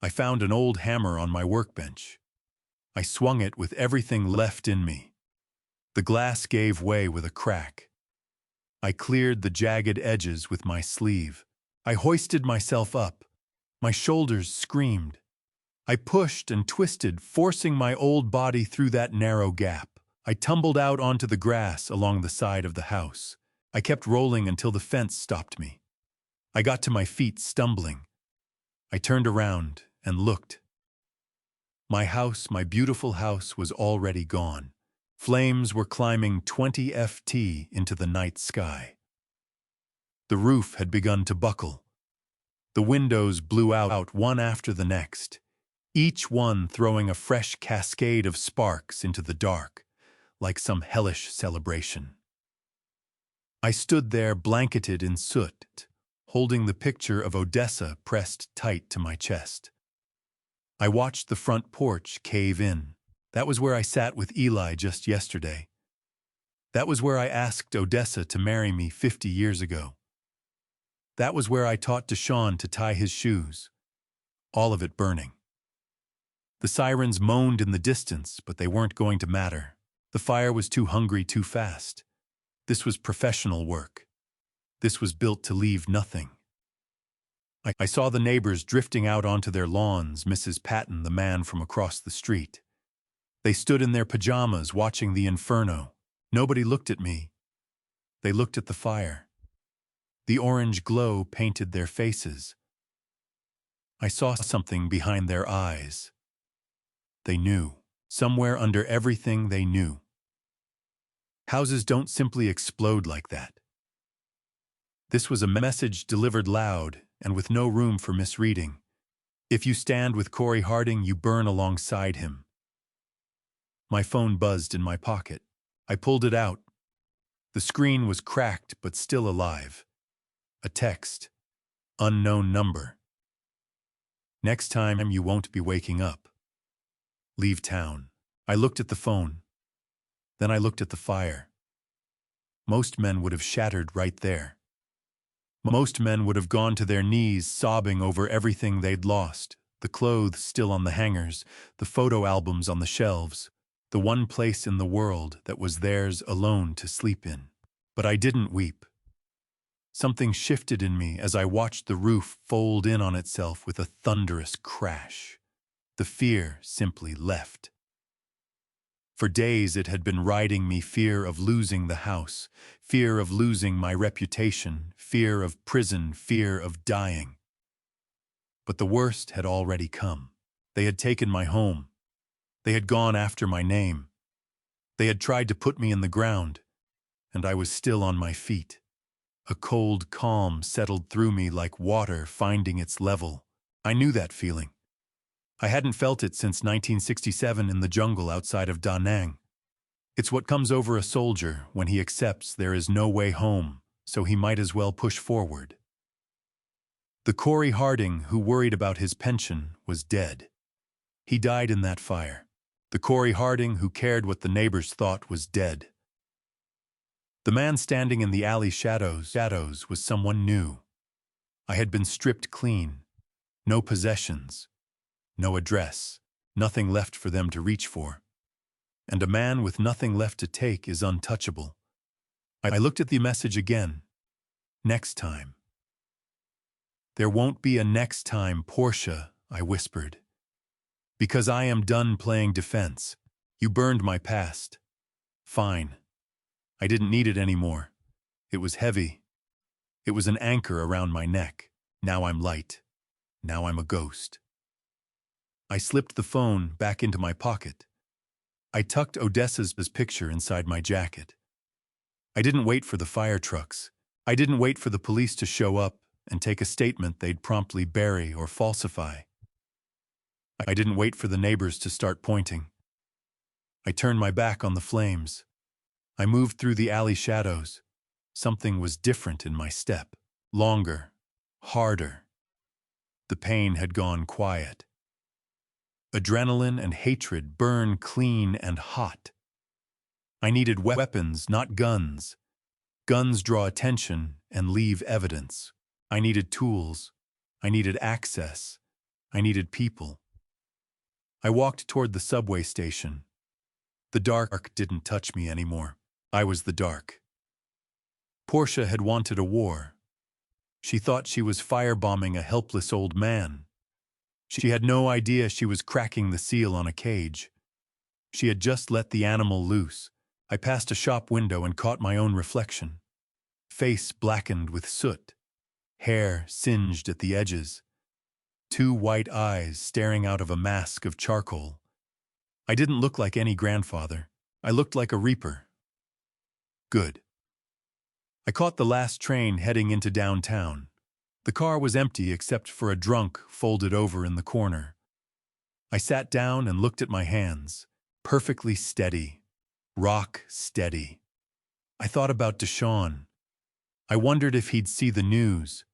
I found an old hammer on my workbench. I swung it with everything left in me. The glass gave way with a crack. I cleared the jagged edges with my sleeve. I hoisted myself up. My shoulders screamed. I pushed and twisted, forcing my old body through that narrow gap. I tumbled out onto the grass along the side of the house. I kept rolling until the fence stopped me. I got to my feet, stumbling. I turned around and looked. My house, my beautiful house, was already gone. Flames were climbing 20 ft into the night sky. The roof had begun to buckle. The windows blew out one after the next, each one throwing a fresh cascade of sparks into the dark, like some hellish celebration. I stood there blanketed in soot, holding the picture of Odessa pressed tight to my chest. I watched the front porch cave in. That was where I sat with Eli just yesterday. That was where I asked Odessa to marry me 50 years ago. That was where I taught Deshaun to tie his shoes. All of it burning. The sirens moaned in the distance, but they weren't going to matter. The fire was too hungry too fast. This was professional work. This was built to leave nothing. I saw the neighbors drifting out onto their lawns, Mrs. Patton, the man from across the street. They stood in their pajamas watching the inferno. Nobody looked at me. They looked at the fire. The orange glow painted their faces. I saw something behind their eyes. They knew. Somewhere under everything they knew. Houses don't simply explode like that. This was a message delivered loud and with no room for misreading. If you stand with Corey Harding, you burn alongside him. My phone buzzed in my pocket. I pulled it out. The screen was cracked but still alive. A text. Unknown number. Next time you won't be waking up. Leave town. I looked at the phone. Then I looked at the fire. Most men would have shattered right there. Most men would have gone to their knees sobbing over everything they'd lost, the clothes still on the hangers, the photo albums on the shelves, the one place in the world that was theirs alone to sleep in. But I didn't weep. Something shifted in me as I watched the roof fold in on itself with a thunderous crash. The fear simply left. For days it had been riding me, fear of losing the house, fear of losing my reputation, fear of prison, fear of dying. But the worst had already come. They had taken my home. They had gone after my name. They had tried to put me in the ground, and I was still on my feet. A cold calm settled through me like water finding its level. I knew that feeling. I hadn't felt it since 1967 in the jungle outside of Da Nang. It's what comes over a soldier when he accepts there is no way home, so he might as well push forward. The Corey Harding who worried about his pension was dead. He died in that fire. The Corey Harding who cared what the neighbors thought was dead. The man standing in the alley shadows was someone new. I had been stripped clean. No possessions. No address, nothing left for them to reach for. And a man with nothing left to take is untouchable. I looked at the message again. Next time. There won't be a next time, Portia, I whispered. Because I am done playing defense. You burned my past. Fine. I didn't need it anymore. It was heavy. It was an anchor around my neck. Now I'm light. Now I'm a ghost. I slipped the phone back into my pocket. I tucked Odessa's picture inside my jacket. I didn't wait for the fire trucks. I didn't wait for the police to show up and take a statement they'd promptly bury or falsify. I didn't wait for the neighbors to start pointing. I turned my back on the flames. I moved through the alley shadows. Something was different in my step. Longer. Harder. The pain had gone quiet. Adrenaline and hatred burn clean and hot. I needed weapons, not guns. Guns draw attention and leave evidence. I needed tools. I needed access. I needed people. I walked toward the subway station. The dark didn't touch me anymore. I was the dark. Portia had wanted a war. She thought she was firebombing a helpless old man. She had no idea she was cracking the seal on a cage. She had just let the animal loose. I passed a shop window and caught my own reflection. Face blackened with soot. Hair singed at the edges. Two white eyes staring out of a mask of charcoal. I didn't look like any grandfather. I looked like a reaper. Good. I caught the last train heading into downtown. The car was empty except for a drunk folded over in the corner. I sat down and looked at my hands, perfectly steady, rock steady. I thought about Deshaun. I wondered if he'd see the news.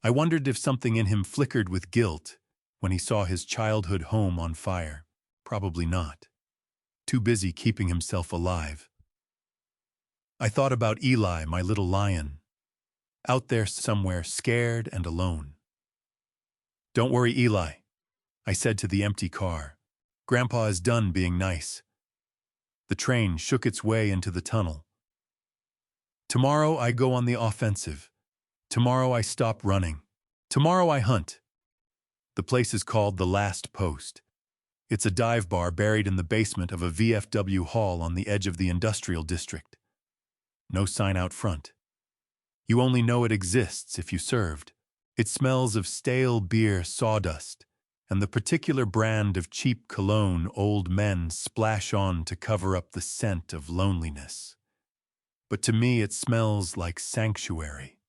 I wondered if something in him flickered with guilt when he saw his childhood home on fire. Probably not. Too busy keeping himself alive. I thought about Eli, my little lion. Out there somewhere, scared and alone. Don't worry, Eli, I said to the empty car. Grandpa is done being nice. The train shook its way into the tunnel. Tomorrow I go on the offensive. Tomorrow I stop running. Tomorrow I hunt. The place is called The Last Post. It's a dive bar buried in the basement of a VFW hall on the edge of the industrial district. No sign out front. You only know it exists if you served. It smells of stale beer sawdust and the particular brand of cheap cologne old men splash on to cover up the scent of loneliness. But to me it smells like sanctuary.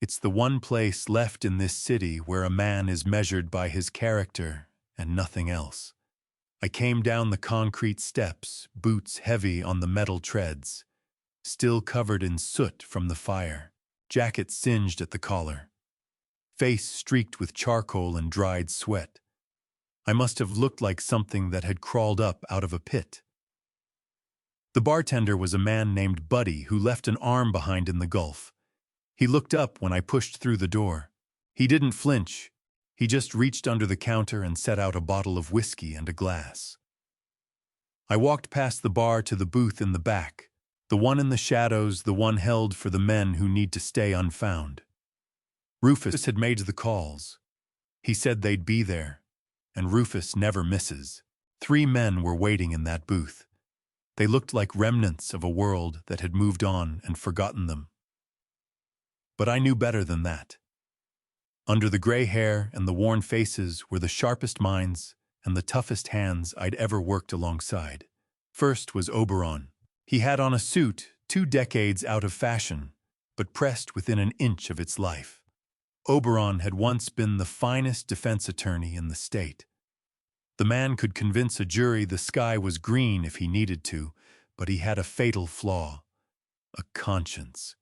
It's the one place left in this city where a man is measured by his character and nothing else. I came down the concrete steps, boots heavy on the metal treads, still covered in soot from the fire, jacket singed at the collar, face streaked with charcoal and dried sweat. I must have looked like something that had crawled up out of a pit. The bartender was a man named Buddy who left an arm behind in the Gulf. He looked up when I pushed through the door. He didn't flinch. He just reached under the counter and set out a bottle of whiskey and a glass. I walked past the bar to the booth in the back, the one in the shadows, the one held for the men who need to stay unfound. Rufus had made the calls. He said they'd be there, and Rufus never misses. 3 men were waiting in that booth. They looked like remnants of a world that had moved on and forgotten them. But I knew better than that. Under the gray hair and the worn faces were the sharpest minds and the toughest hands I'd ever worked alongside. First was Oberon. He had on a suit 2 decades out of fashion, but pressed within an inch of its life. Oberon had once been the finest defense attorney in the state. The man could convince a jury the sky was green if he needed to, but he had a fatal flaw: a conscience.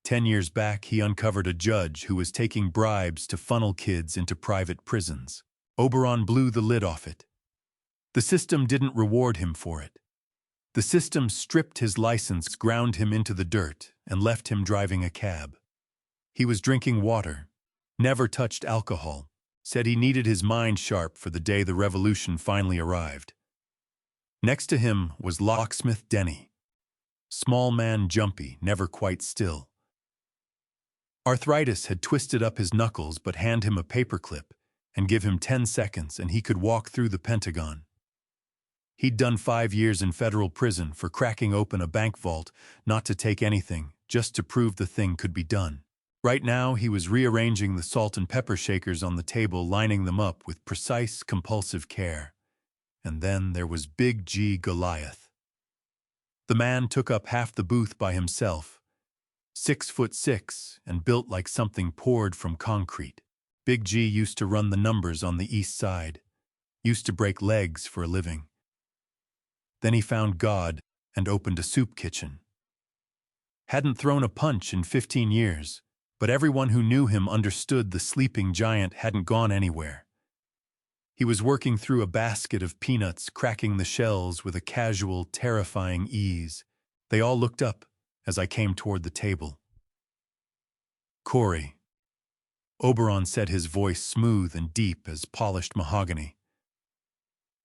10 years back, he uncovered a judge who was taking bribes to funnel kids into private prisons. Oberon blew the lid off it. The system didn't reward him for it. The system stripped his license, ground him into the dirt, and left him driving a cab. He was drinking water, never touched alcohol, said he needed his mind sharp for the day the revolution finally arrived. Next to him was locksmith Denny. Small man, jumpy, never quite still. Arthritis had twisted up his knuckles, but hand him a paperclip and give him 10 seconds and he could walk through the Pentagon. He'd done 5 years in federal prison for cracking open a bank vault, not to take anything, just to prove the thing could be done. Right now, he was rearranging the salt and pepper shakers on the table, lining them up with precise, compulsive care. And then there was Big G Goliath. The man took up half the booth by himself, 6'6" and built like something poured from concrete. Big G used to run the numbers on the east side, used to break legs for a living. Then he found God and opened a soup kitchen. Hadn't thrown a punch in 15 years, but everyone who knew him understood the sleeping giant hadn't gone anywhere. He was working through a basket of peanuts, cracking the shells with a casual, terrifying ease. They all looked up as I came toward the table. "Corey," Oberon said, his voice smooth and deep as polished mahogany.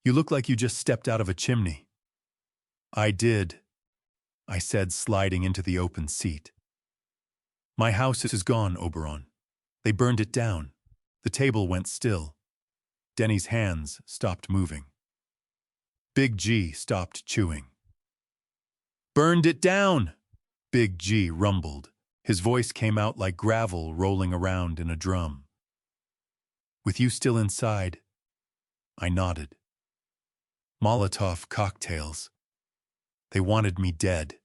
"You look like you just stepped out of a chimney." "I did," I said, sliding into the open seat. "My house is gone, Oberon. They burned it down." The table went still. Denny's hands stopped moving. Big G stopped chewing. "Burned it down!" Big G rumbled. His voice came out like gravel rolling around in a drum. "With you still inside?" I nodded. "Molotov cocktails. They wanted me dead.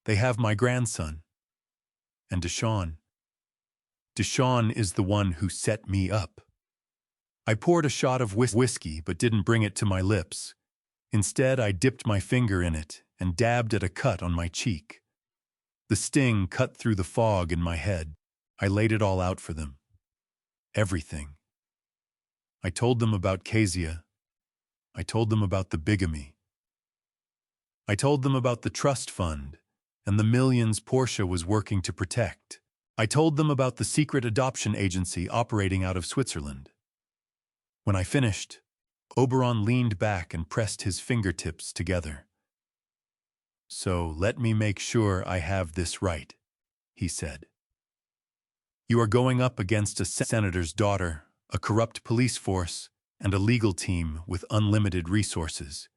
They have my grandson. And Deshaun. Deshaun is the one who set me up." I poured a shot of whiskey but didn't bring it to my lips. Instead, I dipped my finger in it and dabbed at a cut on my cheek. The sting cut through the fog in my head. I laid it all out for them. Everything. I told them about Kezia. I told them about the bigamy. I told them about the trust fund and the millions Portia was working to protect. I told them about the secret adoption agency operating out of Switzerland. When I finished, Oberon leaned back and pressed his fingertips together. "So let me make sure I have this right," he said. "You are going up against a senator's daughter, a corrupt police force, and a legal team with unlimited resources.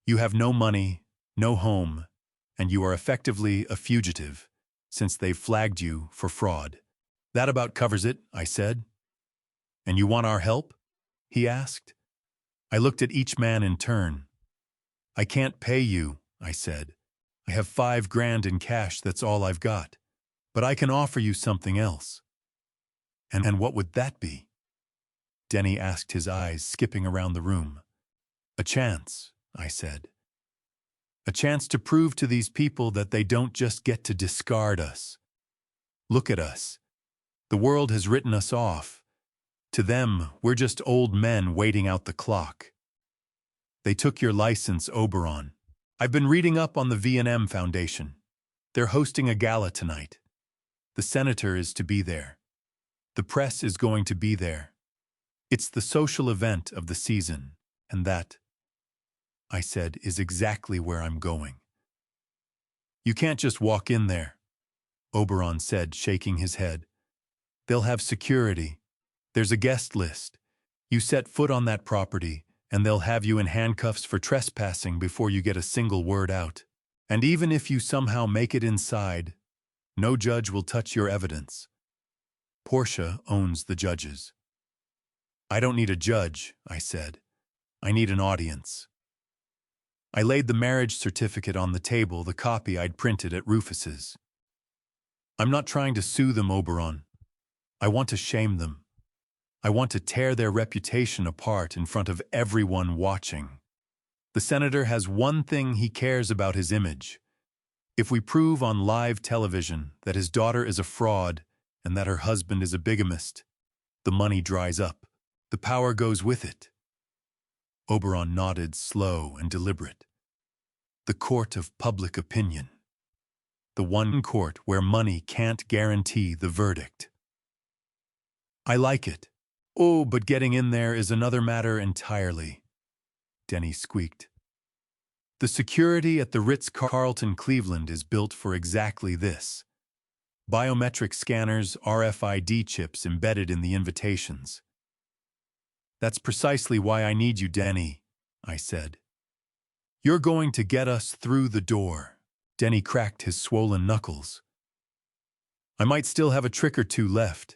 You have no money, no home, and you are effectively a fugitive, since they've flagged you for fraud. That about covers it, I said. And you want our help? He asked. I looked at each man in turn. I can't pay you, I said. I have $5,000 in cash, that's all I've got. But I can offer you something else. And what would that be? Denny asked, his eyes skipping around the room. A chance, I said. A chance to prove to these people that they don't just get to discard us. Look at us. The world has written us off. To them, we're just old men waiting out the clock. They took your license, Oberon. I've been reading up on the V&M Foundation. They're hosting a gala tonight. The senator is to be there. The press is going to be there. It's the social event of the season, and that, I said, is exactly where I'm going. You can't just walk in there, Oberon said, shaking his head. They'll have security. There's a guest list. You set foot on that property, and they'll have you in handcuffs for trespassing before you get a single word out. And even if you somehow make it inside, no judge will touch your evidence. Portia owns the judges. I don't need a judge, I said. I need an audience. I laid the marriage certificate on the table, the copy I'd printed at Rufus's. I'm not trying to sue them, Oberon. I want to shame them. I want to tear their reputation apart in front of everyone watching. The senator has one thing he cares about: his image. If we prove on live television that his daughter is a fraud and that her husband is a bigamist, the money dries up. The power goes with it. Oberon nodded, slow and deliberate. The court of public opinion. The one court where money can't guarantee the verdict. I like it. Oh, but getting in there is another matter entirely, Denny squeaked. The security at the Ritz-Carlton Cleveland is built for exactly this. Biometric scanners, RFID chips embedded in the invitations. That's precisely why I need you, Denny, I said. You're going to get us through the door. Denny cracked his swollen knuckles. I might still have a trick or two left.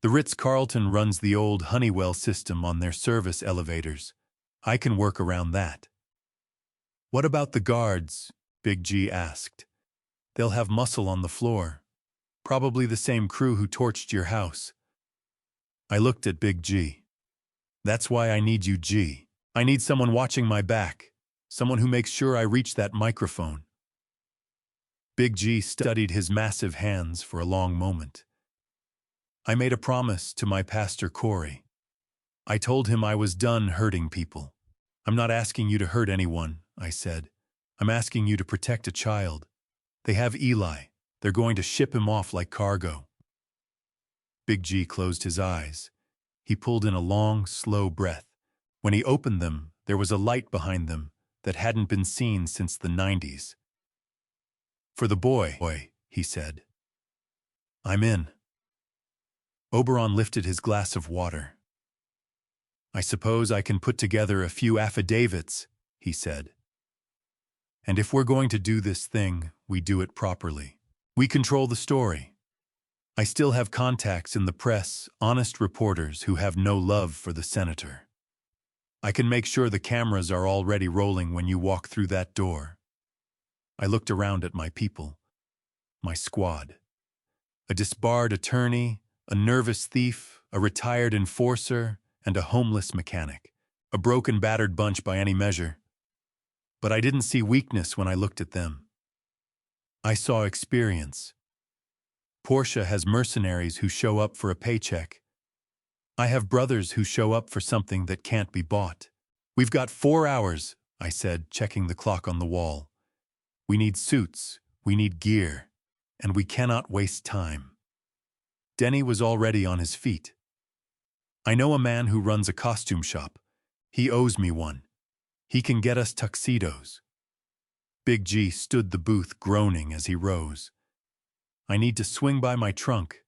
The Ritz-Carlton runs the old Honeywell system on their service elevators. I can work around that. What about the guards? Big G asked. They'll have muscle on the floor. Probably the same crew who torched your house. I looked at Big G. That's why I need you, G. I need someone watching my back. Someone who makes sure I reach that microphone. Big G studied his massive hands for a long moment. I made a promise to my pastor Corey. I told him I was done hurting people. I'm not asking you to hurt anyone, I said. I'm asking you to protect a child. They have Eli. They're going to ship him off like cargo. Big G closed his eyes. He pulled in a long, slow breath. When he opened them, there was a light behind them that hadn't been seen since the 90s. For the boy, he said. I'm in. Oberon lifted his glass of water. I suppose I can put together a few affidavits, he said. And if we're going to do this thing, we do it properly. We control the story. I still have contacts in the press, honest reporters who have no love for the senator. I can make sure the cameras are already rolling when you walk through that door. I looked around at my people, my squad. A disbarred attorney, a nervous thief, a retired enforcer, and a homeless mechanic. A broken, battered bunch by any measure. But I didn't see weakness when I looked at them. I saw experience. Portia has mercenaries who show up for a paycheck. I have brothers who show up for something that can't be bought. We've got 4 hours, I said, checking the clock on the wall. We need suits, we need gear, and we cannot waste time. Denny was already on his feet. I know a man who runs a costume shop. He owes me one. He can get us tuxedos. Big G stood the booth groaning as he rose. I need to swing by my trunk.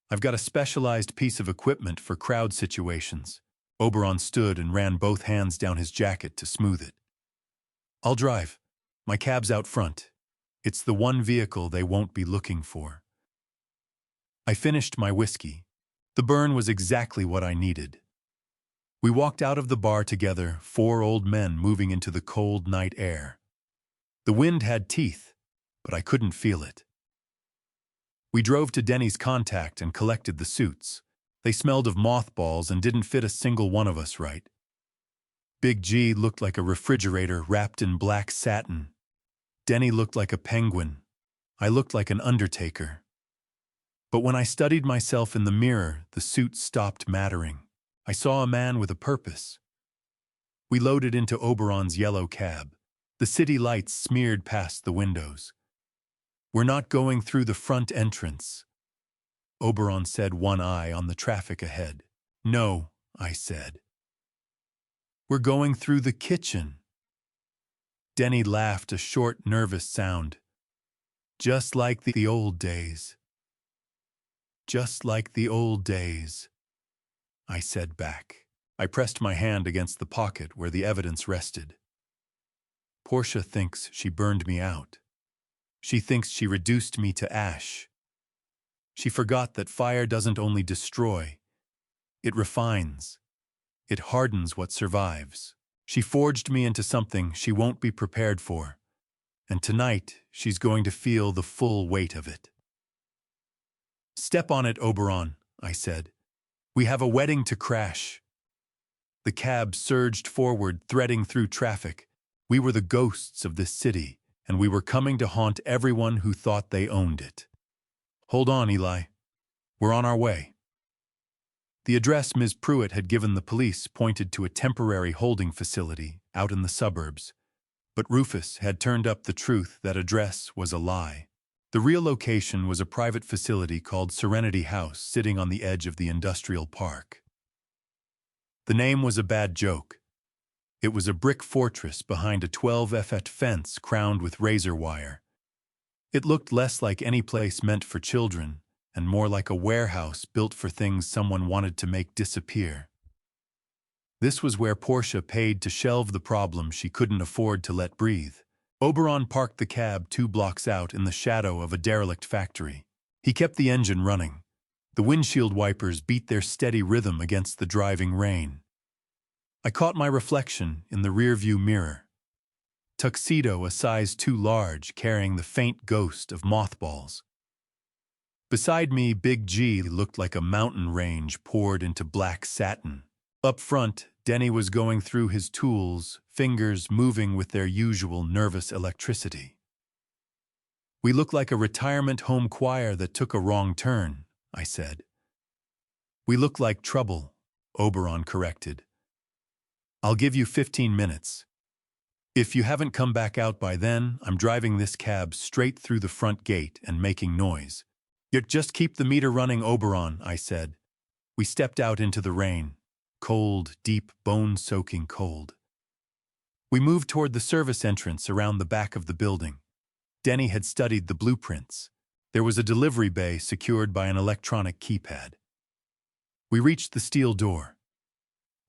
I've got a specialized piece of equipment for crowd situations. Oberon stood and ran both hands down his jacket to smooth it. I'll drive. My cab's out front. It's the one vehicle they won't be looking for. I finished my whiskey. The burn was exactly what I needed. We walked out of the bar together, 4 old men moving into the cold night air. The wind had teeth, but I couldn't feel it. We drove to Denny's Contact and collected the suits. They smelled of mothballs and didn't fit a single one of us right. Big G looked like a refrigerator wrapped in black satin. Denny looked like a penguin. I looked like an undertaker. But when I studied myself in the mirror, the suit stopped mattering. I saw a man with a purpose. We loaded into Oberon's yellow cab. The city lights smeared past the windows. We're not going through the front entrance. Oberon said, one eye on the traffic ahead. No, I said. We're going through the kitchen. Denny laughed, a short, nervous sound. Just like the old days. Just like the old days, I said back. I pressed my hand against the pocket where the evidence rested. Portia thinks she burned me out. She thinks she reduced me to ash. She forgot that fire doesn't only destroy, it refines. It hardens what survives. She forged me into something she won't be prepared for, and tonight she's going to feel the full weight of it. Step on it, Oberon, I said. We have a wedding to crash. The cab surged forward, threading through traffic. We were the ghosts of this city, and we were coming to haunt everyone who thought they owned it. Hold on, Eli. We're on our way. The address Ms. Pruitt had given the police pointed to a temporary holding facility out in the suburbs, but Rufus had turned up the truth that address was a lie. The real location was a private facility called Serenity House sitting on the edge of the industrial park. The name was a bad joke. It was a brick fortress behind a 12-foot fence crowned with razor wire. It looked less like any place meant for children and more like a warehouse built for things someone wanted to make disappear. This was where Portia paid to shelve the problem she couldn't afford to let breathe. Oberon parked the cab 2 blocks out in the shadow of a derelict factory. He kept the engine running. The windshield wipers beat their steady rhythm against the driving rain. I caught my reflection in the rearview mirror. Tuxedo a size too large, carrying the faint ghost of mothballs. Beside me, Big G looked like a mountain range poured into black satin. Up front, Denny was going through his tools, fingers moving with their usual nervous electricity. We looked like a retirement home choir that took a wrong turn, I said. We look like trouble, Oberon corrected. I'll give you 15 minutes. If you haven't come back out by then, I'm driving this cab straight through the front gate and making noise. You just keep the meter running, Oberon, I said. We stepped out into the rain. Cold, deep, bone-soaking cold. We moved toward the service entrance around the back of the building. Denny had studied the blueprints. There was a delivery bay secured by an electronic keypad. We reached the steel door.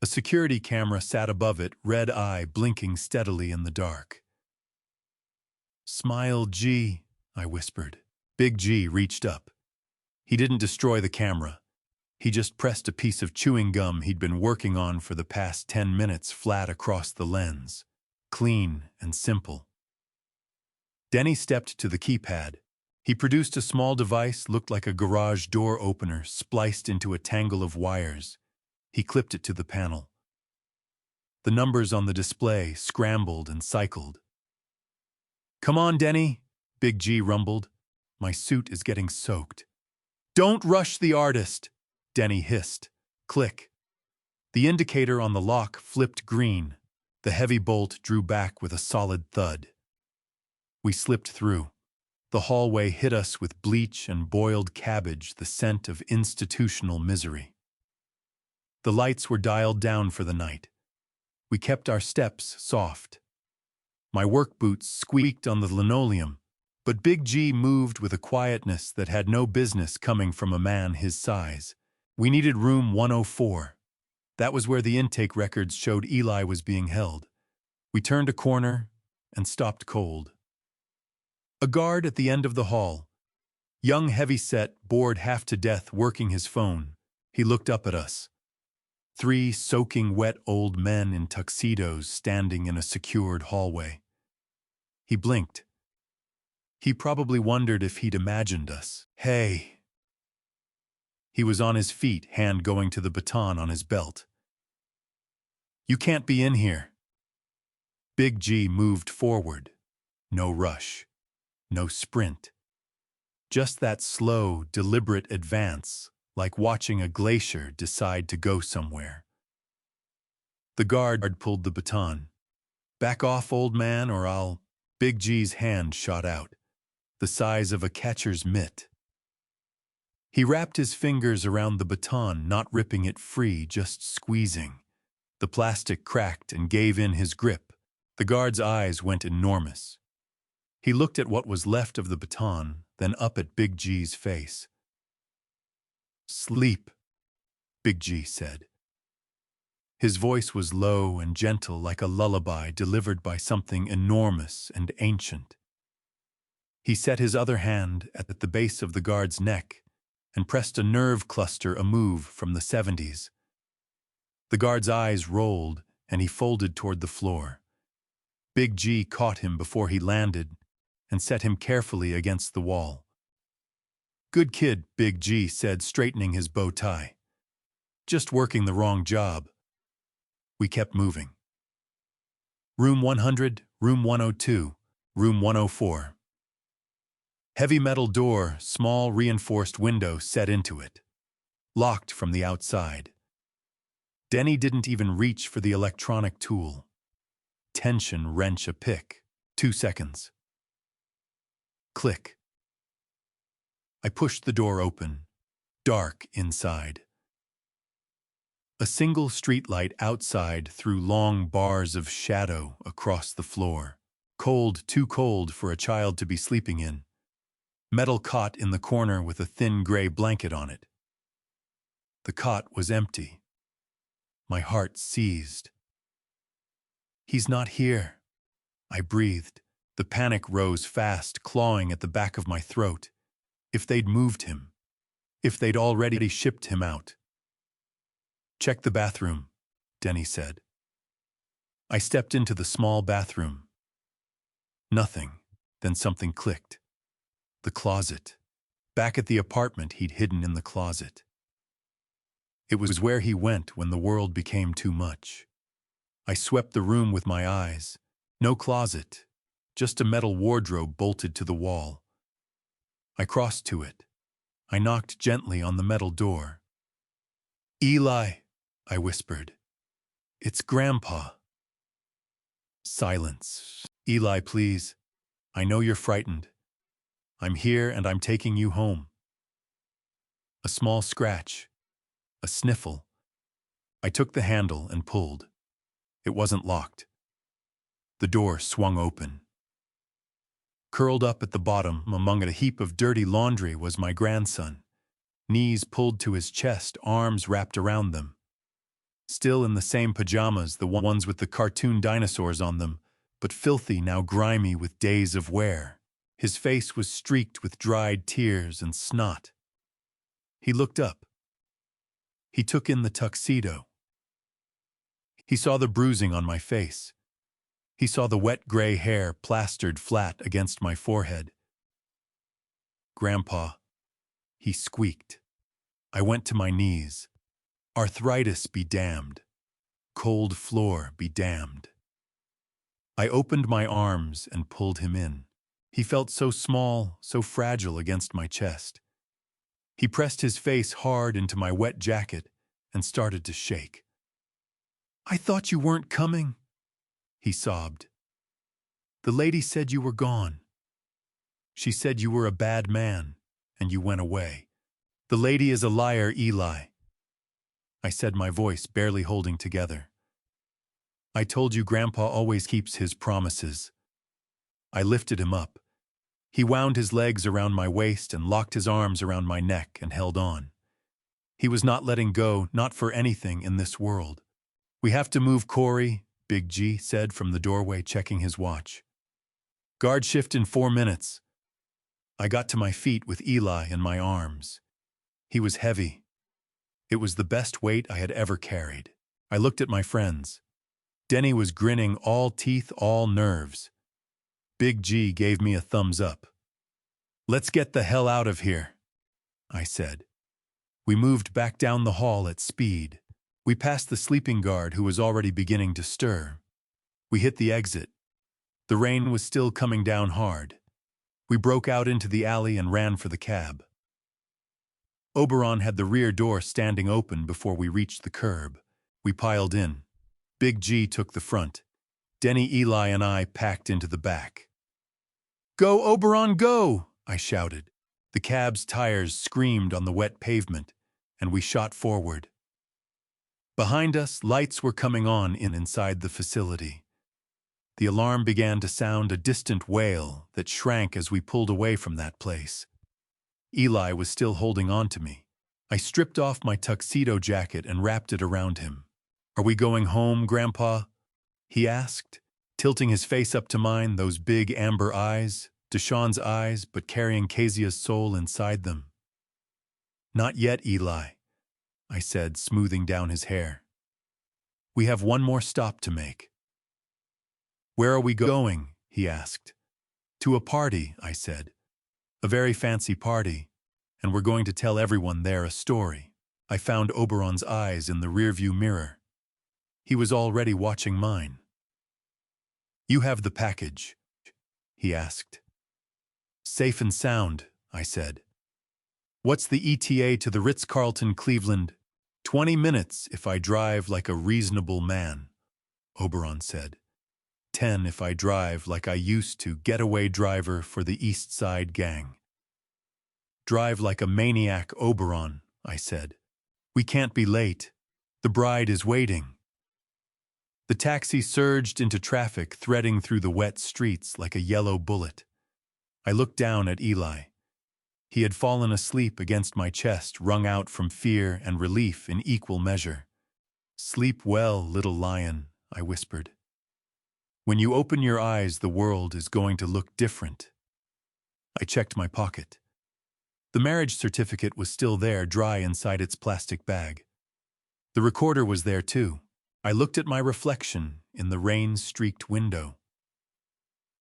A security camera sat above it, red eye blinking steadily in the dark. Smile, G, I whispered. Big G reached up. He didn't destroy the camera. He just pressed a piece of chewing gum he'd been working on for the past 10 minutes flat across the lens. Clean and simple. Denny stepped to the keypad. He produced a small device looked like a garage door opener spliced into a tangle of wires. He clipped it to the panel. The numbers on the display scrambled and cycled. Come on, Denny, Big G rumbled. My suit is getting soaked. Don't rush the artist, Denny hissed. Click. The indicator on the lock flipped green. The heavy bolt drew back with a solid thud. We slipped through. The hallway hit us with bleach and boiled cabbage, the scent of institutional misery. The lights were dialed down for the night. We kept our steps soft. My work boots squeaked on the linoleum, but Big G moved with a quietness that had no business coming from a man his size. We needed room 104. That was where the intake records showed Eli was being held. We turned a corner and stopped cold. A guard at the end of the hall, young heavy-set, bored half to death working his phone. He looked up at us. 3 soaking wet old men in tuxedos standing in a secured hallway. He blinked. He probably wondered if he'd imagined us. Hey. He was on his feet, hand going to the baton on his belt. You can't be in here. Big G moved forward. No rush. No sprint. Just that slow, deliberate advance, like watching a glacier decide to go somewhere. The guard pulled the baton. Back off, old man, or I'll... Big G's hand shot out, the size of a catcher's mitt. He wrapped his fingers around the baton, not ripping it free, just squeezing. The plastic cracked and gave in his grip. The guard's eyes went enormous. He looked at what was left of the baton, then up at Big G's face. Sleep, Big G said. His voice was low and gentle like a lullaby delivered by something enormous and ancient. He set his other hand at the base of the guard's neck and pressed a nerve cluster a move from the 70s. The guard's eyes rolled and he folded toward the floor. Big G caught him before he landed and set him carefully against the wall. Good kid, Big G said, straightening his bow tie. Just working the wrong job. We kept moving. Room 100, room 102, room 104. Heavy metal door, small reinforced window set into it. Locked from the outside. Denny didn't even reach for the electronic tool. Tension wrench a pick. 2 seconds. Click. I pushed the door open. Dark inside. A single streetlight outside threw long bars of shadow across the floor. Cold, too cold for a child to be sleeping in. Metal cot in the corner with a thin gray blanket on it. The cot was empty. My heart seized. He's not here. I breathed. The panic rose fast, clawing at the back of my throat. If they'd moved him. If they'd already shipped him out. Check the bathroom, Denny said. I stepped into the small bathroom. Nothing. Then something clicked. The closet. Back at the apartment, he'd hidden in the closet. It was where he went when the world became too much. I swept the room with my eyes. No closet, just a metal wardrobe bolted to the wall. I crossed to it. I knocked gently on the metal door. Eli, I whispered. It's Grandpa. Silence. Eli, please. I know you're frightened. I'm here and I'm taking you home. A small scratch. A sniffle. I took the handle and pulled. It wasn't locked. The door swung open. Curled up at the bottom among a heap of dirty laundry was my grandson. Knees pulled to his chest, arms wrapped around them. Still in the same pajamas, the ones with the cartoon dinosaurs on them, but filthy, now grimy with days of wear. His face was streaked with dried tears and snot. He looked up. He took in the tuxedo. He saw the bruising on my face. He saw the wet gray hair plastered flat against my forehead. Grandpa, he squeaked. I went to my knees. Arthritis be damned. Cold floor be damned. I opened my arms and pulled him in. He felt so small, so fragile against my chest. He pressed his face hard into my wet jacket and started to shake. I thought you weren't coming, he sobbed. The lady said you were gone. She said you were a bad man and you went away. The lady is a liar, Eli. I said, my voice barely holding together. I told you Grandpa always keeps his promises. I lifted him up. He wound his legs around my waist and locked his arms around my neck and held on. He was not letting go, not for anything in this world. "We have to move, Corey," Big G said from the doorway, checking his watch. "Guard shift in 4 minutes." I got to my feet with Eli in my arms. He was heavy. It was the best weight I had ever carried. I looked at my friends. Denny was grinning, all teeth, all nerves. Big G gave me a thumbs up. "Let's get the hell out of here," I said. We moved back down the hall at speed. We passed the sleeping guard who was already beginning to stir. We hit the exit. The rain was still coming down hard. We broke out into the alley and ran for the cab. Oberon had the rear door standing open before we reached the curb. We piled in. Big G took the front. Denny, Eli, and I packed into the back. "Go, Oberon, go!" I shouted. The cab's tires screamed on the wet pavement, and we shot forward. Behind us, lights were coming on inside the facility. The alarm began to sound, a distant wail that shrank as we pulled away from that place. Eli was still holding on to me. I stripped off my tuxedo jacket and wrapped it around him. "Are we going home, Grandpa?" he asked, tilting his face up to mine, those big amber eyes, Deshaun's eyes, but carrying Kezia's soul inside them. "Not yet, Eli," I said, smoothing down his hair. "We have one more stop to make." "Where are we going?" he asked. "To a party," I said. "A very fancy party, and we're going to tell everyone there a story." I found Oberon's eyes in the rearview mirror. He was already watching mine. "You have the package?" he asked. "Safe and sound," I said. "What's the ETA to the Ritz-Carlton, Cleveland?" 20 minutes if I drive like a reasonable man," Oberon said. 10 if I drive like I used to, getaway driver for the East Side gang." "Drive like a maniac, Oberon," I said. "We can't be late. The bride is waiting." The taxi surged into traffic, threading through the wet streets like a yellow bullet. I looked down at Eli. He had fallen asleep against my chest, wrung out from fear and relief in equal measure. "Sleep well, little lion," I whispered. "When you open your eyes, the world is going to look different." I checked my pocket. The marriage certificate was still there, dry inside its plastic bag. The recorder was there too. I looked at my reflection in the rain-streaked window.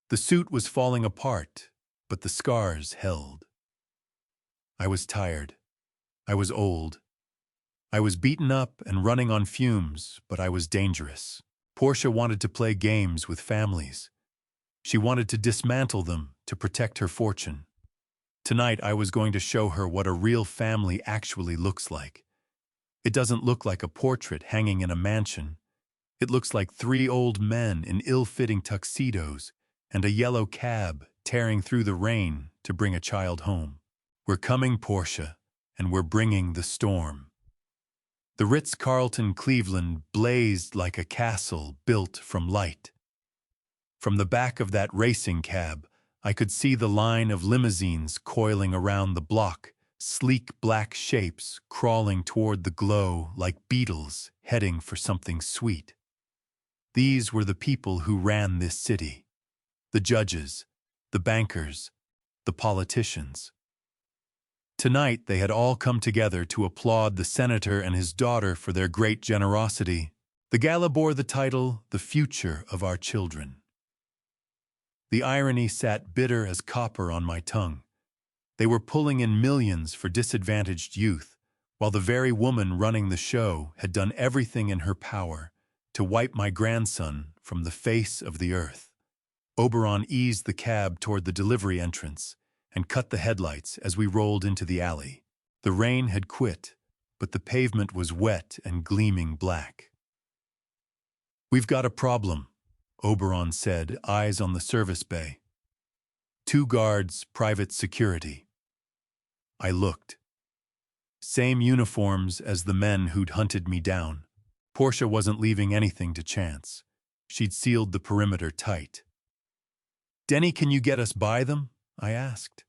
The suit was falling apart, but the scars held. I was tired. I was old. I was beaten up and running on fumes, but I was dangerous. Portia wanted to play games with families. She wanted to dismantle them to protect her fortune. Tonight I was going to show her what a real family actually looks like. It doesn't look like a portrait hanging in a mansion. It looks like 3 old men in ill-fitting tuxedos and a yellow cab tearing through the rain to bring a child home. "We're coming, Portia, and we're bringing the storm." The Ritz-Carlton, Cleveland blazed like a castle built from light. From the back of that racing cab, I could see the line of limousines coiling around the block, sleek black shapes crawling toward the glow like beetles heading for something sweet. These were the people who ran this city. The judges, the bankers, the politicians. Tonight they had all come together to applaud the senator and his daughter for their great generosity. The gala bore the title, "The Future of Our Children." The irony sat bitter as copper on my tongue. They were pulling in millions for disadvantaged youth, while the very woman running the show had done everything in her power to wipe my grandson from the face of the earth. Oberon eased the cab toward the delivery entrance and cut the headlights as we rolled into the alley. The rain had quit, but the pavement was wet and gleaming black. "We've got a problem," Oberon said, eyes on the service bay. 2 guards, private security." I looked. Same uniforms as the men who'd hunted me down. Portia wasn't leaving anything to chance. She'd sealed the perimeter tight. "Denny, can you get us by them?" I asked.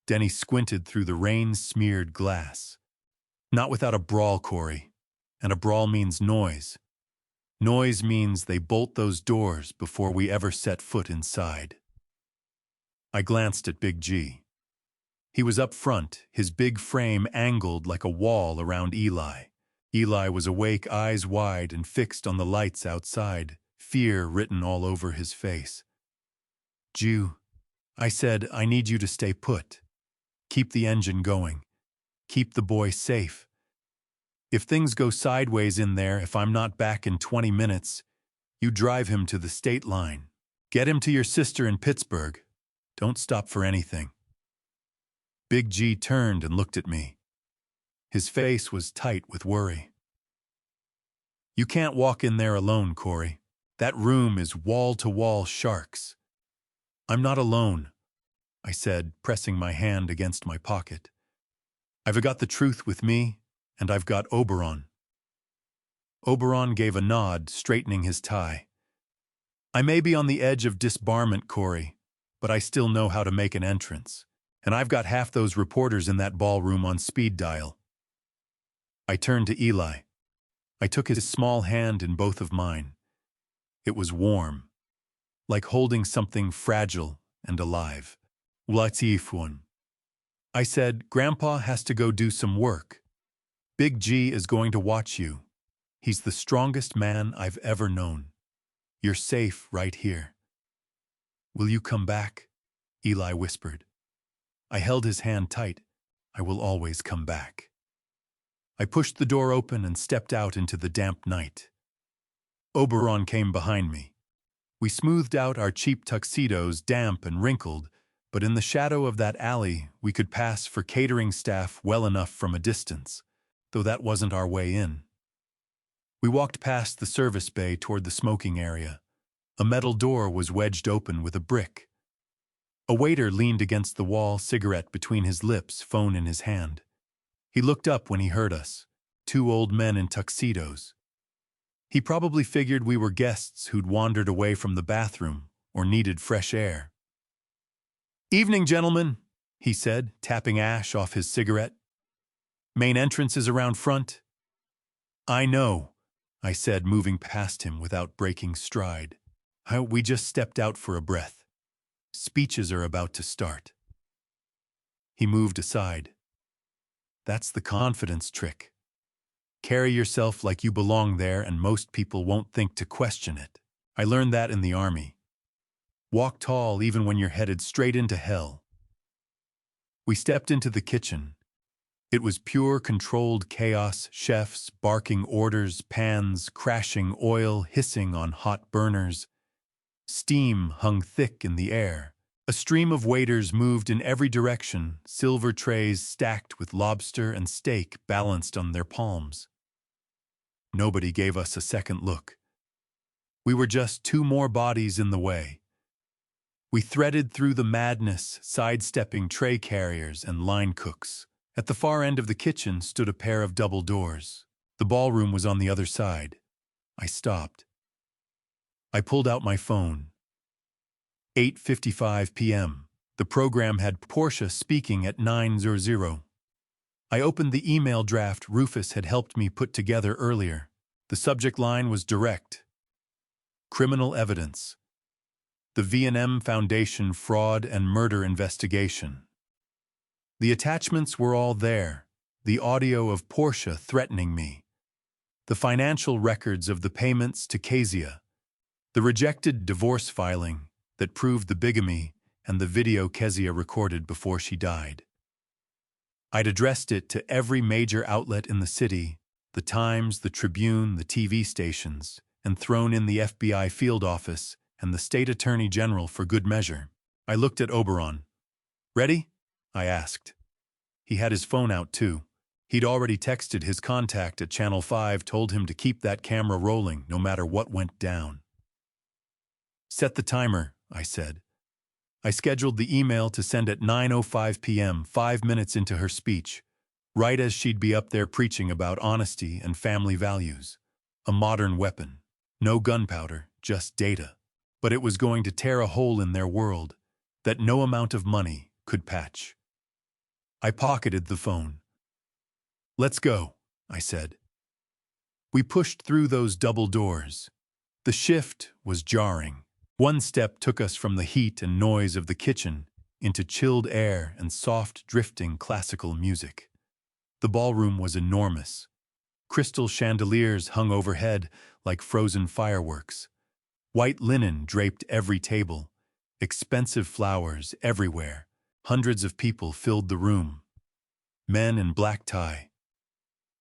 Denny squinted through the rain-smeared glass. Not without a brawl, Corey. And a brawl means noise. Noise means they bolt those doors before we ever set foot inside. I glanced at Big G. He was up front, his big frame angled like a wall around Eli. Eli was awake, eyes wide and fixed on the lights outside, fear written all over his face. "Jew," I said, "I need you to stay put. Keep the engine going. Keep the boy safe. If things go sideways in there, if I'm not back in 20 minutes, you drive him to the state line. Get him to your sister in Pittsburgh. Don't stop for anything." Big G turned and looked at me. His face was tight with worry. "You can't walk in there alone, Corey. That room is wall-to-wall sharks." "I'm not alone," I said, pressing my hand against my pocket. "I've got the truth with me, and I've got Oberon." Oberon gave a nod, straightening his tie. "I may be on the edge of disbarment, Corey, but I still know how to make an entrance. And I've got half those reporters in that ballroom on speed dial." I turned to Eli. I took his small hand in both of mine. It was warm, like holding something fragile and alive. "Latifun," I said, "Grandpa has to go do some work. Big G is going to watch you. He's the strongest man I've ever known. You're safe right here." "Will you come back?" Eli whispered. I held his hand tight. "I will always come back." I pushed the door open and stepped out into the damp night. Oberon came behind me. We smoothed out our cheap tuxedos, damp and wrinkled, but in the shadow of that alley we could pass for catering staff well enough from a distance, though that wasn't our way in. We walked past the service bay toward the smoking area. A metal door was wedged open with a brick. A waiter leaned against the wall, cigarette between his lips, phone in his hand. He looked up when he heard us, two old men in tuxedos. He probably figured we were guests who'd wandered away from the bathroom or needed fresh air. "Evening, gentlemen," he said, tapping ash off his cigarette. "Main entrance is around front." "I know," I said, moving past him without breaking stride. We just stepped out for a breath. Speeches are about to start." He moved aside. "That's the confidence trick. Carry yourself like you belong there and most people won't think to question it. I learned that in the army. Walk tall even when you're headed straight into hell." We stepped into the kitchen. It was pure controlled chaos, chefs barking orders, pans crashing, oil hissing on hot burners. Steam hung thick in the air. A stream of waiters moved in every direction, silver trays stacked with lobster and steak balanced on their palms. Nobody gave us a second look. We were just two more bodies in the way. We threaded through the madness, sidestepping tray carriers and line cooks. At the far end of the kitchen stood a pair of double doors. The ballroom was on the other side. I stopped. I pulled out my phone. 8:55 p.m. The program had Portia speaking at 9:00. I opened the email draft Rufus had helped me put together earlier. The subject line was direct. Criminal evidence. The V&M Foundation fraud and murder investigation. The attachments were all there. The audio of Portia threatening me. The financial records of the payments to Kezia. The rejected divorce filing that proved the bigamy and the video Kezia recorded before she died. I'd addressed it to every major outlet in the city, the Times, the Tribune, the TV stations, and thrown in the FBI field office and the state attorney general for good measure. I looked at Oberon. "Ready?" I asked. He had his phone out too. He'd already texted his contact at Channel 5, told him to keep that camera rolling no matter what went down. "Set the timer," I said. I scheduled the email to send at 9:05 p.m., 5 minutes into her speech, right as she'd be up there preaching about honesty and family values. A modern weapon. No gunpowder, just data. But it was going to tear a hole in their world that no amount of money could patch. I pocketed the phone. Let's go, I said. We pushed through those double doors. The shift was jarring. One step took us from the heat and noise of the kitchen into chilled air and soft, drifting classical music. The ballroom was enormous. Crystal chandeliers hung overhead like frozen fireworks. White linen draped every table. Expensive flowers everywhere. Hundreds of people filled the room. Men in black tie.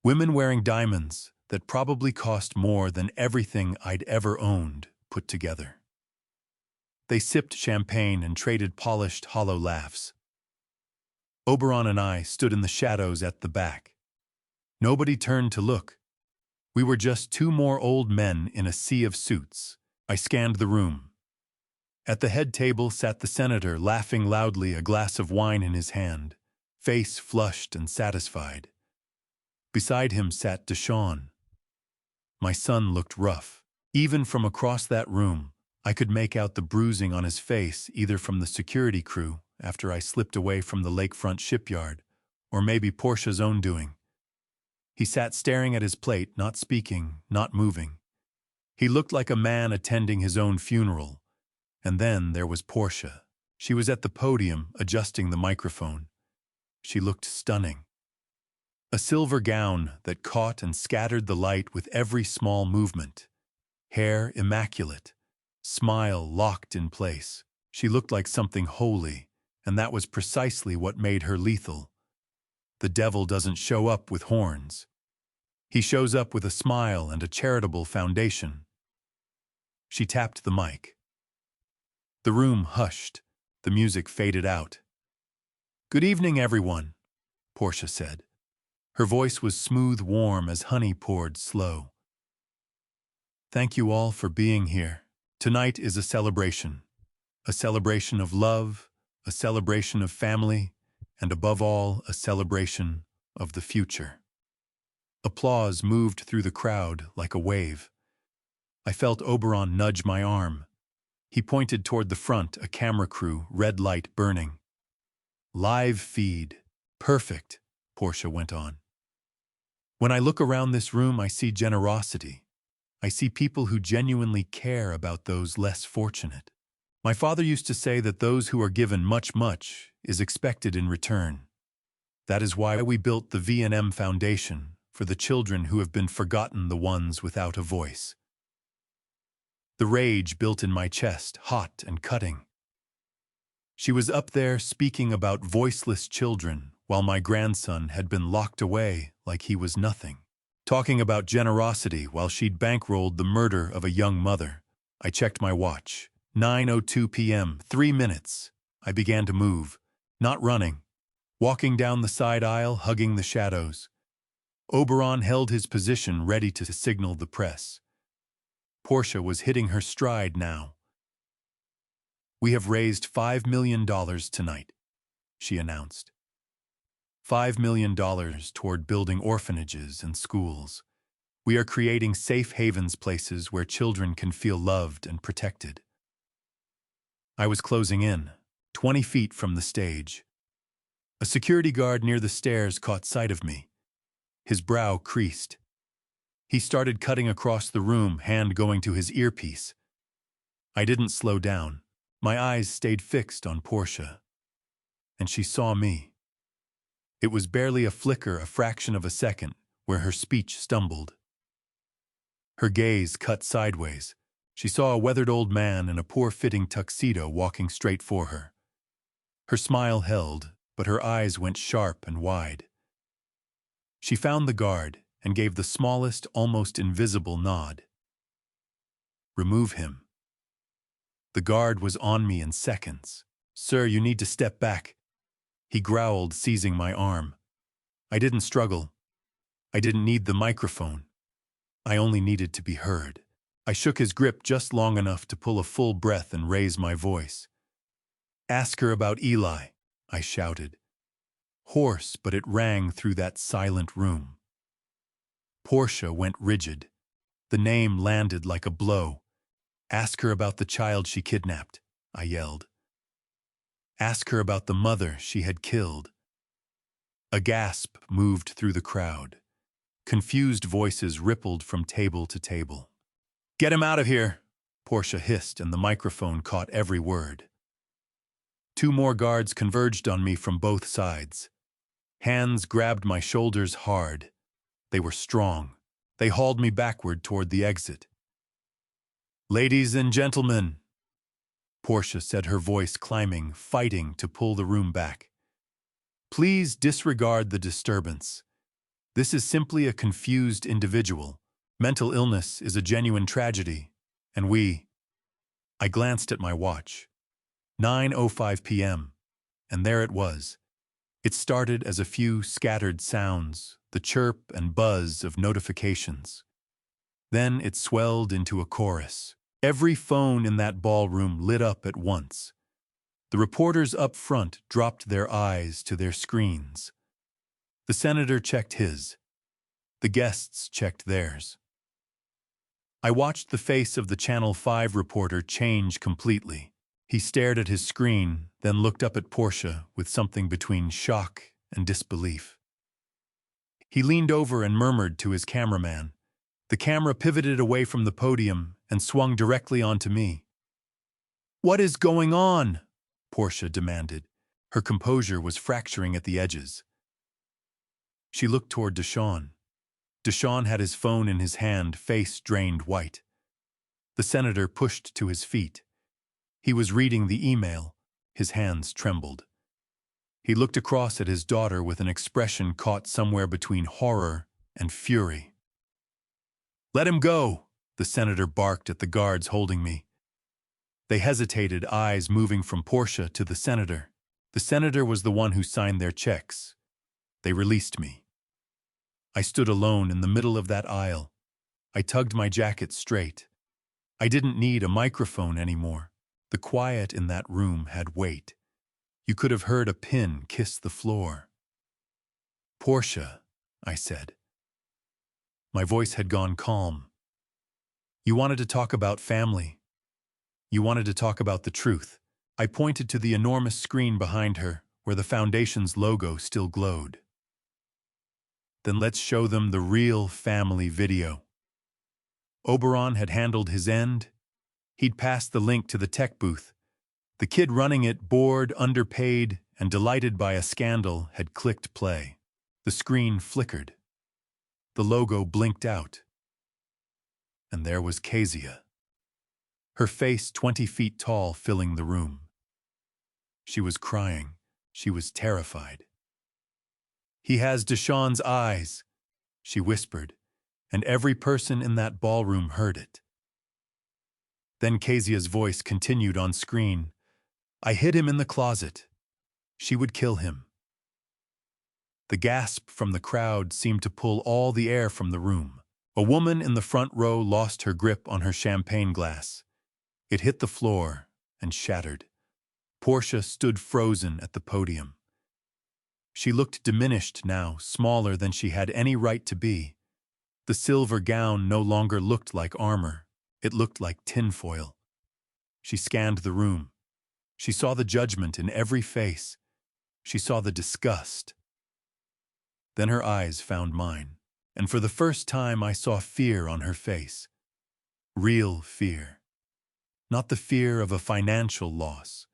Women wearing diamonds that probably cost more than everything I'd ever owned put together. They sipped champagne and traded polished, hollow laughs. Oberon and I stood in the shadows at the back. Nobody turned to look. We were just two more old men in a sea of suits. I scanned the room. At the head table sat the senator, laughing loudly, a glass of wine in his hand, face flushed and satisfied. Beside him sat Deshawn. My son looked rough. Even from across that room, I could make out the bruising on his face, either from the security crew after I slipped away from the lakefront shipyard, or maybe Portia's own doing. He sat staring at his plate, not speaking, not moving. He looked like a man attending his own funeral. And then there was Portia. She was at the podium, adjusting the microphone. She looked stunning. A silver gown that caught and scattered the light with every small movement. Hair immaculate. Smile locked in place. She looked like something holy, and that was precisely what made her lethal. The devil doesn't show up with horns. He shows up with a smile and a charitable foundation. She tapped the mic. The room hushed. The music faded out. "Good evening, everyone," Portia said. Her voice was smooth, warm as honey poured slow. "Thank you all for being here. Tonight is a celebration of love, a celebration of family, and above all, a celebration of the future." Applause moved through the crowd like a wave. I felt Oberon nudge my arm. He pointed toward the front, a camera crew, red light burning. "Live feed. Perfect," Portia went on. "When I look around this room, I see generosity. I see people who genuinely care about those less fortunate. My father used to say that those who are given much is expected in return. That is why we built the V&M Foundation, for the children who have been forgotten, the ones without a voice." The rage built in my chest, hot and cutting. She was up there speaking about voiceless children, while my grandson had been locked away like he was nothing. Talking about generosity while she'd bankrolled the murder of a young mother. I checked my watch. 9:02 p.m., 3 minutes. I began to move, not running, walking down the side aisle, hugging the shadows. Oberon held his position, ready to signal the press. Portia was hitting her stride now. "We have raised $5 million tonight," she announced. $5 million toward building orphanages and schools. We are creating safe havens, places where children can feel loved and protected. I was closing in, 20 feet from the stage. A security guard near the stairs caught sight of me. His brow creased. He started cutting across the room, hand going to his earpiece. I didn't slow down. My eyes stayed fixed on Portia. And she saw me. It was barely a flicker, a fraction of a second, where her speech stumbled. Her gaze cut sideways. She saw a weathered old man in a poor-fitting tuxedo walking straight for her. Her smile held, but her eyes went sharp and wide. She found the guard and gave the smallest, almost invisible nod. "Remove him." The guard was on me in seconds. "Sir, you need to step back," he growled, seizing my arm. I didn't struggle. I didn't need the microphone. I only needed to be heard. I shook his grip just long enough to pull a full breath and raise my voice. "Ask her about Eli," I shouted. Hoarse, but it rang through that silent room. Portia went rigid. The name landed like a blow. "Ask her about the child she kidnapped," I yelled. "Ask her about the mother she had killed." A gasp moved through the crowd. Confused voices rippled from table to table. "Get him out of here!" Portia hissed, and the microphone caught every word. Two more guards converged on me from both sides. Hands grabbed my shoulders hard. They were strong. They hauled me backward toward the exit. "Ladies and gentlemen," Portia said, her voice climbing, fighting to pull the room back. "Please disregard the disturbance. This is simply a confused individual. Mental illness is a genuine tragedy, and I glanced at my watch. 9:05 p.m., and there it was. It started as a few scattered sounds, the chirp and buzz of notifications. Then it swelled into a chorus. Every phone in that ballroom lit up at once. The reporters up front dropped their eyes to their screens. The senator checked his. The guests checked theirs. I watched the face of the Channel 5 reporter change completely. He stared at his screen, then looked up at Portia with something between shock and disbelief. He leaned over and murmured to his cameraman. The camera pivoted away from the podium and swung directly onto me. "What is going on?" Portia demanded. Her composure was fracturing at the edges. She looked toward Deshawn. Deshawn had his phone in his hand, face drained white. The senator pushed to his feet. He was reading the email. His hands trembled. He looked across at his daughter with an expression caught somewhere between horror and fury. "Let him go!" the senator barked at the guards holding me. They hesitated, eyes moving from Portia to the senator. The senator was the one who signed their checks. They released me. I stood alone in the middle of that aisle. I tugged my jacket straight. I didn't need a microphone anymore. The quiet in that room had weight. You could have heard a pin kiss the floor. "Portia," I said. My voice had gone calm. "You wanted to talk about family. You wanted to talk about the truth." I pointed to the enormous screen behind her, where the Foundation's logo still glowed. "Then let's show them the real family video." Oberon had handled his end. He'd passed the link to the tech booth. The kid running it, bored, underpaid, and delighted by a scandal, had clicked play. The screen flickered. The logo blinked out. And there was Kezia. Her face 20 feet tall, filling the room. She was crying. She was terrified. "He has Deshawn's eyes," she whispered, and every person in that ballroom heard it. Then Kezia's voice continued on screen. "I hid him in the closet. She would kill him." The gasp from the crowd seemed to pull all the air from the room. A woman in the front row lost her grip on her champagne glass. It hit the floor and shattered. Portia stood frozen at the podium. She looked diminished now, smaller than she had any right to be. The silver gown no longer looked like armor. It looked like tinfoil. She scanned the room. She saw the judgment in every face. She saw the disgust. Then her eyes found mine, and for the first time I saw fear on her face. Real fear. Not the fear of a financial loss.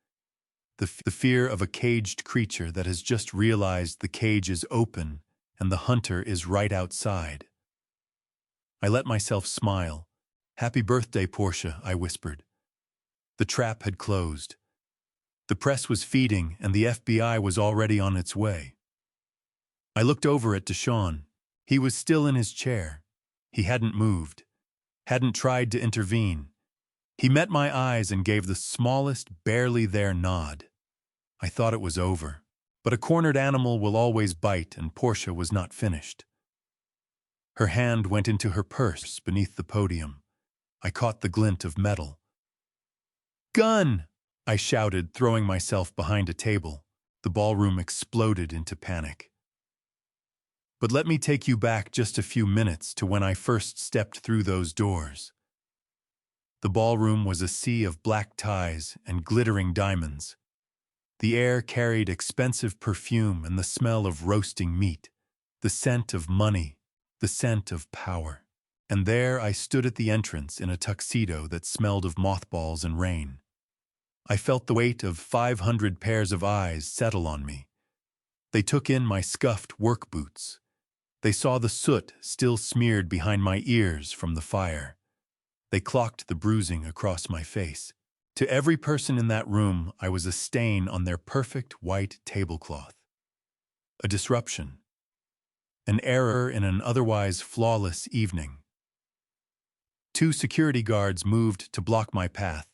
The fear of a caged creature that has just realized the cage is open and the hunter is right outside. I let myself smile. "Happy birthday, Portia," I whispered. The trap had closed. The press was feeding, and the FBI was already on its way. I looked over at Deshawn. He was still in his chair. He hadn't moved, hadn't tried to intervene. He met my eyes and gave the smallest, barely there nod. I thought it was over, but a cornered animal will always bite, and Portia was not finished. Her hand went into her purse beneath the podium. I caught the glint of metal. "Gun!" I shouted, throwing myself behind a table. The ballroom exploded into panic. But let me take you back just a few minutes to when I first stepped through those doors. The ballroom was a sea of black ties and glittering diamonds. The air carried expensive perfume and the smell of roasting meat, the scent of money, the scent of power. And there I stood at the entrance in a tuxedo that smelled of mothballs and rain. I felt the weight of 500 pairs of eyes settle on me. They took in my scuffed work boots. They saw the soot still smeared behind my ears from the fire. They clocked the bruising across my face. To every person in that room, I was a stain on their perfect white tablecloth. A disruption. An error in an otherwise flawless evening. 2 security guards moved to block my path,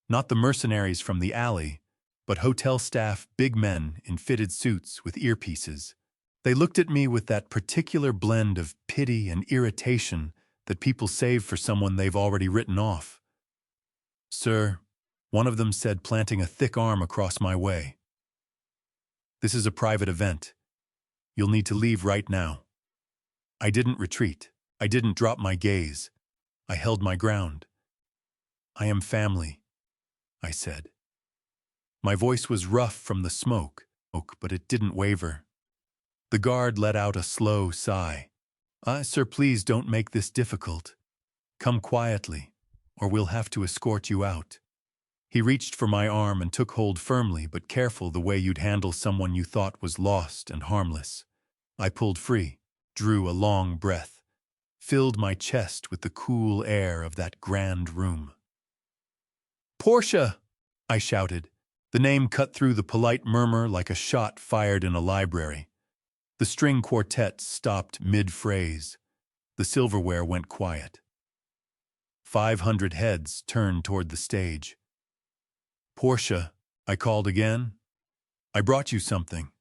not the mercenaries from the alley, but hotel staff, big men in fitted suits with earpieces. They looked at me with that particular blend of pity and irritation that people save for someone they've already written off. "Sir," one of them said, planting a thick arm across my way. "This is a private event. You'll need to leave right now." I didn't retreat. I didn't drop my gaze. I held my ground. "I am family," I said. My voice was rough from the smoke, but it didn't waver. The guard let out a slow sigh. "Sir, please don't make this difficult. Come quietly, or we'll have to escort you out." He reached for my arm and took hold firmly, but careful, the way you'd handle someone you thought was lost and harmless. I pulled free, drew a long breath, filled my chest with the cool air of that grand room. "Portia!" I shouted. The name cut through the polite murmur like a shot fired in a library. The string quartet stopped mid-phrase. The silverware went quiet. 500 heads turned toward the stage. "Portia," I called again. "I brought you something."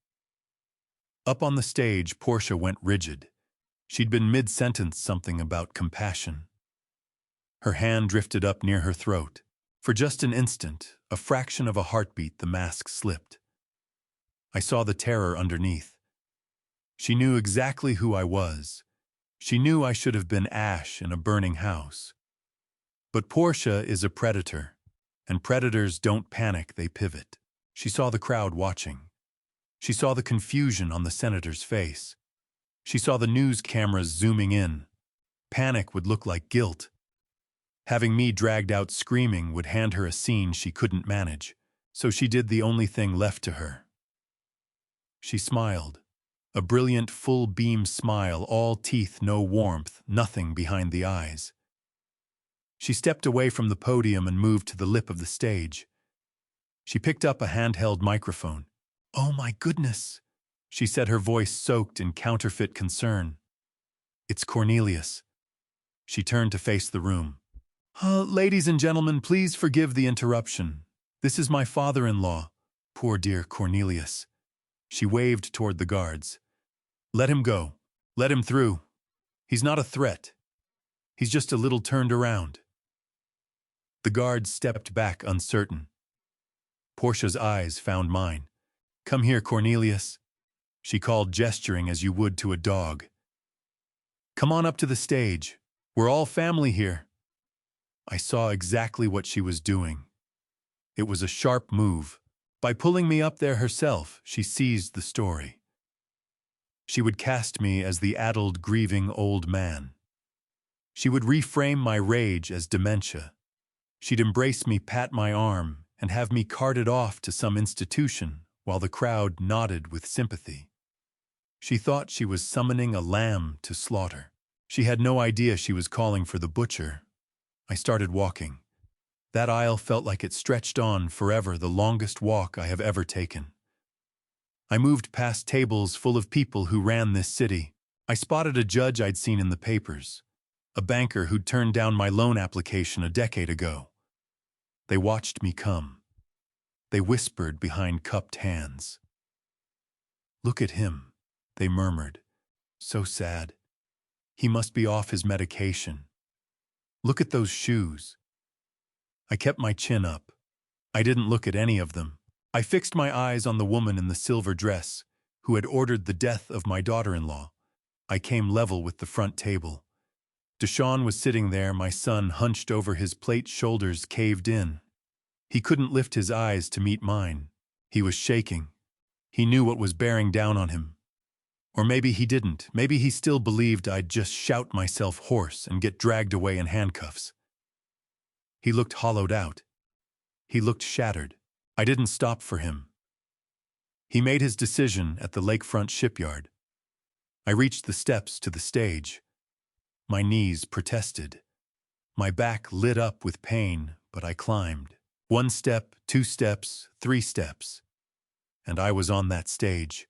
Up on the stage, Portia went rigid. She'd been mid-sentence something about compassion. Her hand drifted up near her throat. For just an instant, a fraction of a heartbeat, the mask slipped. I saw the terror underneath. She knew exactly who I was. She knew I should have been ash in a burning house. But Portia is a predator, and predators don't panic, they pivot. She saw the crowd watching. She saw the confusion on the senator's face. She saw the news cameras zooming in. Panic would look like guilt. Having me dragged out screaming would hand her a scene she couldn't manage, so she did the only thing left to her. She smiled. A brilliant, full-beam smile, all teeth, no warmth, nothing behind the eyes. She stepped away from the podium and moved to the lip of the stage. She picked up a handheld microphone. "Oh my goodness," she said, her voice soaked in counterfeit concern. "It's Cornelius." She turned to face the room. "Ladies and gentlemen, please forgive the interruption. This is my father-in-law, poor dear Cornelius." She waved toward the guards. "Let him go. Let him through. He's not a threat. He's just a little turned around." The guards stepped back uncertain. Portia's eyes found mine. "Come here, Cornelius," she called, gesturing as you would to a dog. "Come on up to the stage. We're all family here." I saw exactly what she was doing. It was a sharp move. By pulling me up there herself, she seized the story. She would cast me as the addled, grieving old man. She would reframe my rage as dementia. She'd embrace me, pat my arm, and have me carted off to some institution while the crowd nodded with sympathy. She thought she was summoning a lamb to slaughter. She had no idea she was calling for the butcher. I started walking. That aisle felt like it stretched on forever, the longest walk I have ever taken. I moved past tables full of people who ran this city. I spotted a judge I'd seen in the papers, a banker who'd turned down my loan application a decade ago. They watched me come. They whispered behind cupped hands. "Look at him," they murmured. "So sad. He must be off his medication. Look at those shoes." I kept my chin up. I didn't look at any of them. I fixed my eyes on the woman in the silver dress who had ordered the death of my daughter-in-law. I came level with the front table. Deshaun was sitting there, my son hunched over his plate, shoulders caved in. He couldn't lift his eyes to meet mine. He was shaking. He knew what was bearing down on him. Or maybe he didn't. Maybe he still believed I'd just shout myself hoarse and get dragged away in handcuffs. He looked hollowed out. He looked shattered. I didn't stop for him. He made his decision at the lakefront shipyard. I reached the steps to the stage. My knees protested. My back lit up with pain, but I climbed. 1 step, 2 steps, 3 steps. And I was on that stage.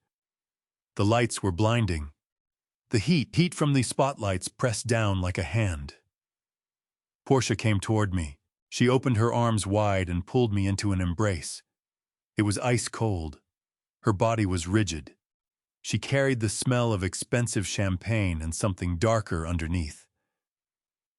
The lights were blinding. The heat from the spotlights pressed down like a hand. Portia came toward me. She opened her arms wide and pulled me into an embrace. It was ice cold. Her body was rigid. She carried the smell of expensive champagne and something darker underneath.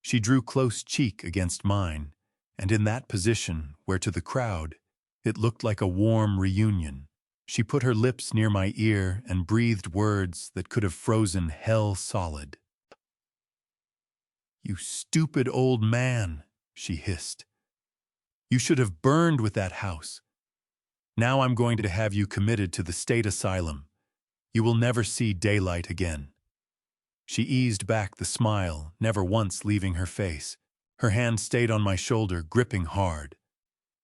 She drew close cheek against mine, and in that position, where to the crowd, it looked like a warm reunion, she put her lips near my ear and breathed words that could have frozen hell solid. "You stupid old man," she hissed. "You should have burned with that house. Now I'm going to have you committed to the state asylum. You will never see daylight again." She eased back the smile, never once leaving her face. Her hand stayed on my shoulder, gripping hard.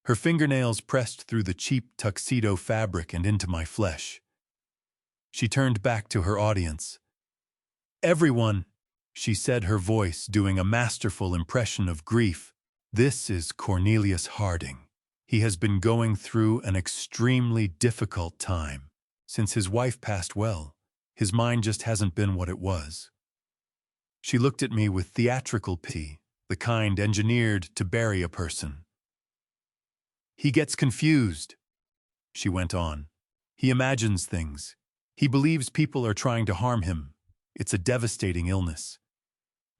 Her fingernails pressed through the cheap tuxedo fabric and into my flesh. She turned back to her audience. "Everyone," she said, her voice doing a masterful impression of grief, "this is Cornelius Harding. He has been going through an extremely difficult time. Since his wife passed well, his mind just hasn't been what it was." She looked at me with theatrical pity, the kind engineered to bury a person. "He gets confused," she went on. "He imagines things. He believes people are trying to harm him. It's a devastating illness.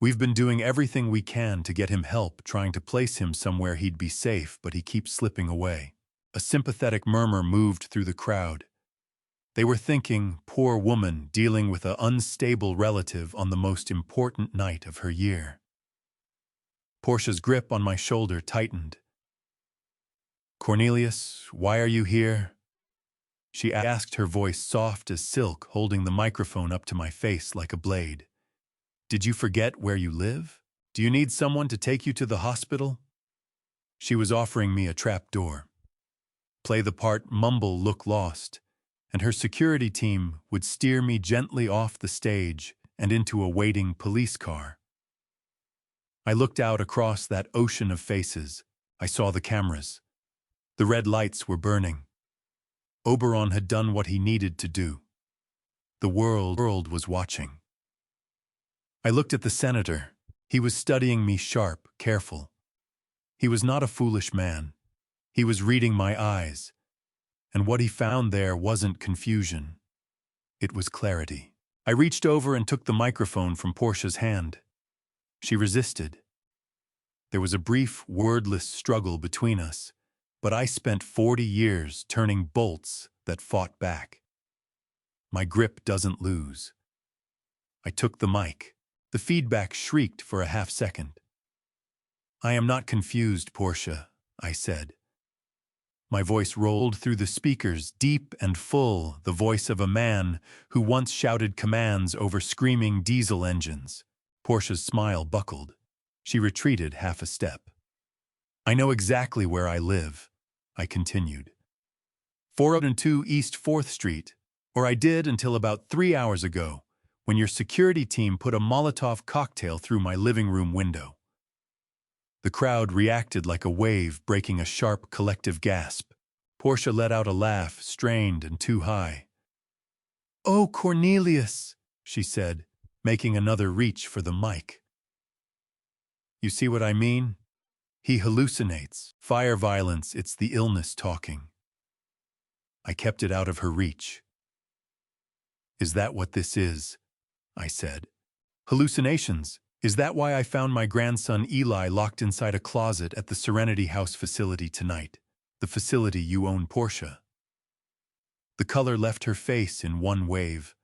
We've been doing everything we can to get him help, trying to place him somewhere he'd be safe, but he keeps slipping away." A sympathetic murmur moved through the crowd. They were thinking, poor woman dealing with an unstable relative on the most important night of her year. Portia's grip on my shoulder tightened. "Cornelius, why are you here?" she asked, her voice soft as silk, holding the microphone up to my face like a blade. "Did you forget where you live? Do you need someone to take you to the hospital?" She was offering me a trap door. Play the part, mumble, look lost, and her security team would steer me gently off the stage and into a waiting police car. I looked out across that ocean of faces. I saw the cameras. The red lights were burning. Oberon had done what he needed to do. The world was watching. I looked at the senator. He was studying me sharp, careful. He was not a foolish man. He was reading my eyes. And what he found there wasn't confusion. It was clarity. I reached over and took the microphone from Portia's hand. She resisted. There was a brief, wordless struggle between us, but I spent 40 years turning bolts that fought back. My grip doesn't lose. I took the mic. The feedback shrieked for a half second. "I am not confused, Portia," I said. My voice rolled through the speakers, deep and full, the voice of a man who once shouted commands over screaming diesel engines. Portia's smile buckled. She retreated half a step. "I know exactly where I live," I continued. 402 East 4th Street, or I did until about 3 hours ago, when your security team put a Molotov cocktail through my living room window. The crowd reacted like a wave breaking a sharp collective gasp. Portia let out a laugh, strained and too high. "Oh, Cornelius," she said, making another reach for the mic. "You see what I mean? He hallucinates. Fire violence, it's the illness talking." I kept it out of her reach. "Is that what this is?" I said. "Hallucinations. Is that why I found my grandson Eli locked inside a closet at the Serenity House facility tonight? The facility you own, Portia." The color left her face in one wave.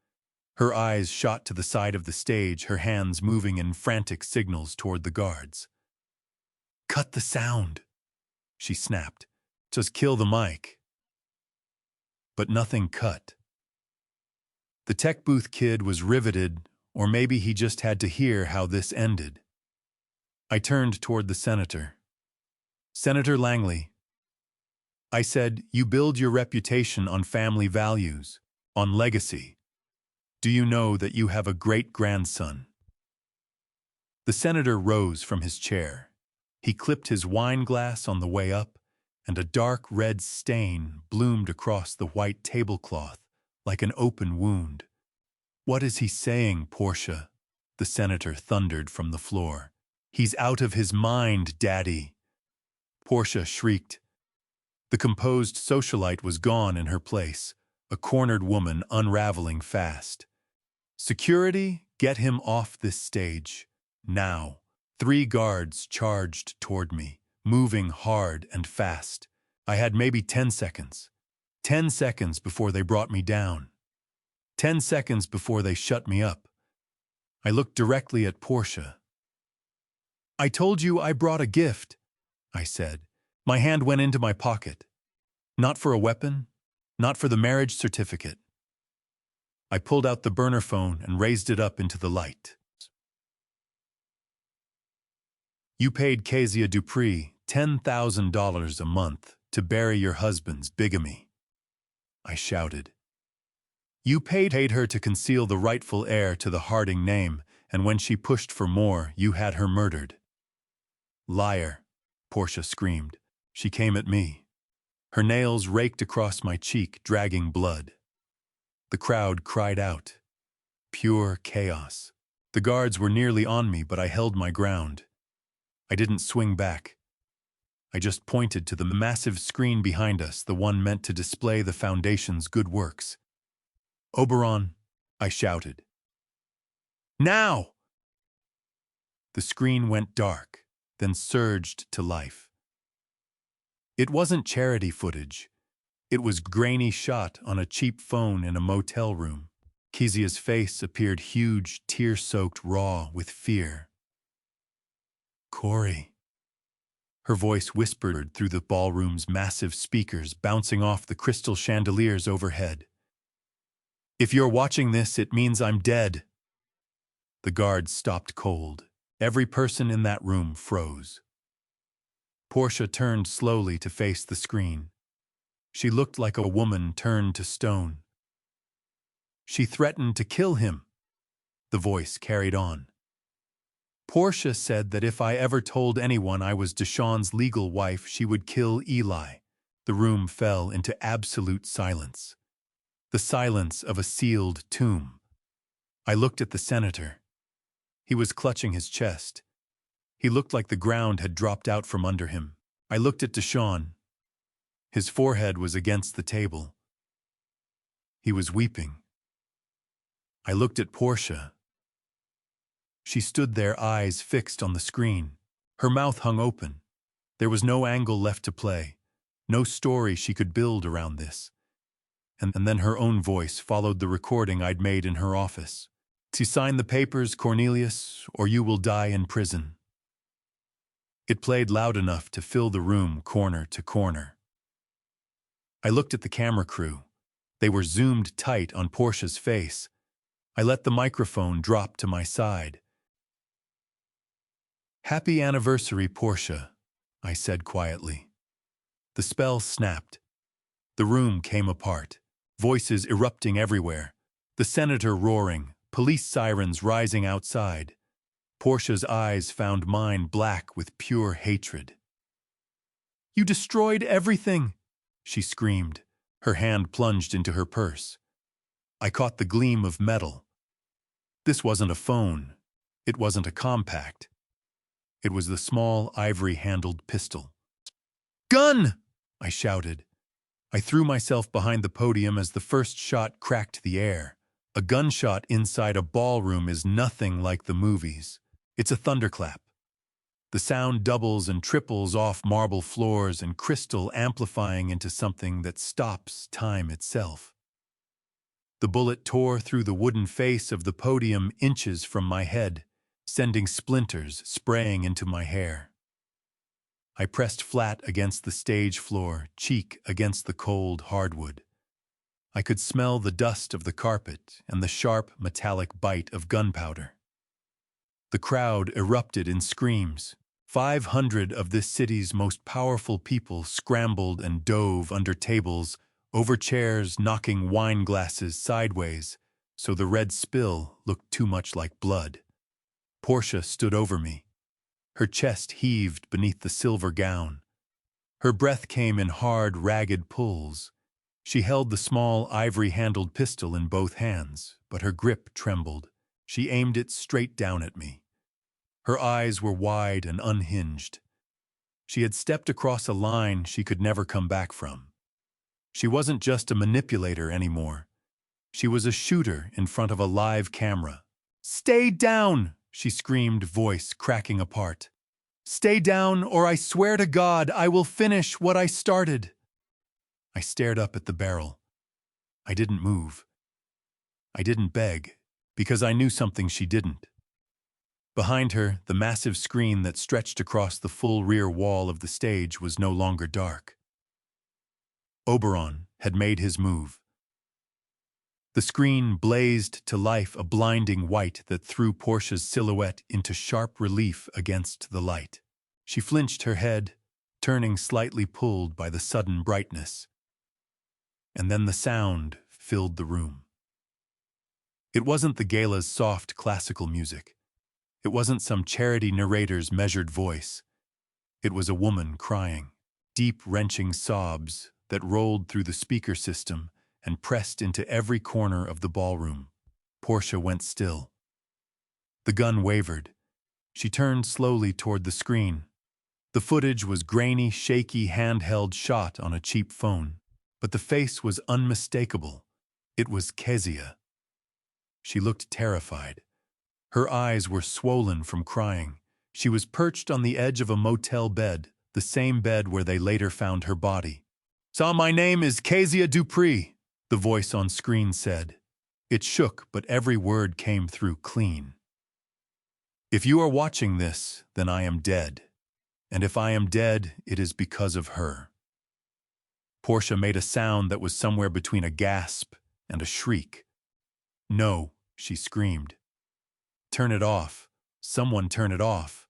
Her eyes shot to the side of the stage, her hands moving in frantic signals toward the guards. "Cut the sound," she snapped. "Just kill the mic." but nothing cut. The tech booth kid was riveted, or maybe he just had to hear how this ended. I turned toward the senator. "Senator Langley," I said, "you build your reputation on family values, on legacy. Do you know that you have a great-grandson?" The senator rose from his chair. He clipped his wine glass on the way up, and a dark red stain bloomed across the white tablecloth like an open wound. "What is he saying, Portia?" the senator thundered from the floor. "He's out of his mind, Daddy!" Portia shrieked. The composed socialite was gone in her place, a cornered woman unraveling fast. "Security, get him off this stage. Now." 3 guards charged toward me, moving hard and fast. I had maybe 10 seconds. 10 seconds before they brought me down. 10 seconds before they shut me up. I looked directly at Portia. "I told you I brought a gift," I said. My hand went into my pocket. Not for a weapon, not for the marriage certificate. I pulled out the burner phone and raised it up into the light. "You paid Kezia Dupree $10,000 a month to bury your husband's bigamy," I shouted. "You paid her to conceal the rightful heir to the Harding name, and when she pushed for more, you had her murdered." "Liar," Portia screamed. She came at me. Her nails raked across my cheek, dragging blood. The crowd cried out. Pure chaos. The guards were nearly on me, but I held my ground. I didn't swing back. I just pointed to the massive screen behind us, the one meant to display the Foundation's good works. "Oberon," I shouted. "Now!" The screen went dark, then surged to life. It wasn't charity footage. It was grainy shot on a cheap phone in a motel room. Kezia's face appeared huge, tear-soaked, raw with fear. "Corey." Her voice whispered through the ballroom's massive speakers, bouncing off the crystal chandeliers overhead. "If you're watching this, it means I'm dead." The guards stopped cold. Every person in that room froze. Portia turned slowly to face the screen. She looked like a woman turned to stone. "She threatened to kill him," the voice carried on. "Portia said that if I ever told anyone I was Deshawn's legal wife, she would kill Eli." The room fell into absolute silence. The silence of a sealed tomb. I looked at the senator. He was clutching his chest. He looked like the ground had dropped out from under him. I looked at Deshawn. His forehead was against the table. He was weeping. I looked at Portia. She stood there, eyes fixed on the screen. Her mouth hung open. There was no angle left to play, no story she could build around this. And then her own voice followed the recording I'd made in her office. "To sign the papers, Cornelius, or you will die in prison." It played loud enough to fill the room corner to corner. I looked at the camera crew. They were zoomed tight on Portia's face. I let the microphone drop to my side. "Happy anniversary, Portia," I said quietly. The spell snapped. The room came apart, voices erupting everywhere, the senator roaring, police sirens rising outside. Portia's eyes found mine black with pure hatred. "You destroyed everything," she screamed. Her hand plunged into her purse. I caught the gleam of metal. This wasn't a phone. It wasn't a compact. It was the small, ivory-handled pistol. "Gun!" I shouted. I threw myself behind the podium as the first shot cracked the air. A gunshot inside a ballroom is nothing like the movies. It's a thunderclap. The sound doubles and triples off marble floors and crystal, amplifying into something that stops time itself. The bullet tore through the wooden face of the podium inches from my head, sending splinters spraying into my hair. I pressed flat against the stage floor, cheek against the cold hardwood. I could smell the dust of the carpet and the sharp, metallic bite of gunpowder. The crowd erupted in screams. 500 of this city's most powerful people scrambled and dove under tables, over chairs, knocking wine glasses sideways, so the red spill looked too much like blood. Portia stood over me. Her chest heaved beneath the silver gown. Her breath came in hard, ragged pulls. She held the small, ivory-handled pistol in both hands, but her grip trembled. She aimed it straight down at me. Her eyes were wide and unhinged. She had stepped across a line she could never come back from. She wasn't just a manipulator anymore. She was a shooter in front of a live camera. "Stay down!" she screamed, voice cracking apart. "Stay down, or I swear to God I will finish what I started." I stared up at the barrel. I didn't move. I didn't beg, because I knew something she didn't. Behind her, the massive screen that stretched across the full rear wall of the stage was no longer dark. Oberon had made his move. The screen blazed to life, a blinding white that threw Portia's silhouette into sharp relief against the light. She flinched her head, turning slightly pulled by the sudden brightness. And then the sound filled the room. It wasn't the gala's soft classical music. It wasn't some charity narrator's measured voice. It was a woman crying, deep, wrenching sobs that rolled through the speaker system and pressed into every corner of the ballroom. Portia went still. The gun wavered. She turned slowly toward the screen. The footage was grainy, shaky, handheld shot on a cheap phone, but the face was unmistakable. It was Kezia. She looked terrified. Her eyes were swollen from crying. She was perched on the edge of a motel bed, the same bed where they later found her body. "So my name is Kezia Dupree," the voice on screen said. It shook, but every word came through clean. "If you are watching this, then I am dead. And if I am dead, it is because of her." Portia made a sound that was somewhere between a gasp and a shriek. "No," she screamed. "Turn it off. Someone turn it off."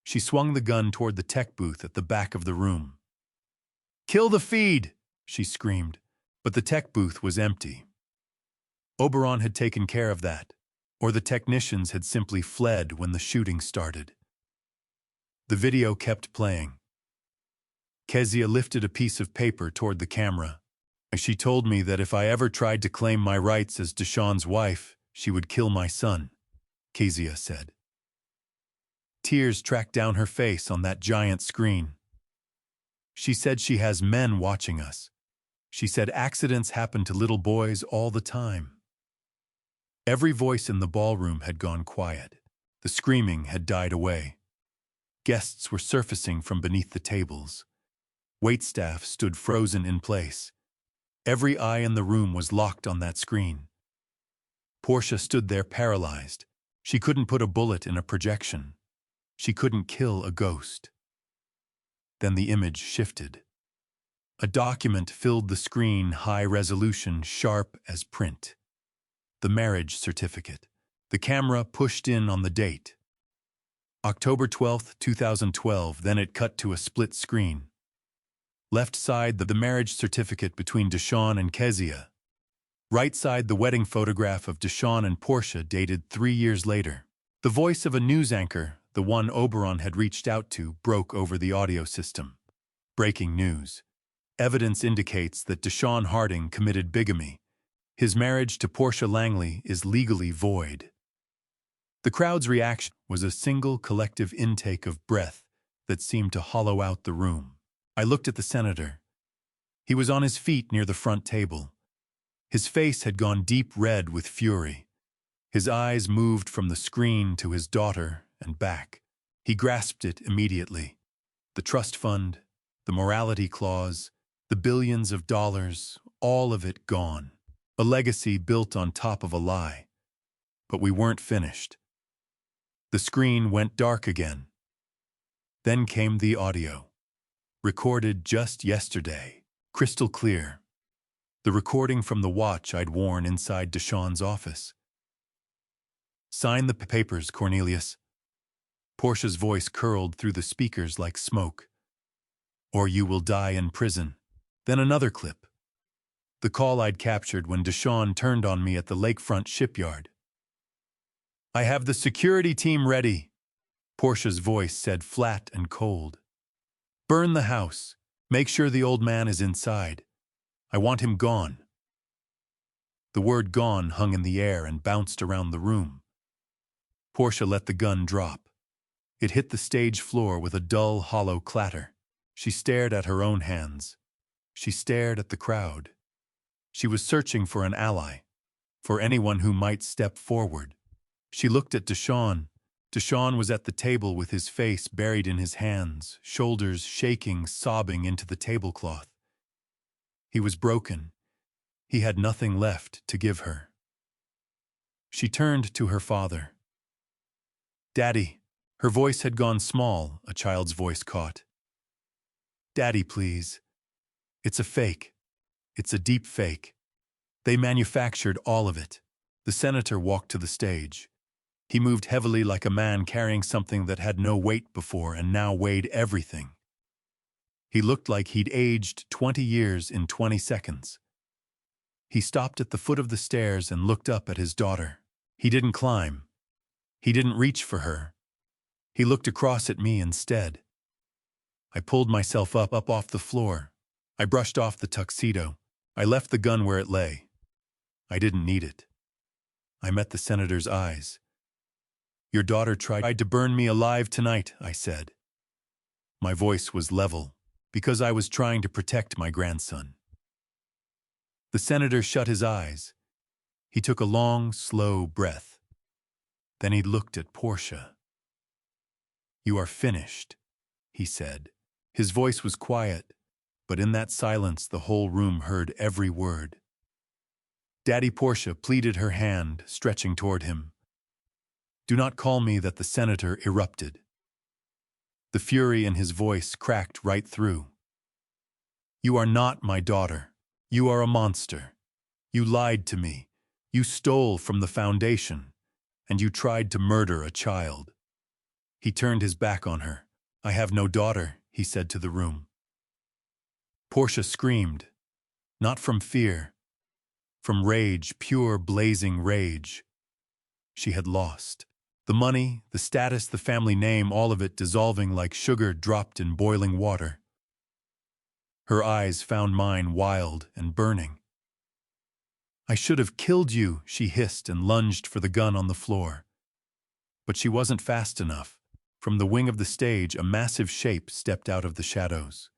She swung the gun toward the tech booth at the back of the room. "Kill the feed!" she screamed, but the tech booth was empty. Oberon had taken care of that, or the technicians had simply fled when the shooting started. The video kept playing. Kezia lifted a piece of paper toward the camera. She told me that if I ever tried to claim my rights as Deshawn's wife, she would kill my son, Kezia said. Tears tracked down her face on that giant screen. She said she has men watching us. She said accidents happen to little boys all the time. Every voice in the ballroom had gone quiet. The screaming had died away. Guests were surfacing from beneath the tables. Waitstaff stood frozen in place. Every eye in the room was locked on that screen. Portia stood there paralyzed. She couldn't put a bullet in a projection. She couldn't kill a ghost. Then the image shifted. A document filled the screen, high resolution, sharp as print. The marriage certificate. The camera pushed in on the date. October 12, 2012, then it cut to a split screen. Left side, the marriage certificate between Deshawn and Kezia. Right side, the wedding photograph of Deshawn and Portia dated 3 years later. The voice of a news anchor, the one Oberon had reached out to, broke over the audio system. Breaking news. Evidence indicates that Deshawn Harding committed bigamy. His marriage to Portia Langley is legally void. The crowd's reaction was a single collective intake of breath that seemed to hollow out the room. I looked at the senator. He was on his feet near the front table. His face had gone deep red with fury. His eyes moved from the screen to his daughter and back. He grasped it immediately. The trust fund, the morality clause, the billions of dollars, all of it gone. A legacy built on top of a lie. But we weren't finished. The screen went dark again. Then came the audio. Recorded just yesterday. Crystal clear. the recording from the watch I'd worn inside Deshawn's office. "Sign the papers, Cornelius." Portia's voice curled through the speakers like smoke. "Or you will die in prison." Then another clip. The call I'd captured when Deshawn turned on me at the lakefront shipyard. "I have the security team ready," Portia's voice said, flat and cold. "Burn the house. Make sure the old man is inside. I want him gone." The word "gone" hung in the air and bounced around the room. Portia let the gun drop. It hit the stage floor with a dull, hollow clatter. She stared at her own hands. She stared at the crowd. She was searching for an ally, for anyone who might step forward. She looked at Deshawn. Deshawn was at the table with his face buried in his hands, shoulders shaking, sobbing into the tablecloth. He was broken. He had nothing left to give her. She turned to her father. "Daddy." Her voice had gone small, a child's voice caught. "Daddy, please. It's a fake. It's a deep fake. They manufactured all of it." The senator walked to the stage. He moved heavily like a man carrying something that had no weight before and now weighed everything. He looked like he'd aged 20 years in 20 seconds. He stopped at the foot of the stairs and looked up at his daughter. He didn't climb. He didn't reach for her. He looked across at me instead. I pulled myself up off the floor. I brushed off the tuxedo. I left the gun where it lay. I didn't need it. I met the senator's eyes. "Your daughter tried to burn me alive tonight," I said. My voice was level, because I was trying to protect my grandson. The senator shut his eyes. He took a long, slow breath. Then he looked at Portia. "You are finished," he said. His voice was quiet, but in that silence the whole room heard every word. "Daddy," Portia pleaded, her hand stretching toward him. "Do not call me that." The senator erupted. The fury in his voice cracked right through. "You are not my daughter. You are a monster. You lied to me. You stole from the foundation. And you tried to murder a child." He turned his back on her. "I have no daughter," he said to the room. Portia screamed, not from fear, from rage, pure blazing rage. She had lost. The money, the status, the family name, all of it dissolving like sugar dropped in boiling water. Her eyes found mine wild and burning. "I should have killed you," she hissed and lunged for the gun on the floor. But she wasn't fast enough. From the wing of the stage, a massive shape stepped out of the shadows.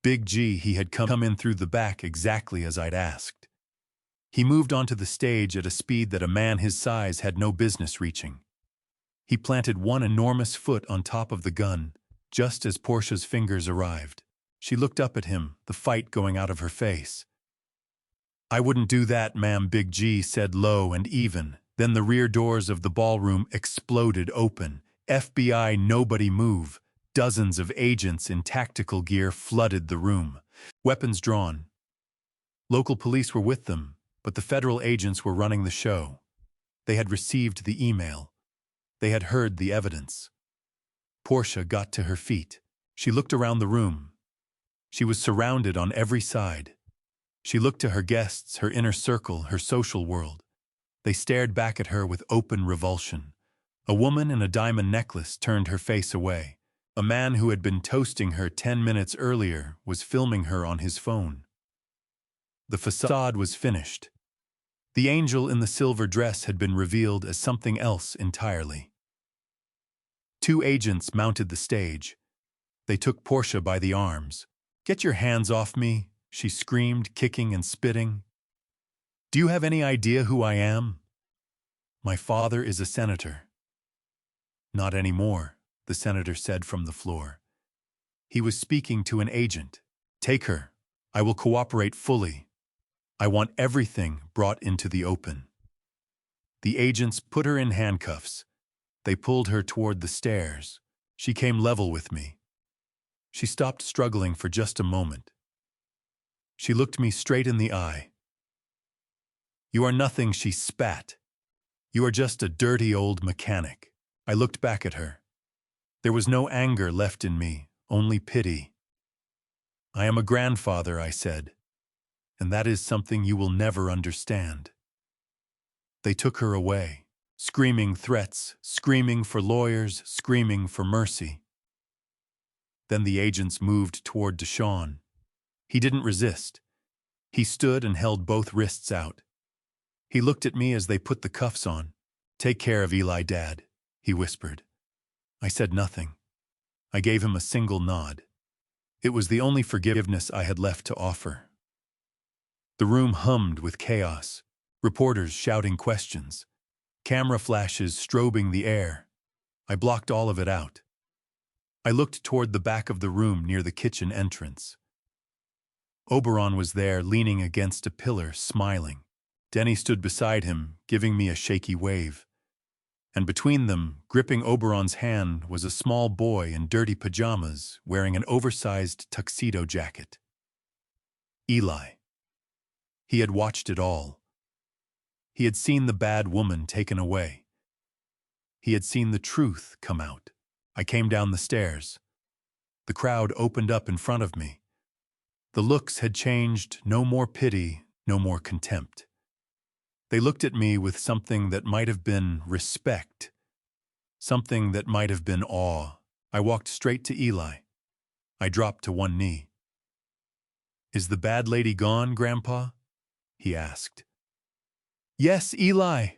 Big G, he had come in through the back exactly as I'd asked. He moved onto the stage at a speed that a man his size had no business reaching. He planted one enormous foot on top of the gun, just as Portia's fingers arrived. She looked up at him, the fight going out of her face. "I wouldn't do that, ma'am," Big G said low and even. Then the rear doors of the ballroom exploded open. FBI, nobody move. Dozens of agents in tactical gear flooded the room, weapons drawn. Local police were with them, but the federal agents were running the show. They had received the email. They had heard the evidence. Portia got to her feet. She looked around the room. She was surrounded on every side. She looked to her guests, her inner circle, her social world. They stared back at her with open revulsion. A woman in a diamond necklace turned her face away. A man who had been toasting her 10 minutes earlier was filming her on his phone. The facade was finished. The angel in the silver dress had been revealed as something else entirely. 2 agents mounted the stage. They took Portia by the arms. "Get your hands off me," she screamed, kicking and spitting. "Do you have any idea who I am?" "My father is a senator." "Not anymore," the senator said from the floor. He was speaking to an agent. "Take her. I will cooperate fully. I want everything brought into the open." The agents put her in handcuffs. They pulled her toward the stairs. She came level with me. She stopped struggling for just a moment. She looked me straight in the eye. "You are nothing," she spat. "You are just a dirty old mechanic." I looked back at her. There was no anger left in me, only pity. "I am a grandfather," I said, "and that is something you will never understand." They took her away, screaming threats, screaming for lawyers, screaming for mercy. Then the agents moved toward Deshaun. He didn't resist. He stood and held both wrists out. He looked at me as they put the cuffs on. "Take care of Eli, Dad," he whispered. I said nothing. I gave him a single nod. It was the only forgiveness I had left to offer. The room hummed with chaos, reporters shouting questions, camera flashes strobing the air. I blocked all of it out. I looked toward the back of the room near the kitchen entrance. Oberon was there, leaning against a pillar, smiling. Denny stood beside him, giving me a shaky wave. And between them, gripping Oberon's hand, was a small boy in dirty pajamas, wearing an oversized tuxedo jacket. Eli. He had watched it all. He had seen the bad woman taken away. He had seen the truth come out. I came down the stairs. The crowd opened up in front of me. The looks had changed, no more pity, no more contempt. They looked at me with something that might have been respect, something that might have been awe. I walked straight to Eli. I dropped to one knee. "Is the bad lady gone, Grandpa?" he asked. "Yes, Eli,"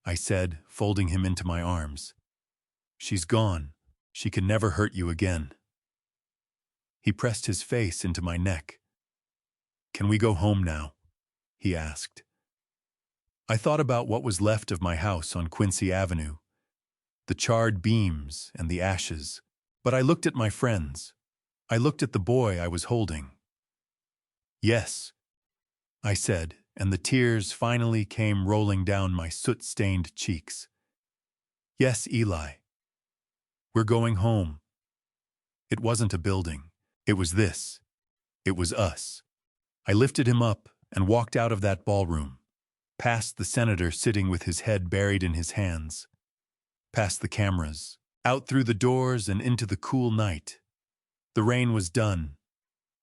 I said, folding him into my arms. "She's gone. She can never hurt you again." He pressed his face into my neck. "Can we go home now?" he asked. I thought about what was left of my house on Quincy Avenue, the charred beams and the ashes. But I looked at my friends. I looked at the boy I was holding. "Yes," I said, and the tears finally came rolling down my soot-stained cheeks. "Yes, Eli. We're going home." It wasn't a building. It was this. It was us. I lifted him up and walked out of that ballroom, past the senator sitting with his head buried in his hands, past the cameras, out through the doors and into the cool night. The rain was done.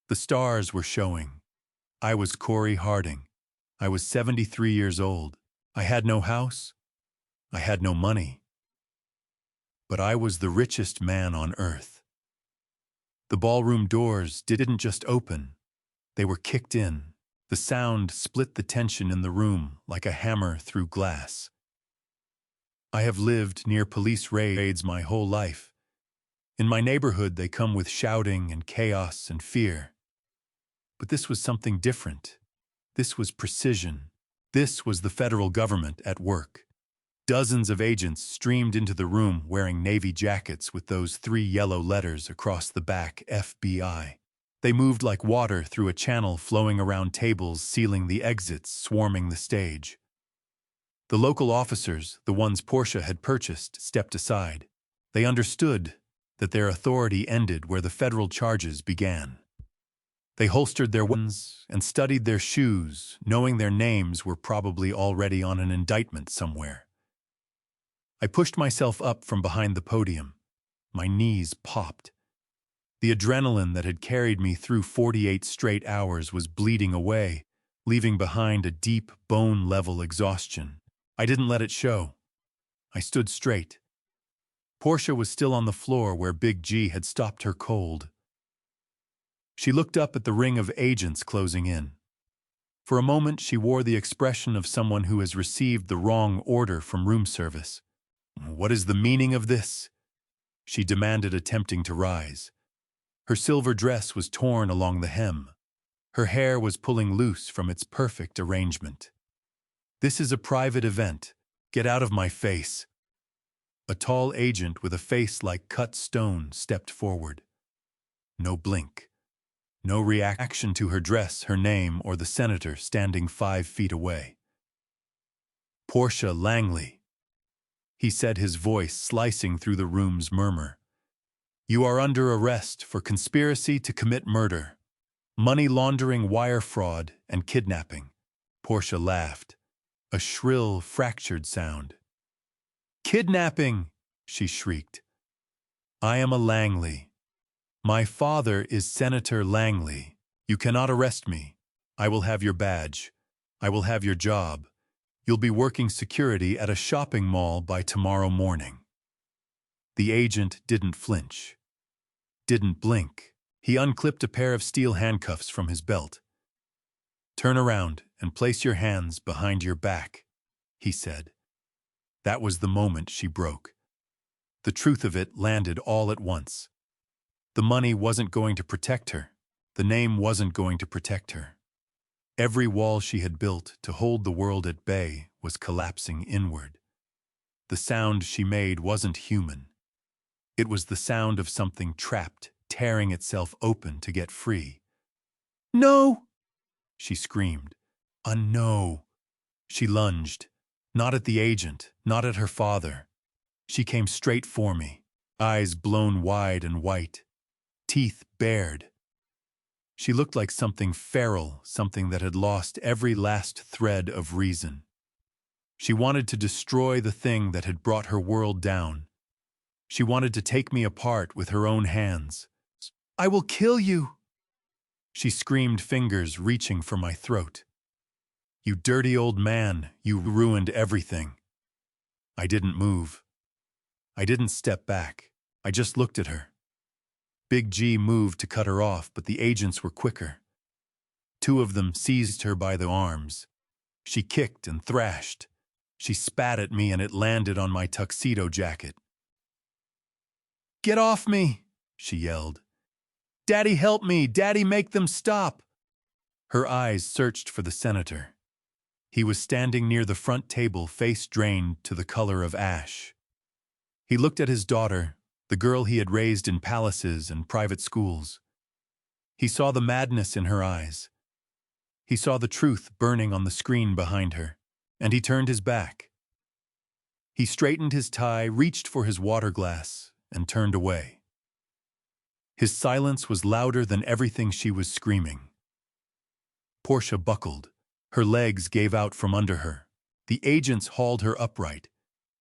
The stars were showing. I was Corey Harding. I was 73 years old. I had no house. I had no money. But I was the richest man on earth. The ballroom doors didn't just open. They were kicked in. The sound split the tension in the room like a hammer through glass. I have lived near police raids my whole life. In my neighborhood, they come with shouting and chaos and fear. But this was something different. This was precision. This was the federal government at work. Dozens of agents streamed into the room wearing navy jackets with those 3 yellow letters across the back, FBI. They moved like water through a channel flowing around tables, sealing the exits, swarming the stage. The local officers, the ones Portia had purchased, stepped aside. They understood that their authority ended where the federal charges began. They holstered their weapons and studied their shoes, knowing their names were probably already on an indictment somewhere. I pushed myself up from behind the podium. My knees popped. The adrenaline that had carried me through 48 straight hours was bleeding away, leaving behind a deep, bone-level exhaustion. I didn't let it show. I stood straight. Portia was still on the floor where Big G had stopped her cold. She looked up at the ring of agents closing in. For a moment, she wore the expression of someone who has received the wrong order from room service. "What is the meaning of this?" she demanded, attempting to rise. Her silver dress was torn along the hem. Her hair was pulling loose from its perfect arrangement. "This is a private event. Get out of my face." A tall agent with a face like cut stone stepped forward. No blink. No reaction to her dress, her name, or the senator standing 5 feet away. "Portia Langley," he said, his voice slicing through the room's murmur. "You are under arrest for conspiracy to commit murder." Money laundering, wire fraud, and kidnapping. Portia laughed, a shrill, fractured sound. Kidnapping, she shrieked. I am a Langley. My father is Senator Langley. You cannot arrest me. I will have your badge. I will have your job. You'll be working security at a shopping mall by tomorrow morning. The agent didn't flinch, didn't blink. He unclipped a pair of steel handcuffs from his belt. Turn around and place your hands behind your back, he said. That was the moment she broke. The truth of it landed all at once. The money wasn't going to protect her. The name wasn't going to protect her. Every wall she had built to hold the world at bay was collapsing inward. The sound she made wasn't human. It was the sound of something trapped, tearing itself open to get free. No! She screamed. No! She lunged. Not at the agent, not at her father. She came straight for me, eyes blown wide and white, teeth bared. She looked like something feral, something that had lost every last thread of reason. She wanted to destroy the thing that had brought her world down. She wanted to take me apart with her own hands. I will kill you! She screamed, fingers reaching for my throat. You dirty old man, you ruined everything. I didn't move. I didn't step back. I just looked at her. Big G moved to cut her off, but the agents were quicker. Two of them seized her by the arms. She kicked and thrashed. She spat at me and it landed on my tuxedo jacket. Get off me, she yelled. Daddy, help me! Daddy, make them stop! Her eyes searched for the senator. He was standing near the front table, face drained to the color of ash. He looked at his daughter, the girl he had raised in palaces and private schools. He saw the madness in her eyes. He saw the truth burning on the screen behind her, and he turned his back. He straightened his tie, reached for his water glass, and turned away. His silence was louder than everything she was screaming. Portia buckled. Her legs gave out from under her. The agents hauled her upright.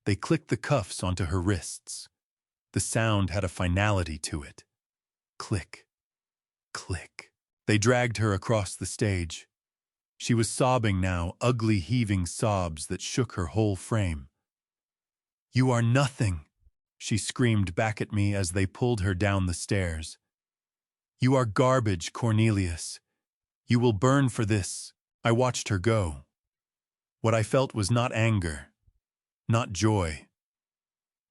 They clicked the cuffs onto her wrists. The sound had a finality to it. Click, click. They dragged her across the stage. She was sobbing now, ugly heaving sobs that shook her whole frame. You are nothing, she screamed back at me as they pulled her down the stairs. You are garbage, Cornelius. You will burn for this. I watched her go. What I felt was not anger, not joy,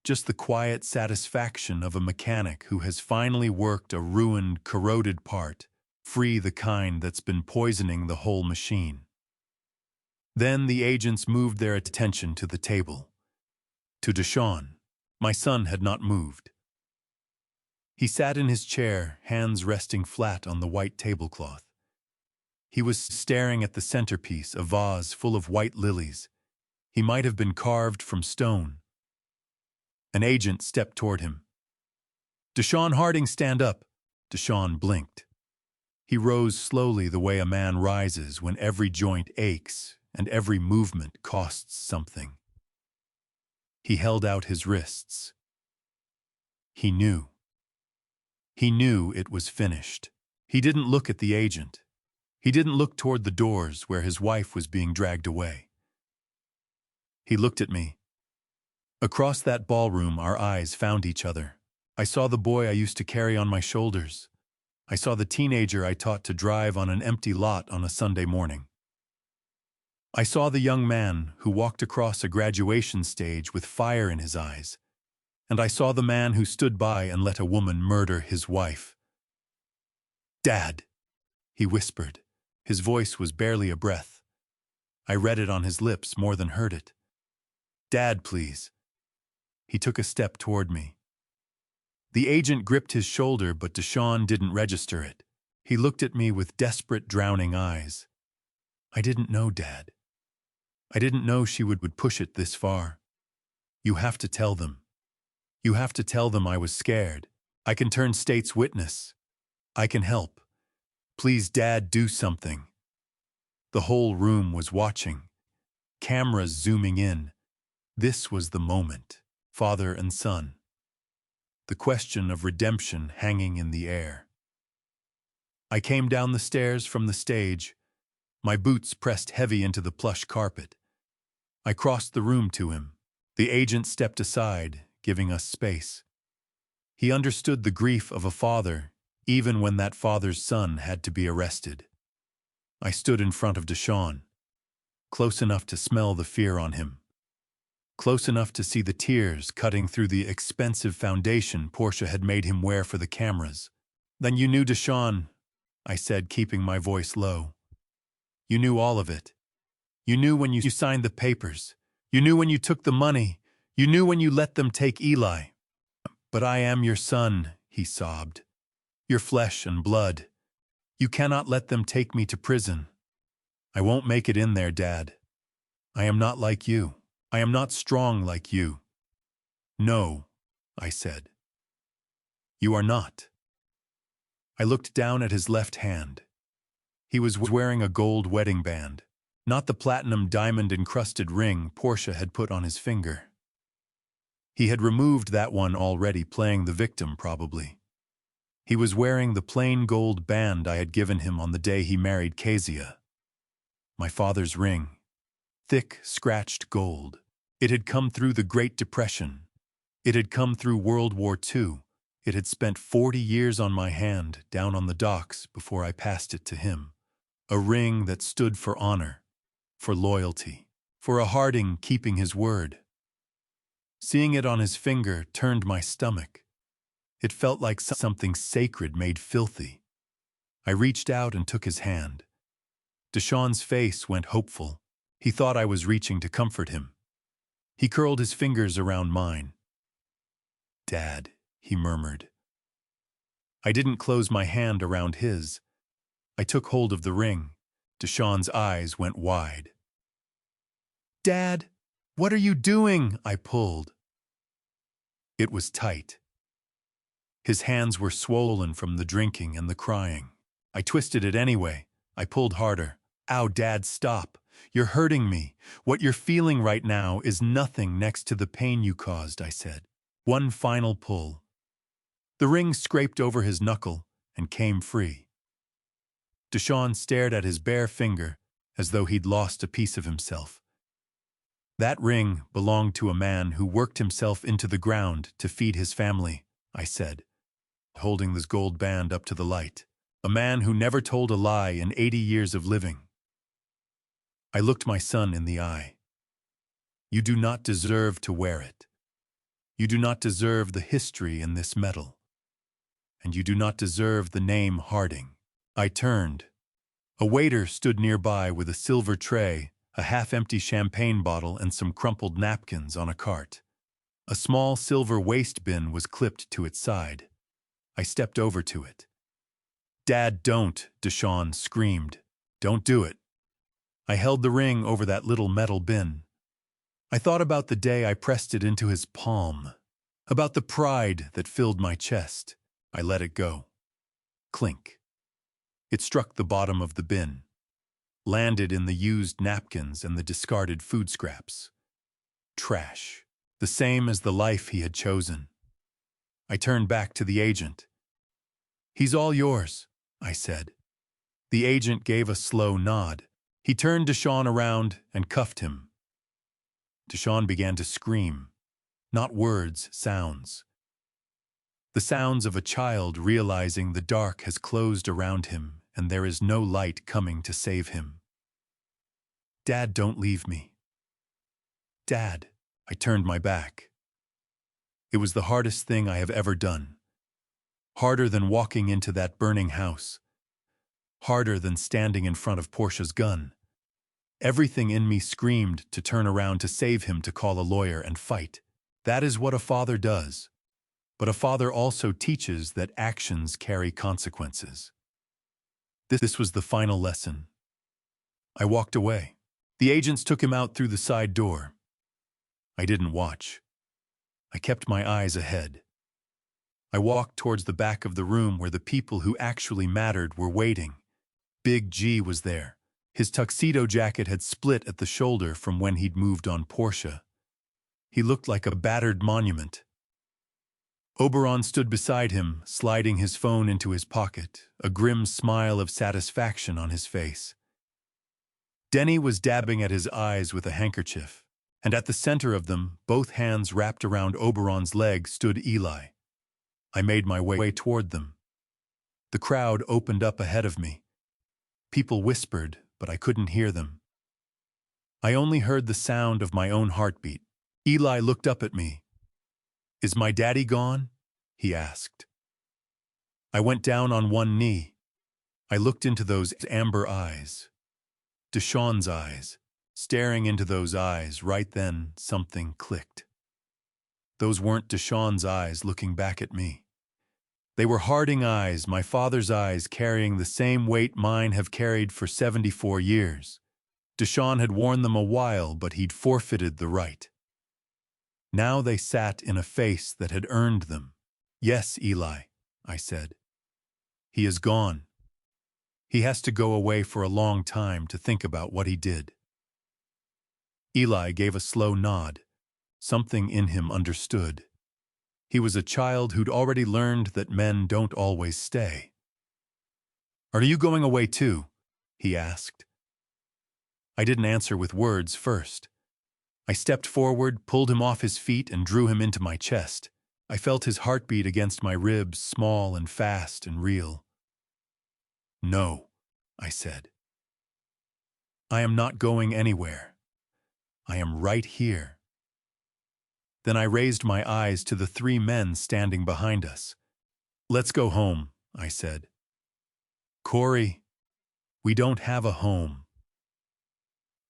just the quiet satisfaction of a mechanic who has finally worked a ruined, corroded part, free the kind that's been poisoning the whole machine. Then the agents moved their attention to the table. To Deshawn. My son had not moved. He sat in his chair, hands resting flat on the white tablecloth. He was staring at the centerpiece, a vase full of white lilies. He might have been carved from stone. An agent stepped toward him. Deshawn Harding, stand up. Deshawn blinked. He rose slowly the way a man rises when every joint aches and every movement costs something. He held out his wrists. He knew. He knew it was finished. He didn't look at the agent. He didn't look toward the doors where his wife was being dragged away. He looked at me. Across that ballroom, our eyes found each other. I saw the boy I used to carry on my shoulders. I saw the teenager I taught to drive on an empty lot on a Sunday morning. I saw the young man who walked across a graduation stage with fire in his eyes. And I saw the man who stood by and let a woman murder his wife. Dad, he whispered. His voice was barely a breath. I read it on his lips more than heard it. Dad, please. He took a step toward me. The agent gripped his shoulder, but Deshawn didn't register it. He looked at me with desperate, drowning eyes. I didn't know, Dad. I didn't know she would push it this far. You have to tell them. You have to tell them I was scared. I can turn state's witness. I can help. Please, Dad, do something. The whole room was watching, cameras zooming in. This was the moment, father and son. The question of redemption hanging in the air. I came down the stairs from the stage, my boots pressed heavy into the plush carpet. I crossed the room to him. The agent stepped aside, giving us space. He understood the grief of a father, even when that father's son had to be arrested. I stood in front of Deshawn, close enough to smell the fear on him, close enough to see the tears cutting through the expensive foundation Portia had made him wear for the cameras. Then you knew, Deshawn, I said, keeping my voice low. You knew all of it. You knew when you signed the papers. You knew when you took the money. You knew when you let them take Eli. But I am your son, he sobbed. Your flesh and blood. You cannot let them take me to prison. I won't make it in there, Dad. I am not like you. I am not strong like you. No, I said. You are not. I looked down at his left hand. He was wearing a gold wedding band, not the platinum diamond-encrusted ring Portia had put on his finger. He had removed that one already, playing the victim, probably. He was wearing the plain gold band I had given him on the day he married Kezia. My father's ring. Thick, scratched gold. It had come through the Great Depression. It had come through World War II. It had spent 40 years on my hand, down on the docks, before I passed it to him. A ring that stood for honor, for loyalty, for a Harding keeping his word. Seeing it on his finger turned my stomach. It felt like something sacred made filthy. I reached out and took his hand. Deshawn's face went hopeful. He thought I was reaching to comfort him. He curled his fingers around mine. Dad, he murmured. I didn't close my hand around his. I took hold of the ring. Deshawn's eyes went wide. Dad, what are you doing? I pulled. It was tight. His hands were swollen from the drinking and the crying. I twisted it anyway. I pulled harder. Ow, Dad, stop. You're hurting me. What you're feeling right now is nothing next to the pain you caused, I said. One final pull. The ring scraped over his knuckle and came free. Deshawn stared at his bare finger as though he'd lost a piece of himself. That ring belonged to a man who worked himself into the ground to feed his family, I said, holding this gold band up to the light. A man who never told a lie in 80 years of living. I looked my son in the eye. You do not deserve to wear it. You do not deserve the history in this metal. And you do not deserve the name Harding. I turned. A waiter stood nearby with a silver tray, a half-empty champagne bottle, and some crumpled napkins on a cart. A small silver waste bin was clipped to its side. I stepped over to it. Dad, don't, Deshawn screamed. Don't do it. I held the ring over that little metal bin. I thought about the day I pressed it into his palm, about the pride that filled my chest. I let it go. Clink. It struck the bottom of the bin, landed in the used napkins and the discarded food scraps. Trash. The same as the life he had chosen. I turned back to the agent. He's all yours, I said. The agent gave a slow nod. He turned Deshawn around and cuffed him. Deshawn began to scream. Not words, sounds. The sounds of a child realizing the dark has closed around him and there is no light coming to save him. Dad, don't leave me. Dad. I turned my back. It was the hardest thing I have ever done. Harder than walking into that burning house. Harder than standing in front of Portia's gun. Everything in me screamed to turn around to save him, to call a lawyer and fight. That is what a father does. But a father also teaches that actions carry consequences. This was the final lesson. I walked away. The agents took him out through the side door. I didn't watch. I kept my eyes ahead. I walked towards the back of the room where the people who actually mattered were waiting. Big G was there. His tuxedo jacket had split at the shoulder from when he'd moved on Porsche. He looked like a battered monument. Oberon stood beside him, sliding his phone into his pocket, a grim smile of satisfaction on his face. Denny was dabbing at his eyes with a handkerchief, and at the center of them, both hands wrapped around Oberon's leg, stood Eli. I made my way toward them. The crowd opened up ahead of me. People whispered, but I couldn't hear them. I only heard the sound of my own heartbeat. Eli looked up at me. "Is my daddy gone?" he asked. I went down on one knee. I looked into those amber eyes. Deshawn's eyes. Staring into those eyes, right then, something clicked. Those weren't Deshawn's eyes looking back at me. They were Harding eyes, my father's eyes, carrying the same weight mine have carried for 74 years. Deshawn had worn them a while, but he'd forfeited the right. Now they sat in a face that had earned them. "Yes, Eli," I said. "He is gone. He has to go away for a long time to think about what he did." Eli gave a slow nod. Something in him understood. He was a child who'd already learned that men don't always stay. "Are you going away too?" he asked. I didn't answer with words first. I stepped forward, pulled him off his feet, and drew him into my chest. I felt his heartbeat against my ribs, small and fast and real. "No," I said. "I am not going anywhere. I am right here." Then I raised my eyes to the three men standing behind us. "Let's go home," I said. "Corey, we don't have a home."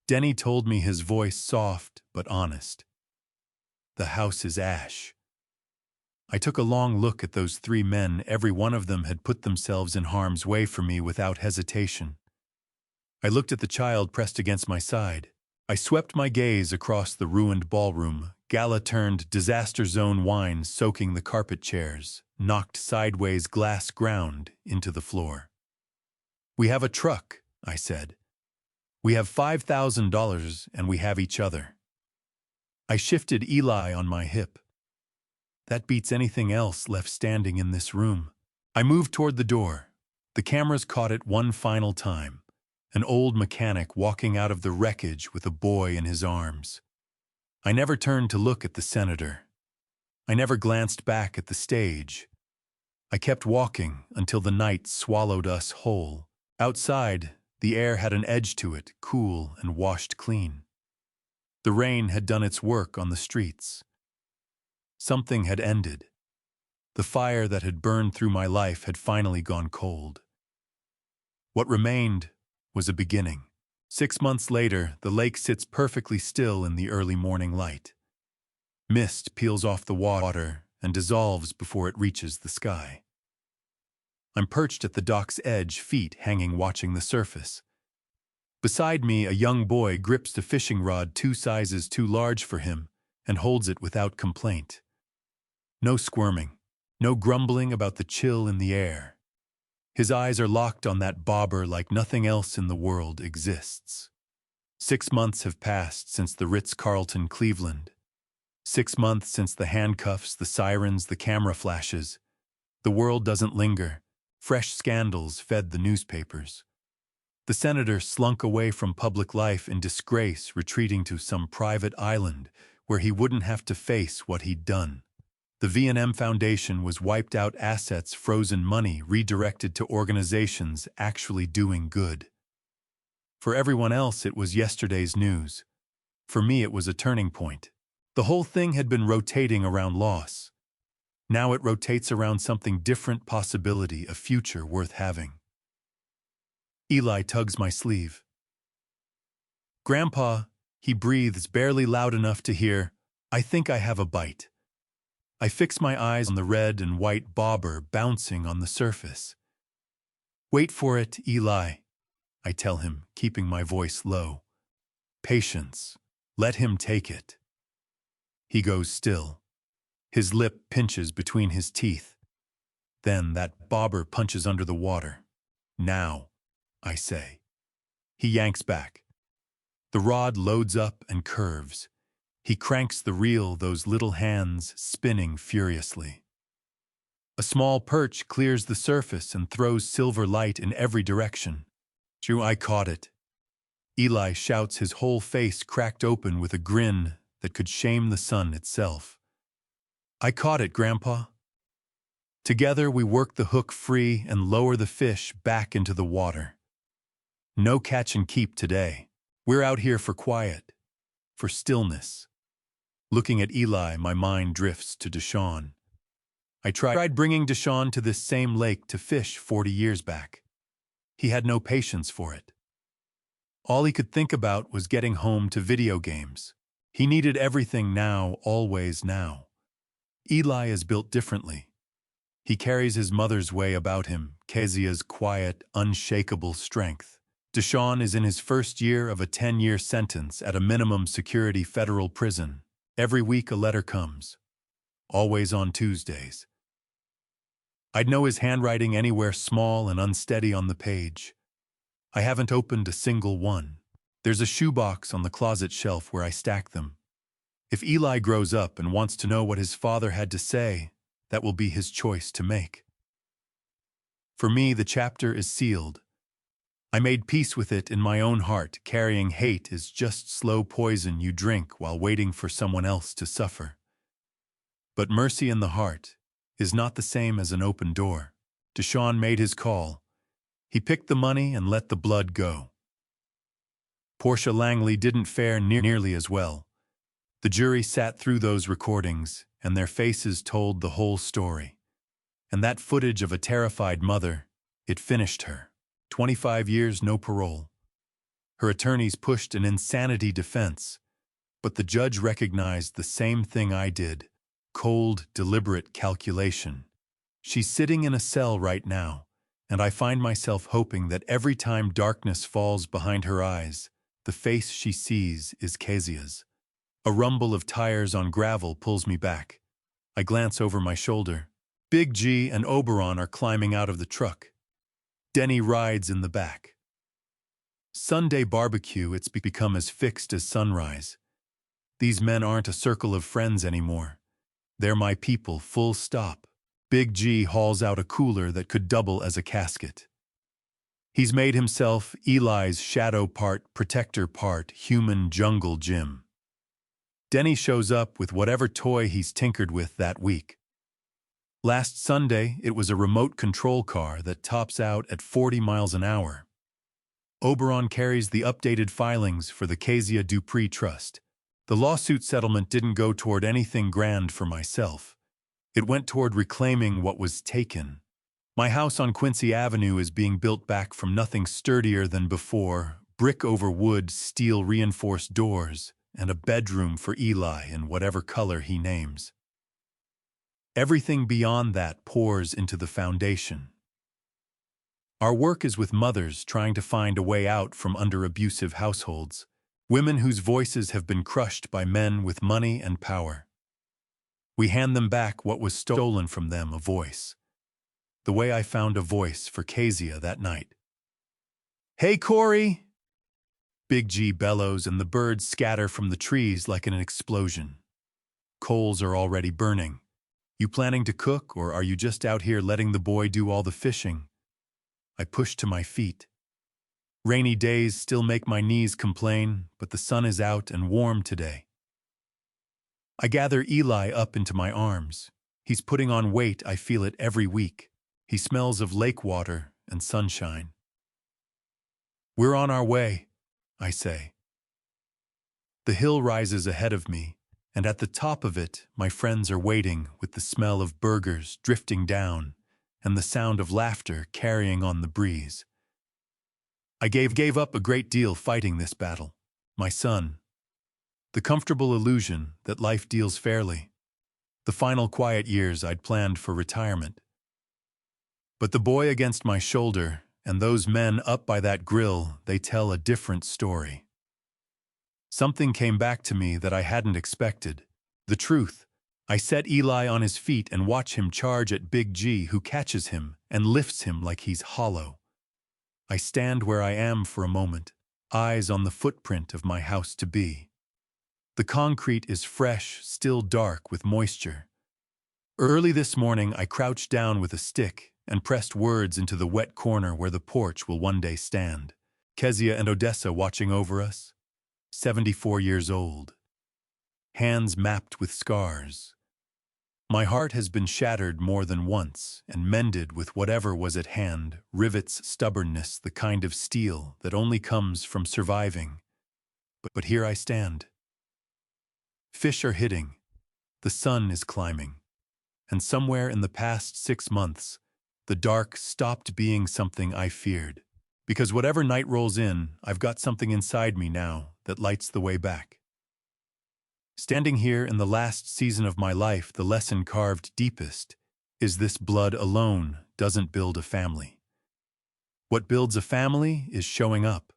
Denny told me, his voice soft but honest. "The house is ash." I took a long look at those three men. Every one of them had put themselves in harm's way for me without hesitation. I looked at the child pressed against my side. I swept my gaze across the ruined ballroom, gala-turned disaster zone wine soaking the carpet chairs, knocked sideways glass ground into the floor. "We have a truck," I said. "We have $5,000 and we have each other." I shifted Eli on my hip. That beats anything else left standing in this room. I moved toward the door. The cameras caught it one final time. An old mechanic walking out of the wreckage with a boy in his arms. I never turned to look at the senator. I never glanced back at the stage. I kept walking until the night swallowed us whole. Outside, the air had an edge to it, cool and washed clean. The rain had done its work on the streets. Something had ended. The fire that had burned through my life had finally gone cold. What remained was a beginning. 6 months later, the lake sits perfectly still in the early morning light. Mist peels off the water and dissolves before it reaches the sky. I'm perched at the dock's edge, feet hanging, watching the surface. Beside me, a young boy grips a fishing rod 2 sizes too large for him and holds it without complaint. No squirming, no grumbling about the chill in the air. His eyes are locked on that bobber like nothing else in the world exists. 6 months have passed since the Ritz-Carlton, Cleveland. 6 months since the handcuffs, the sirens, the camera flashes. The world doesn't linger. Fresh scandals fed the newspapers. The senator slunk away from public life in disgrace, retreating to some private island where he wouldn't have to face what he'd done. The V&M Foundation was wiped out, assets frozen, money redirected to organizations actually doing good. For everyone else, it was yesterday's news. For me, it was a turning point. The whole thing had been rotating around loss. Now it rotates around something different, possibility, a future worth having. Eli tugs my sleeve. "Grandpa," he breathes, barely loud enough to hear, "I think I have a bite." I fix my eyes on the red and white bobber bouncing on the surface. "Wait for it, Eli," I tell him, keeping my voice low. "Patience. Let him take it." He goes still. His lip pinches between his teeth. Then that bobber punches under the water. Now. I say. He yanks back. The rod loads up and curves. He cranks the reel, those little hands spinning furiously. A small perch clears the surface and throws silver light in every direction. I caught it. Eli shouts, his whole face cracked open with a grin that could shame the sun itself. I caught it, Grandpa. Together we work the hook free and lower the fish back into the water. No catch and keep today. We're out here for quiet, for stillness. Looking at Eli, my mind drifts to Deshawn. I tried bringing Deshawn to this same lake to fish 40 years back. He had no patience for it. All he could think about was getting home to video games. He needed everything now, always now. Eli is built differently. He carries his mother's way about him, Kezia's quiet, unshakable strength. Deshawn is in his first year of a 10-year sentence at a minimum security federal prison. Every week a letter comes. Always on Tuesdays. I'd know his handwriting anywhere small and unsteady on the page. I haven't opened a single one. There's a shoebox on the closet shelf where I stack them. If Eli grows up and wants to know what his father had to say, that will be his choice to make. For me, the chapter is sealed. I made peace with it in my own heart. Carrying hate is just slow poison you drink while waiting for someone else to suffer. But mercy in the heart is not the same as an open door. Deshawn made his call. He picked the money and let the blood go. Portia Langley didn't fare nearly as well. The jury sat through those recordings, and their faces told the whole story. And that footage of a terrified mother, it finished her. 25 years, no parole. Her attorneys pushed an insanity defense, but the judge recognized the same thing I did: cold, deliberate calculation. She's sitting in a cell right now, and I find myself hoping that every time darkness falls behind her eyes, the face she sees is Kezia's. A rumble of tires on gravel pulls me back. I glance over my shoulder. Big G and Oberon are climbing out of the truck. Denny rides in the back. Sunday barbecue, it's become as fixed as sunrise. These men aren't a circle of friends anymore. They're my people, full stop. Big G hauls out a cooler that could double as a casket. He's made himself Eli's shadow part, protector part, human jungle gym. Denny shows up with whatever toy he's tinkered with that week. Last Sunday, it was a remote control car that tops out at 40 miles an hour. Oberon carries the updated filings for the Kezia Dupree Trust. The lawsuit settlement didn't go toward anything grand for myself. It went toward reclaiming what was taken. My house on Quincy Avenue is being built back from nothing sturdier than before: brick over wood, steel reinforced doors, and a bedroom for Eli in whatever color he names. Everything beyond that pours into the foundation. Our work is with mothers trying to find a way out from under abusive households, women whose voices have been crushed by men with money and power. We hand them back what was stolen from them: a voice. The way I found a voice for Kezia that night. "Hey, Corey!" Big G bellows, and the birds scatter from the trees like an explosion. Coals are already burning. You planning to cook, or are you just out here letting the boy do all the fishing? I push to my feet. Rainy days still make my knees complain, but the sun is out and warm today. I gather Eli up into my arms. He's putting on weight, I feel it every week. He smells of lake water and sunshine. "We're on our way," I say. The hill rises ahead of me, and at the top of it, my friends are waiting, with the smell of burgers drifting down and the sound of laughter carrying on the breeze. I gave up a great deal fighting this battle. My son. The comfortable illusion that life deals fairly. The final quiet years I'd planned for retirement. But the boy against my shoulder and those men up by that grill, they tell a different story. Something came back to me that I hadn't expected. The truth. I set Eli on his feet and watch him charge at Big G, who catches him and lifts him like he's hollow. I stand where I am for a moment, eyes on the footprint of my house to be. The concrete is fresh, still dark with moisture. Early this morning, I crouched down with a stick and pressed words into the wet corner where the porch will one day stand. Kezia and Odessa watching over us, 74 years old. Hands mapped with scars. My heart has been shattered more than once and mended with whatever was at hand, rivets, stubbornness, the kind of steel that only comes from surviving. But here I stand. Fish are hitting. The sun is climbing. And somewhere in the past 6 months, the dark stopped being something I feared. Because whatever night rolls in, I've got something inside me now that lights the way back. Standing here in the last season of my life, the lesson carved deepest is this: blood alone doesn't build a family. What builds a family is showing up.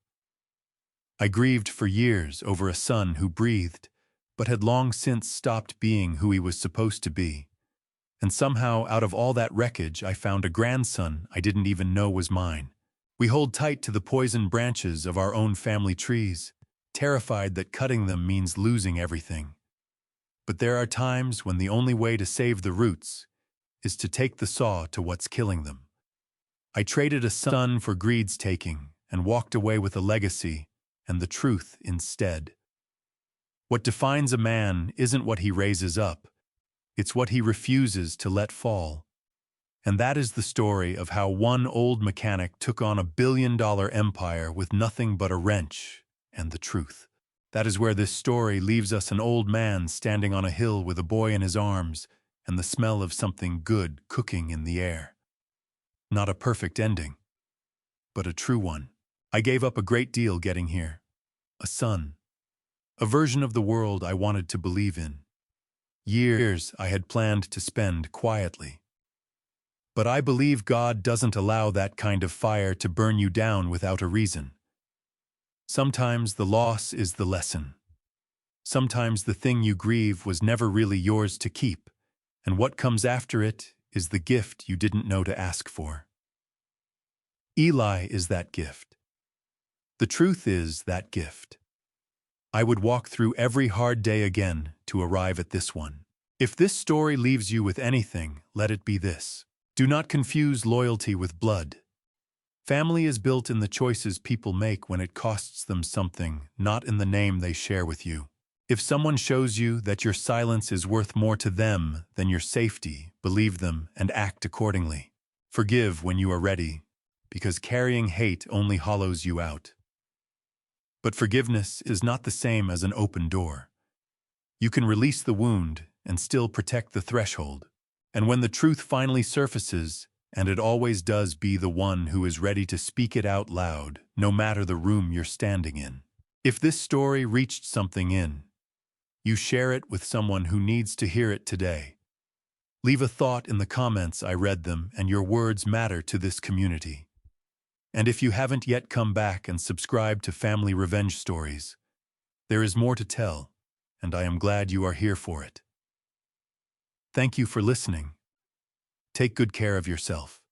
I grieved for years over a son who breathed, but had long since stopped being who he was supposed to be. And somehow, out of all that wreckage, I found a grandson I didn't even know was mine. We hold tight to the poisoned branches of our own family trees, terrified that cutting them means losing everything. But there are times when the only way to save the roots is to take the saw to what's killing them. I traded a son for greed's taking and walked away with a legacy and the truth instead. What defines a man isn't what he raises up, it's what he refuses to let fall. And that is the story of how one old mechanic took on $1 billion empire with nothing but a wrench and the truth. That is where this story leaves us: an old man standing on a hill with a boy in his arms and the smell of something good cooking in the air. Not a perfect ending, but a true one. I gave up a great deal getting here. A son. A version of the world I wanted to believe in. Years I had planned to spend quietly. But I believe God doesn't allow that kind of fire to burn you down without a reason. Sometimes the loss is the lesson. Sometimes the thing you grieve was never really yours to keep, and what comes after it is the gift you didn't know to ask for. Eli is that gift. The truth is that gift. I would walk through every hard day again to arrive at this one. If this story leaves you with anything, let it be this: do not confuse loyalty with blood. Family is built in the choices people make when it costs them something, not in the name they share with you. If someone shows you that your silence is worth more to them than your safety, believe them and act accordingly. Forgive when you are ready, because carrying hate only hollows you out. But forgiveness is not the same as an open door. You can release the wound and still protect the threshold. And when the truth finally surfaces, and it always does, be the one who is ready to speak it out loud, no matter the room you're standing in. If this story reached something in you, share it with someone who needs to hear it today. Leave a thought in the comments. I read them, and your words matter to this community. And if you haven't yet come back and subscribed to Family Revenge Stories, there is more to tell, and I am glad you are here for it. Thank you for listening. Take good care of yourself.